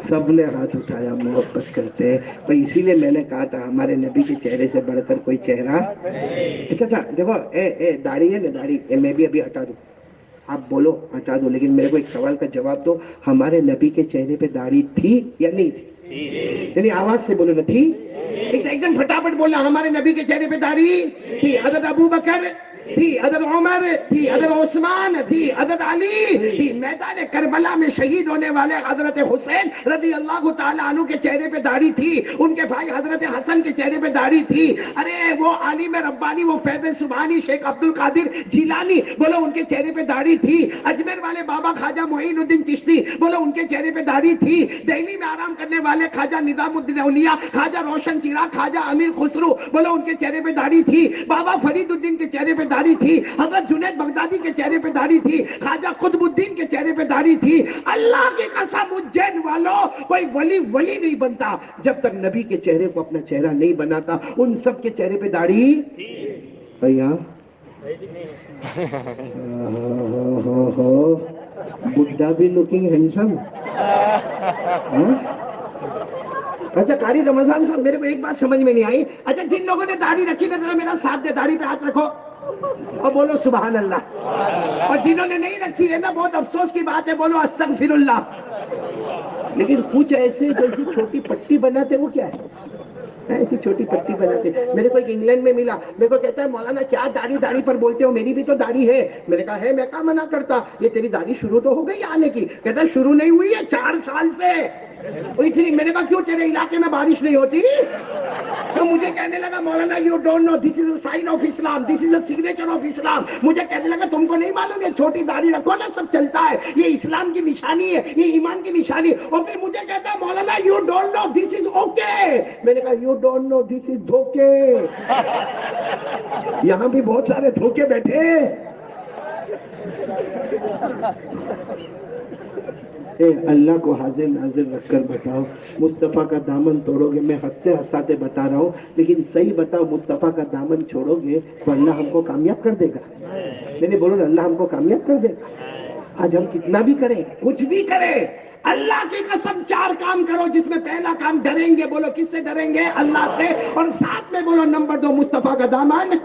سب نے ہاتھ اٹھایا، محبت کرتے ہیں. بھائی اسی لیے میں نے کہا تھا ہمارے نبی کے چہرے سے بڑھ کر کوئی چہرہ. اچھا دیکھو، داڑھی ہے نا، داڑھی میں بھی ابھی ہٹا دوں، آپ بولو ہٹا دو، لیکن میرے کو ایک سوال کا جواب دو. ہمارے نبی کے چہرے پہ داڑھی تھی یا نہیں تھی؟ یعنی آواز سے بولو نا، تھی؟ ایک دم پھٹافٹ بولنا. ہمارے نبی کے چہرے پہ داڑھی تھی. حضرت ابو بکر تھی، حضرت عمر تھی، حضرت عثمان تھی، حضرت علی تھی. میدان کربلا میں شہید ہونے والے حضرت حسین رضی اللہ تعالیٰ عنہ کے چہرے پہ داڑھی تھی. ان کے بھائی حضرت حسن کے چہرے پہ داڑھی تھی. ارے وہ عالم ربانی، وہ فیض سبحانی شیخ عبد القادر جیلانی، بولو ان کے چہرے پہ داڑھی تھی. اجمیر والے بابا خواجہ معین الدین چشتی، بولو ان کے چہرے پہ داڑھی تھی. دہلی میں آرام کرنے والے خواجہ نظام الدین اولیاء، خواجہ روشن چراغ، خواجہ امیر خسرو، بولو ان کے چہرے پہ داڑھی تھی. بابا فرید الدین کے چہرے پہ داڑھی تھی. حضرت جنید بغدادی کے چہرے پہ داڑھی تھی. خواجہ قطب الدین کے چہرے پہ داڑھی تھی. اللہ کی قسم اجین والوں، کوئی ولی نہیں بنتا جب تک نبی کے چہرے کو اپنا چہرہ نہیں بناتا. ان سب کے چہرے پہ داڑھی بھیا. بڈھا بھی لوکنگ ہینڈسم. اچھا قاری رمضان صاحب، میرے کو ایک بات سمجھ میں نہیں آئی. اچھا جن لوگوں نے داڑھی رکھی نا، ذرا میرا ساتھ دے، داڑھی پہ ہاتھ رکھو اور بولو سبحان اللہ. اور جنہوں نے نہیں رکھی ہے نا، بہت افسوس کی بات ہے، بولو استغفر اللہ. لیکن کچھ ایسے جیسی چھوٹی پٹی بناتے، وہ کیا ہے؟ ایسی چھوٹی پٹی بناتے. میرے کو ایک انگلینڈ میں ملا، میرے کو کہتا ہے مولانا کیا داڑھی پر بولتے ہو، میری بھی تو داڑھی ہے. میں نے کہا ہے، میں کہاں منع کرتا. یہ تیری داڑھی شروع تو ہو گئی آنے کی. کہتا ہے شروع نہیں ہوئی ہے، 4 سال سے. میں نے کہا کیوں، تیرے علاقے میں بارش نہیں ہوتی؟ تو مجھے کہنے لگا مولانا you don't know, this is a sign of Islam, this is a signature of Islam. مجھے کہنے لگا تم کو نہیں معلوم، یہ چھوٹی داڑھی رکھو نا سب چلتا ہے، یہ اسلام کی نشانی ہے، یہ ایمان کی نشانی. اور پھر مجھے کہتا ہے مولانا you don't know this is okay. میں نے کہا یو ڈونٹ نو دس از دھوکے. یہاں بھی بہت سارے دھوکے بیٹھے. اللہ کو حاضر ناظر رکھ کر بتاؤ، مصطفیٰ کا دامن توڑو گے. میں ہنستے ہنساتے بتا رہا ہوں، لیکن صحیح بتاؤ، مصطفیٰ کا دامن چھوڑو گے تو اللہ ہم کو کامیاب کر دے گا. نہیں بولو نا، اللہ ہم کو کامیاب کر دے گا. آج ہم کتنا بھی کریں، کچھ بھی کریں، اللہ کی قسم 4 کام کرو، جس میں پہلا کام ڈریں گے. بولو کس سے ڈریں گے؟ اللہ سے. اور ساتھ میں بولو نمبر 2 مصطفیٰ کا دامن.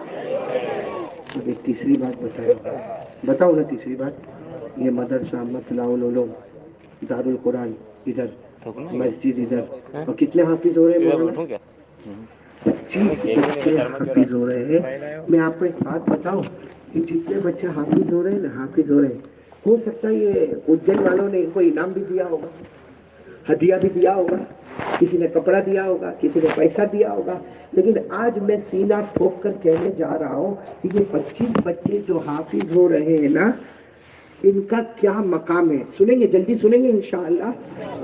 اب ایک تیسری بات بتاؤ نا. تیسری بات، یہ مدرسہ مطلع العلوم دار القرآن ادھر، مسجد ادھر، اور کتنے حافظ ہو رہے ہیں؟ 25 بچے حافظ ہو رہے ہیں. میں آپ کو ایک بات بتاؤں کہ جتنے بچے حافظ ہو رہے ہیں نا، حافظ ہو رہے ہیں، ہو سکتا ہے یہ اجین والوں نے ان کو انعام بھی دیا ہوگا، ہدیہ بھی دیا ہوگا، کسی نے کپڑا دیا ہوگا، کسی نے پیسہ دیا ہوگا. لیکن آج میں سینہ ٹھوک کر کہنے جا رہا ہوں کہ یہ 25 بچے جو حافظ ہو رہے ہیں نا، ان کا کیا مقام ہے. سنیں گے، جلدی سنیں گے انشاءاللہ.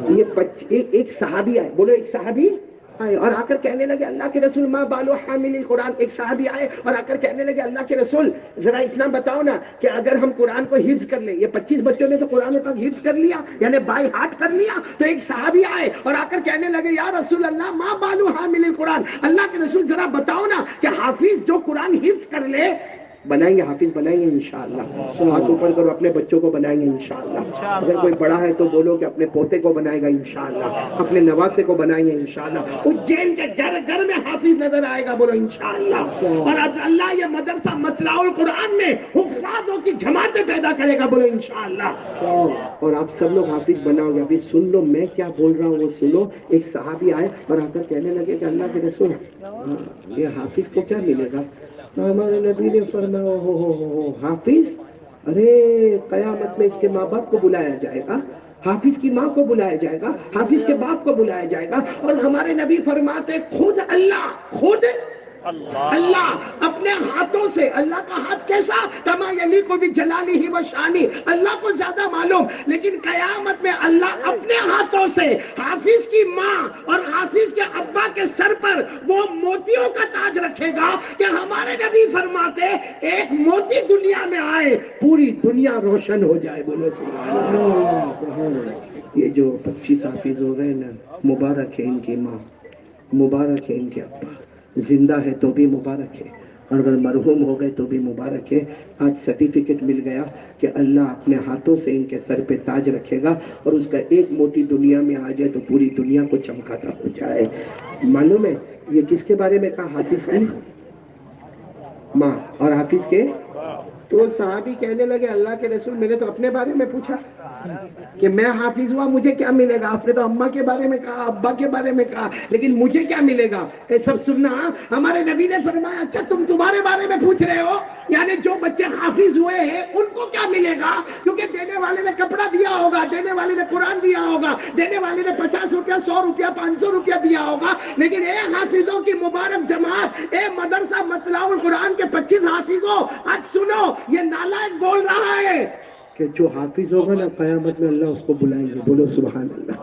یہ ایک صحابی آئے، بولو ایک صحابی آئے اور آ کر کہنے لگے اللہ کے رسول ما بالو حامل القرآن. ایک صحابی آئے اور آ کر کہنے لگے اللہ کے رسول ذرا اتنا بتاؤ نا کہ اگر ہم قرآن کو حفظ کر لیں. یہ 25 بچوں نے تو قرآن پاک حفظ کر لیا، یعنی بائی ہارٹ کر لیا. تو ایک صحابی آئے اور آ کر کہنے لگے یا رسول اللہ ما بالو حامل القرآن. اللہ کے رسول ذرا بتاؤ نا کہ حافظ جو قرآن حفظ کر لے، بنائیں گے، حافظ بنائیں گے انشاءاللہ. ہاتھ اوپر کرو، اپنے بچوں کو بنائیں گے انشاءاللہ. اگر کوئی بڑا ہے تو بولو کہ اپنے پوتے کو بنائے گا انشاءاللہ، اپنے نواسے کو بنائیں گے انشاءاللہ. اجین کے گھر گھر میں حافظ نظر آئے گا، بولو انشاءاللہ. اور اللہ یہ مدرسہ مطلع القرآن میں حفاظوں کی جماعتیں پیدا کرے گا، بولو انشاءاللہ. اور آپ سب لوگ حافظ بناؤ گے. ابھی سن لو میں کیا بول رہا ہوں، وہ سنو. ایک صحابی آئے اور آ کر کہنے لگے کہ اللہ کے رسول یہ حافظ کو کیا ملے گا؟ تو ہمارے نبی نے فرمایا ہو حافظ، ارے قیامت میں اس کے ماں باپ کو بلایا جائے گا، حافظ کی ماں کو بلایا جائے گا، حافظ کے باپ کو بلایا جائے گا. اور ہمارے نبی فرماتے خود اللہ، خود اللہ اپنے ہاتھوں سے، اللہ کا ہاتھ کیسا؟ کما یلیق بجلالہ و شانہ، اللہ کو زیادہ معلوم، لیکن قیامت میں اللہ اپنے ہاتھوں سے حافظ کی ماں اور حافظ کے ابا کے سر پر وہ موتیوں کا تاج رکھے گا کہ ہمارے نبی فرماتے ایک موتی دنیا میں آئے پوری دنیا روشن ہو جائے۔ بولو سبحان اللہ، سبحان اللہ۔ یہ جو 25 حافظ ہو گئے نا، مبارک ہے ان کی ماں، مبارک ہے ان کے ابا، زندہ ہے تو بھی مبارک ہے، اور اگر مرحوم ہو گئے تو بھی مبارک ہے۔ آج سرٹیفکیٹ مل گیا کہ اللہ اپنے ہاتھوں سے ان کے سر پہ تاج رکھے گا، اور اس کا ایک موتی دنیا میں آ جائے تو پوری دنیا کو چمکاتا ہو جائے۔ معلوم ہے یہ کس کے بارے میں کہا؟ حافظ کی ماں اور حافظ کے، تو صحابی کہنے لگے اللہ کے رسول میں نے تو اپنے بارے میں پوچھا کہ میں حافظ ہوا مجھے کیا ملے گا، آپ نے تو اماں کے بارے میں کہا، ابا کے بارے میں کہا، لیکن مجھے کیا ملے گا؟ اے سب سننا، ہمارے نبی نے فرمایا اچھا تمہارے بارے میں پوچھ رہے ہو، یعنی جو بچے حافظ ہوئے ہیں ان کو کیا ملے گا؟ کیونکہ دینے والے نے کپڑا دیا ہوگا، دینے والے نے قرآن دیا ہوگا، دینے والے نے 50 روپیہ 100 روپیہ 500 روپیہ دیا ہوگا، لیکن اے حافظوں کی مبارک جماعت، اے مدرسہ مطلع القرآن کے 25 حافظوں، آج سنو یہ نالائق بول رہا ہے کہ جو حافظ ہوگا نا قیامت میں اللہ اس کو بلائیں گے۔ بولو سبحان اللہ۔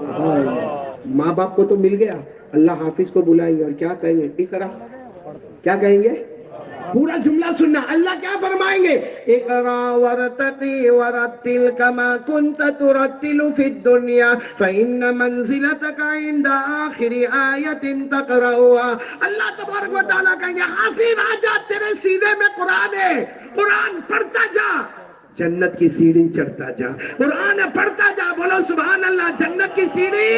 ماں باپ کو تو مل گیا، اللہ حافظ کو بلائیں گے اور کیا کہیں گے؟ اقرا، کیا کہیں گے؟ پورا جملہ سننا، اللہ کیا فرمائیں گے؟ اقرا ورتقی ورتل کما کنت ترتل فی الدنیا فإن منزلتک عند آخر آیت تقرأها۔ اللہ تبارک و تعالیٰ کہیں گے حافظ آجا، تیرے سینے میں قرآن ہے، قرآن پڑھتا جا، جنت کی سیڑھی چڑھتا جا، قرآن پڑھتا جا۔ بولو سبحان اللہ، جنت کی سیڑھی۔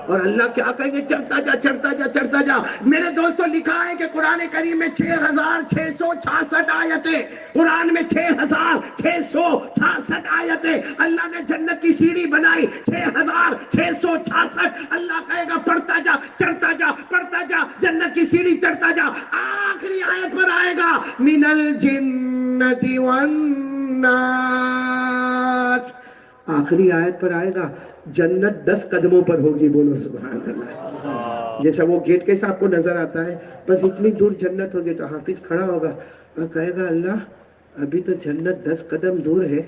اور اللہ کیا کہیں گے؟ چڑھتا جا چڑھتا جا چڑھتا جا۔ میرے دوستوں لکھا ہے کہ قرآن کریم میں 6666 آیتیں، قرآن میں 6666 آیتیں، اللہ نے جنت کی سیڑھی بنائی 6666۔ اللہ کہے گا پڑھتا جا چڑھتا جا پڑھتا جا، جنت کی سیڑھی چڑھتا جا۔ آخری آیت پر آئے گا من الجنت والناس، آخری آیت پر آئے گا جنت 10 قدموں پر ہوگی۔ بولو سبحان اللہ۔ جیسا وہ گیٹ کیسا آپ کو نظر آتا ہے، بس اتنی دور جنت ہوگی تو حافظ کھڑا ہوگا اور کہے گا اللہ ابھی تو جنت 10 قدم دور ہے،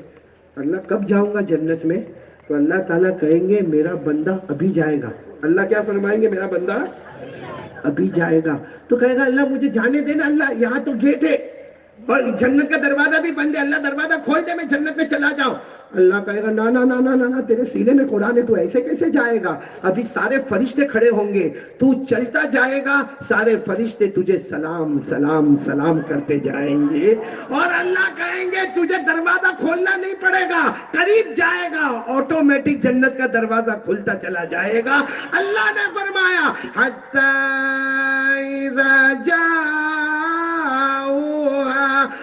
اللہ کب جاؤں گا جنت میں؟ تو اللہ تعالیٰ کہیں گے میرا بندہ ابھی جائے گا۔ اللہ کیا فرمائیں گے؟ میرا بندہ ابھی جائے گا۔ تو کہے گا اللہ مجھے جانے دینا، اللہ یہاں تو گیٹ ہے اور جنت کا دروازہ بھی بند ہے، اللہ دروازہ کھول دے میں جنت میں چلا جاؤں۔ اللہ کہے گا نا نا نا نا نا، تیرے سینے میں قرآن ہے، تو ایسے کیسے جائے گا؟ ابھی سارے فرشتے کھڑے ہوں گے، تو چلتا جائے گا، سارے فرشتے تجھے سلام سلام سلام کرتے جائیں گے، اور اللہ کہیں گے تجھے دروازہ کھولنا نہیں پڑے گا، قریب جائے گا آٹومیٹک جنت کا دروازہ کھلتا چلا جائے گا۔ اللہ نے فرمایا حتی اذا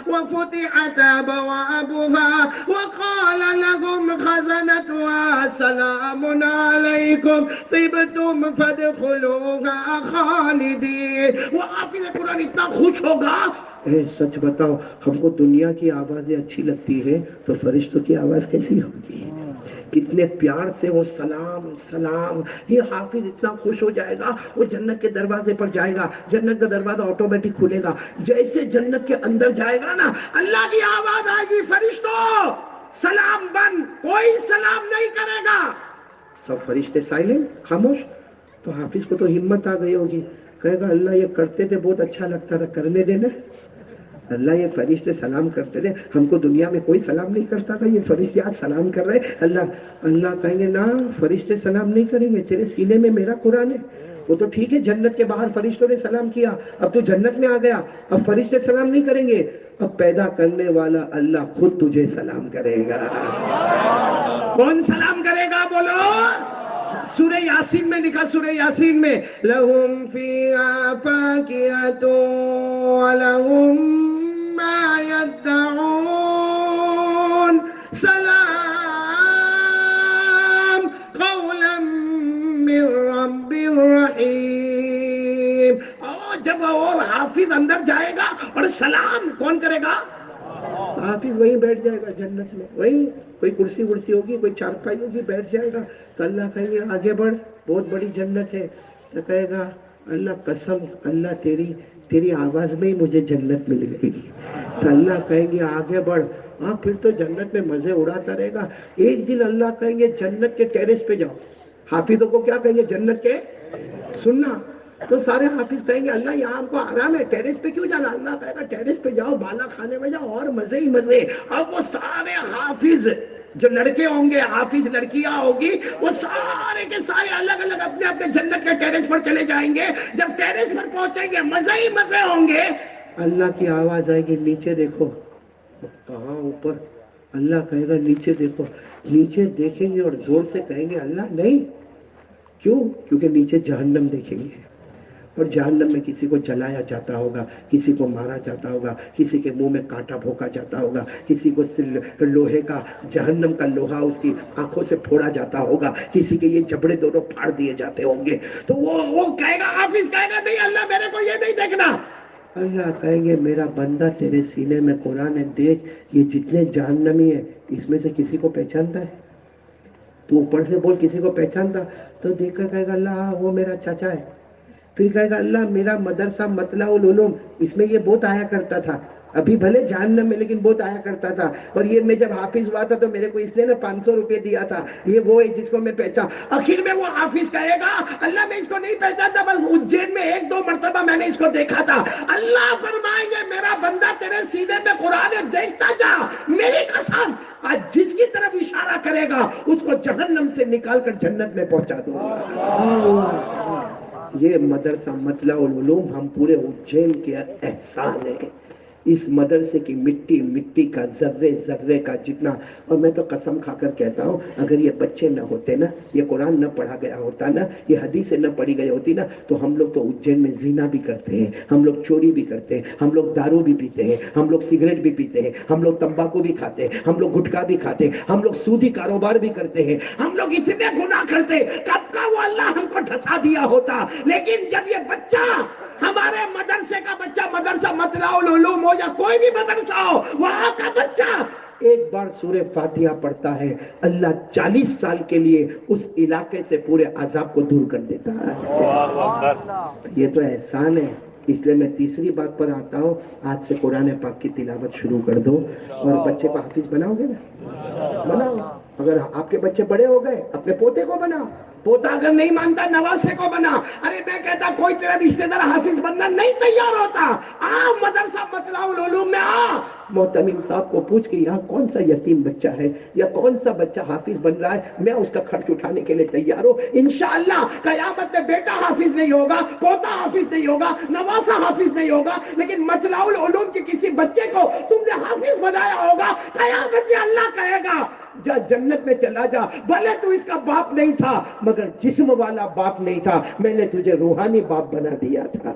وفتحت أبوابها وقال لهم خزنتها سلام عليكم طبتم فادخلوها خالدين۔ وہ حافظ قرآن اتنا خوش ہوگا، اے سچ بتاؤ ہم کو دنیا کی آوازیں اچھی لگتی ہے تو فرشتوں کی آواز کیسی ہوگی؟ کتنے پیار سے وہ سلام سلام۔ یہ حافظ اتنا خوش ہو جائے گا، وہ جنت کے دروازے پر جائے گا، جنت کا دروازہ آٹومیٹک کھلے گا، جیسے جنت کے اندر جائے گا نا اللہ کی آواز آئے گی فرشتوں سلام بند، کوئی سلام نہیں کرے گا۔ سب فرشتے سائلنٹ، خاموش۔ تو حافظ کو تو ہمت آ گئی ہوگی، کہے گا اللہ یہ کرتے تھے بہت اچھا لگتا تھا، کرنے دینا۔ اللہ یہ فرشتے سلام کرتے تھے، ہم کو دنیا میں کوئی سلام نہیں کرتا تھا، یہ فرشتے آج سلام کر رہے۔ اللہ کہیں گے نا فرشتے سلام نہیں کریں گے، تیرے سینے میں میرا قرآن ہے۔ وہ تو ٹھیک ہے جنت کے باہر فرشتوں نے سلام کیا، اب تو جنت میں آ گیا، اب فرشتے سلام نہیں کریں گے، اب پیدا کرنے والا اللہ خود تجھے سلام کرے گا۔ کون سلام کرے گا؟ بولو۔ سورہ یاسین میں لکھا، سورہ یاسین میں لَهُمْ فِيهَا فَاكِهَةٌ وَلَهُمْ مَا يَدَّعُونَ سَلَامٌ قَوْلًا مِّن رَّبٍّ رَّحِيمٍ۔ اور جب وہ حافظ اندر جائے گا اور سلام کون کرے گا؟ حافظ وہیں بیٹھ جائے گا جنت میں، وہیں کوئی کرسی ورسی ہوگی، کوئی چارپائی ہوگی، بیٹھ جائے گا۔ تو اللہ کہیں گے آگے بڑھ، بہت بڑی جنت ہے۔ تو کہے گا اللہ قسم اللہ تیری آواز میں ہی مجھے جنت مل گئی. تو اللہ کہیں گے آگے بڑھ. ہاں پھر تو جنت میں مزے اڑاتا رہے گا. ایک دن اللہ کہیں گے جنت کے ٹیرس پہ جاؤ. حافظوں کو کیا کہیں گے؟ جنت کے سننا. تو سارے حافظ کہیں گے اللہ یہاں ہم کو آرام ہے, ٹیرس پہ کیوں جانا؟ اللہ کہے گا ٹیرس پہ جاؤ, بالا کھانے میں جاؤ, اور مزے ہی مزے. اب وہ سارے حافظ جو لڑکے ہوں گے, حافظ لڑکیاں ہوگی, وہ سارے کے سارے الگ الگ اپنے اپنے جنت کے ٹیرس پر چلے جائیں گے. جب ٹیرس پر پہنچیں گے مزے ہی مزے ہوں گے. اللہ کی آواز آئے گی نیچے دیکھو. کہاں اوپر؟ اللہ کہے گا نیچے دیکھو. نیچے دیکھیں گے اور زور سے کہیں گے اللہ نہیں. کیوں؟ کیونکہ نیچے جہنم دیکھیں گے, اور جہنم میں کسی کو جلایا جاتا ہوگا, کسی کو مارا جاتا ہوگا, کسی کے منہ میں کانٹا بھونکا جاتا ہوگا, کسی کو لوہے کا, جہنم کا لوہا اس کی آنکھوں سے پھوڑا جاتا ہوگا, کسی کے یہ جبڑے دونوں پھاڑ دیے جاتے ہوں گے. تو وہ کہے گا, حافظ کہے گا نہیں اللہ میرے کو یہ نہیں دیکھنا. اللہ کہیں گے میرا بندہ تیرے سینے میں قرآن ہے, دیکھ یہ جتنے جہنمی ہیں اس میں سے کسی کو پہچانتا ہے؟ تو اوپر سے بول کسی کو پہچانتا. تو دیکھ کر کہے گا اللہ ہاں وہ میرا چاچا ہے. پھر کہے گا اللہ میرا مدرسہ مطلع العلوم, اس میں یہ بہت آیا کرتا تھا, ابھی بھلے جہنم میں لیکن بہت آیا کرتا تھا, اور یہ میں جب حافظ ہوا تھا تو میرے کو اس نے 500 روپے دیا تھا, یہ وہ ہے جس کو میں پہچان. آخر میں وہ حافظ کہے گا اللہ میں اس کو نہیں پہچانتا, بس اجین میں 1-2 مرتبہ میں نے اس کو دیکھا تھا. اللہ فرمائیں گے میرا بندہ تیرے سینے میں قرآن ہے, دیکھتا جا, میری قسم آج جس کی طرف اشارہ کرے گا اس کو جہنم سے نکال کر جنت میں پہنچا دوں گا. یہ مدرسہ مطلع العلوم ہم پورے اجین کے احسان ہے. اس مدرسے کی مٹی کا ذرے ذرے کا جتنا, اور میں تو قسم کھا کر کہتا ہوں اگر یہ بچے نہ ہوتے نا, یہ قرآن نہ پڑھا گیا ہوتا نا, یہ حدیثیں نہ پڑھی گئی ہوتی نا, تو ہم لوگ تو اجین میں زنا بھی کرتے ہیں, ہم لوگ چوری بھی کرتے ہیں, ہم لوگ دارو بھی پیتے ہیں, ہم لوگ سگریٹ بھی پیتے ہیں, ہم لوگ تمباکو بھی کھاتے ہیں, ہم لوگ گٹکا بھی کھاتے ہیں, ہم لوگ سودی کاروبار بھی کرتے ہیں, ہم لوگ اس میں گناہ کرتے. کب کا وہ اللہ ہم کو ڈھسا دیا ہوتا. لیکن جب یہ بچہ ہمارے مدرسے کا بچہ, مدرسہ مطلع العلوم ہو یا کوئی بھی مدرسہ ہو, وہاں کا بچہ ایک بار سورہ فاتحہ پڑھتا ہے, اللہ 40 سال کے لیے اس علاقے سے پورے عذاب کو دور کر دیتا ہے. یہ تو احسان ہے. اس لیے میں تیسری بات پر آتا ہوں, آج سے قرآن پاک کی تلاوت شروع کر دو, اور بچے کو حافظ بناؤ گے نا, بناؤ. اگر آپ کے بچے بڑے ہو گئے اپنے پوتے کو بنا, پوتا اگر نہیں مانتا نواسے کو بنا. ارے میں کہتا کوئی تیرا رشتہ دار حافظ بننا نہیں تیار ہوتا, مدرسہ مطلع العلوم میں آ. محتمم صاحب کو پوچھ کے یہاں کون سا یتیم بچہ ہے یا کون سا بچہ حافظ بن رہا ہے, میں اس کا خرچ اٹھانے کے لیے تیار ہوں. انشاءاللہ قیامت میں بیٹا حافظ نہیں ہوگا, پوتا حافظ نہیں ہوگا, نواسا حافظ نہیں ہوگا, لیکن مطلع العلوم کے کسی بچے کو تم نے حافظ بنایا ہوگا. قیامت میں اللہ کہے گا جا جنت میں چلا جا, بھلے تو اس کا باپ نہیں تھا مگر جسم والا باپ نہیں تھا, میں نے تجھے روحانی باپ بنا دیا تھا.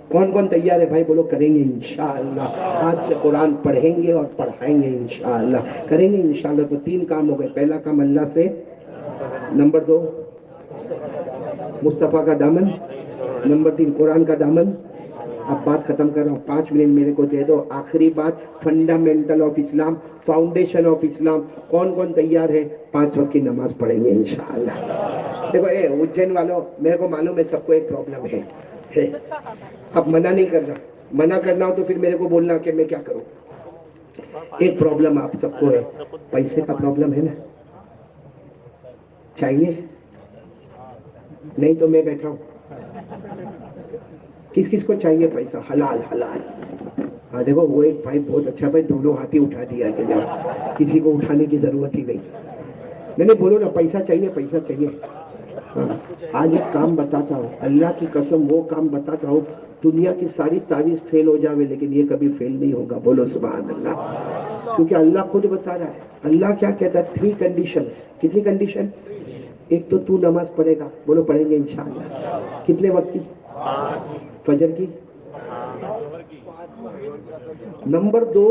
کون کون تیار ہے بھائی؟ بولو کریں گے انشاءاللہ. آج سے قرآن پڑھیں گے اور پڑھائیں گے انشاءاللہ, کریں گے انشاءاللہ. تو 3 کام ہو گئے. پہلا کام اللہ سے, نمبر 2 مصطفیٰ کا دامن, نمبر 3 قرآن کا دامن. اب بات ختم کر رہا ہوں, 5 منٹ میرے کو دے دو. آخری بات, fundamental of Islam, foundation of Islam. کون کون تیار ہے؟ 5 وقت کی نماز پڑھیں گے انشاءاللہ. دیکھو اجین والوں, میرے کو معلوم ہے سب کو ایک پرابلم ہے. اب منع نہیں کرنا, منع کرنا ہو تو پھر میرے کو بولنا کہ میں کیا کروں. ایک پرابلم آپ سب کو ہے, پیسے کا پرابلم ہے نا. چاہیے نہیں تو میں بیٹھا ہوں. کس کس کو چاہیے پیسہ؟ حلال حلال. ہاں دیکھو وہ ایک بھائی بہت اچھا بھائی, دونوں ہاتھ ہی اٹھا دیا کہ کسی کو اٹھانے کی ضرورت ہی نہیں. نہیں بولو نا, پیسہ چاہیے, پیسہ چاہیے. آج ایک کام بتاتا ہوں, اللہ کی قسم وہ کام بتاتا ہوں, دنیا کی ساری تعویذ فیل ہو جاوے لیکن یہ کبھی فیل نہیں ہوگا. بولو سبحان اللہ. کیونکہ اللہ خود بتا رہا ہے. اللہ کیا کہتا ہے؟ 3 کنڈیشنز. کتنی کنڈیشن؟ ایک تو نماز پڑھے گا, بولو پڑھیں گے انشاءاللہ. کتنے وقت کی؟ فجر کی. نمبر 2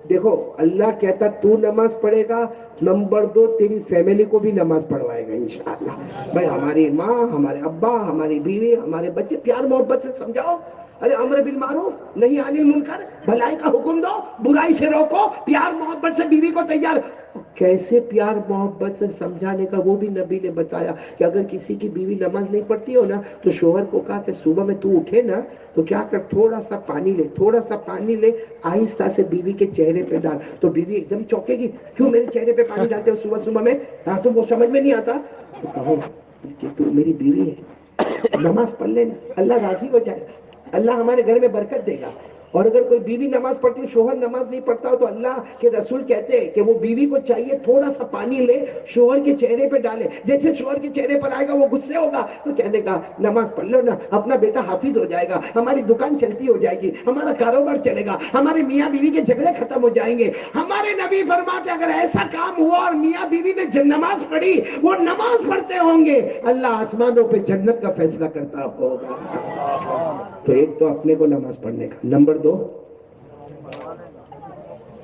دیکھو اللہ کہتا تو نماز پڑھے گا, نمبر 2 تیری فیملی کو بھی نماز پڑھوائے گا انشاءاللہ. بھائی ہماری ماں, ہمارے ابا, ہماری بیوی, ہمارے بچے, پیار محبت سے سمجھاؤ. ارے امر بالمعروف نہیں عن المنکر, بھلائی کا حکم دو, برائی سے روکو, پیار محبت سے بیوی کو تیار. کیسے پیار محبت سے سمجھانے کا وہ بھی نبی نے بتایا کہ اگر کسی کی بیوی نماز نہیں پڑھتی ہو نا تو شوہر کو کہا کہ صبح میں تو اٹھے نا تو کیا کر تھوڑا سا پانی لے آہستہ سے بیوی کے چہرے پہ ڈال تو بیوی ایک دم چونکے گی کیوں میرے چہرے پہ پانی ڈالتے ہو صبح میں تم کو سمجھ میں نہیں آتا تو کہو کہ تو میری بیوی ہے نماز پڑھ لینا اللہ راضی ہو جائے گا اللہ ہمارے گھر میں برکت دے گا اور اگر کوئی بیوی نماز پڑھتی شوہر نماز نہیں پڑھتا ہو تو اللہ کے رسول کہتے ہیں کہ وہ بیوی کو چاہیے تھوڑا سا پانی لے شوہر کے چہرے پہ ڈالے جیسے شوہر کے چہرے پر آئے گا وہ غصے ہوگا تو کہنے کا نماز پڑھ لو نا اپنا بیٹا حافظ ہو جائے گا ہماری دکان چلتی ہو جائے گی ہمارا کاروبار چلے گا ہمارے میاں بیوی کے جھگڑے ختم ہو جائیں گے ہمارے نبی فرماتے اگر ایسا کام ہوا اور میاں بیوی نے نماز پڑھی وہ نماز پڑھتے ہوں گے اللہ آسمانوں پہ جنت کا فیصلہ کرتا ہوگا تو ایک تو اپنے کو نماز پڑھنے کا نمبر 2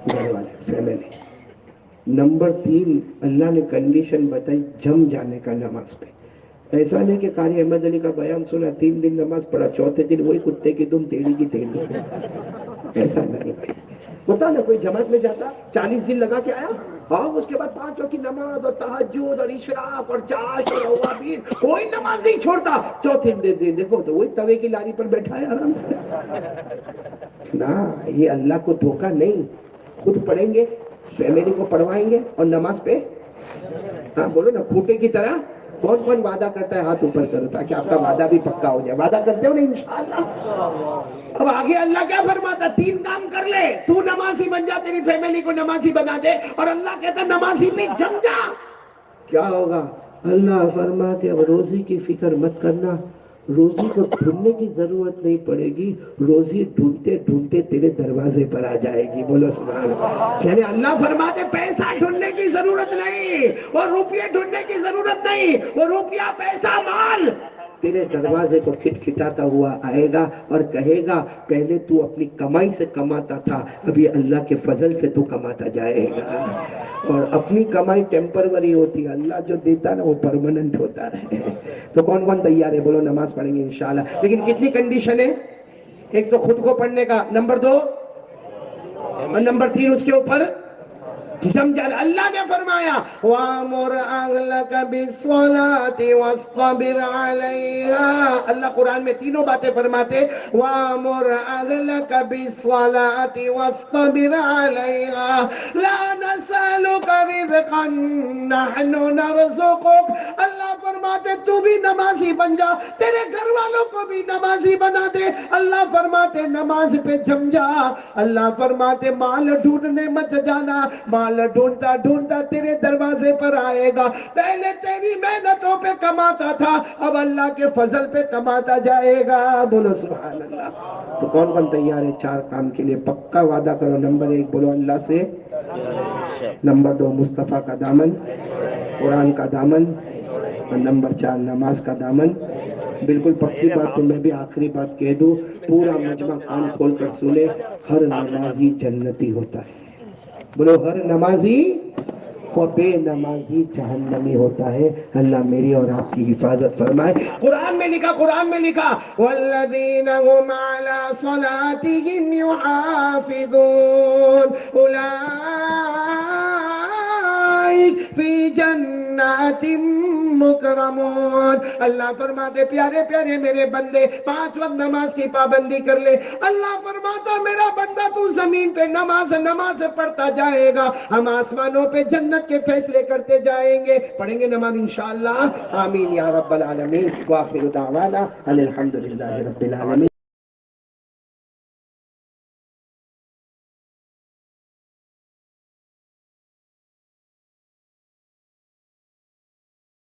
گھر والے فیملی نمبر 3 اللہ نے کنڈیشن بتائی جم جانے کا نماز پہ ایسا نہیں کہ قاری احمد علی کا بیان سنا 3 دن نماز پڑھا چوتھے دن وہی کتے کی دم ٹیڑھی کی ٹیڑھی ایسا نہیں بھائی ہوتا نا کوئی جماعت میں جاتا 40 دن لگا کے آیا ہاں اس کے بعد 5 وقت کی نماز اور تہجد اور اشراق اور چاش اور اوابین کوئی نماز نہیں چھوڑتا چوتھے دن دیکھو تو وہی توے کی لاری پر بیٹھا ہے آرام سے نا یہ اللہ کو دھوکہ نہیں خود پڑھیں گے فیملی کو پڑھوائیں گے اور نماز پہ ہاں بولو نا کھوٹے کی طرح کون کون وعدہ کرتا ہے ہاتھ اوپر کرو تاکہ آپ کا وعدہ بھی پکا ہو جائے وعدہ کرتے ہو نا انشاءاللہ اب آگے اللہ کیا فرماتا 3 کام کر لے تو نمازی بن جا تیری فیملی کو نمازی بنا دے اور اللہ کہتا نمازی پہ جم جا کیا ہوگا اللہ فرماتے اب روزی کی فکر مت کرنا روزی کو ڈھونڈنے کی ضرورت نہیں پڑے گی روزی ڈھونڈتے ڈھونڈتے تیرے دروازے پر آ جائے گی بولو سبحان اللہ یعنی اللہ فرماتے پیسہ ڈھونڈنے کی ضرورت نہیں اور روپیے ڈھونڈنے کی ضرورت نہیں وہ روپیہ پیسہ مال تیرے دروازے کو کھٹکھٹاتا ہوا آئے گا اور کہے گا پہلے تو اپنی کمائی سے کماتا تھا ابھی اللہ کے فضل سے تو کماتا جائے گا اور اپنی کمائی ٹیمپروری ہوتی ہے اللہ جو دیتا نا وہ پرماننٹ ہوتا ہے تو کون کون تیار ہے بولو نماز پڑھیں گے انشاءاللہ لیکن کتنی کنڈیشن ہے ایک تو خود کو پڑھنے کا نمبر 2 اور نمبر 3 اس کے اوپر جم اللہ نے فرمایا وَأَمُرْ أَهْلَكَ بِالصَّلَاةِ وَاصْطَبِرْ عَلَيْهَا اللہ قرآن میں تینوں باتیں فرماتے وَأَمُرْ أَهْلَكَ بِالصَّلَاةِ وَاصْطَبِرْ عَلَيْهَا لَا نَسْأَلُكَ رِزْقًا نَحْنُ نَرْزُقُكَ اللہ فرماتے تو بھی نمازی بن جا تیرے گھر والوں کو بھی نمازی بنا دے اللہ فرماتے نماز پہ جم جا اللہ فرماتے مال ڈھونڈنے مت جانا مال ڈھونڈتا ڈھونڈتا تیرے دروازے پر آئے گا پہلے تیری محنتوں پہ کماتا تھا اب اللہ کے فضل پہ کماتا جائے گا بولو سبحان اللہ تو کون کون تیار ہے 4 کام کے لیے پکا وعدہ کرو نمبر 1 بولو اللہ سے نمبر 2 مصطفیٰ کا دامن قرآن کا دامن اور نمبر 4 نماز کا دامن بالکل پکی بات تو میں بھی آخری بات کہہ دوں پورا مجمع کان کھول کر سنے ہر نمازی جنتی ہوتا ہے بولو ہر نمازی کو بے نمازی جہنمی ہوتا ہے اللہ میری اور آپ کی حفاظت فرمائے قرآن میں لکھا والذین هم علی صلاتهم یحافظون اولئک فی جنات مکرمون اللہ فرماتے پیارے پیارے میرے بندے 5 وقت نماز کی پابندی کر لے اللہ فرماتا میرا بندہ تو زمین پہ نماز پڑھتا جائے گا ہم آسمانوں پہ جنت کے فیصلے کرتے جائیں گے پڑھیں گے نماز انشاءاللہ آمین یا رب العالمین وآخر دعوانا الحمدللہ رب العالمین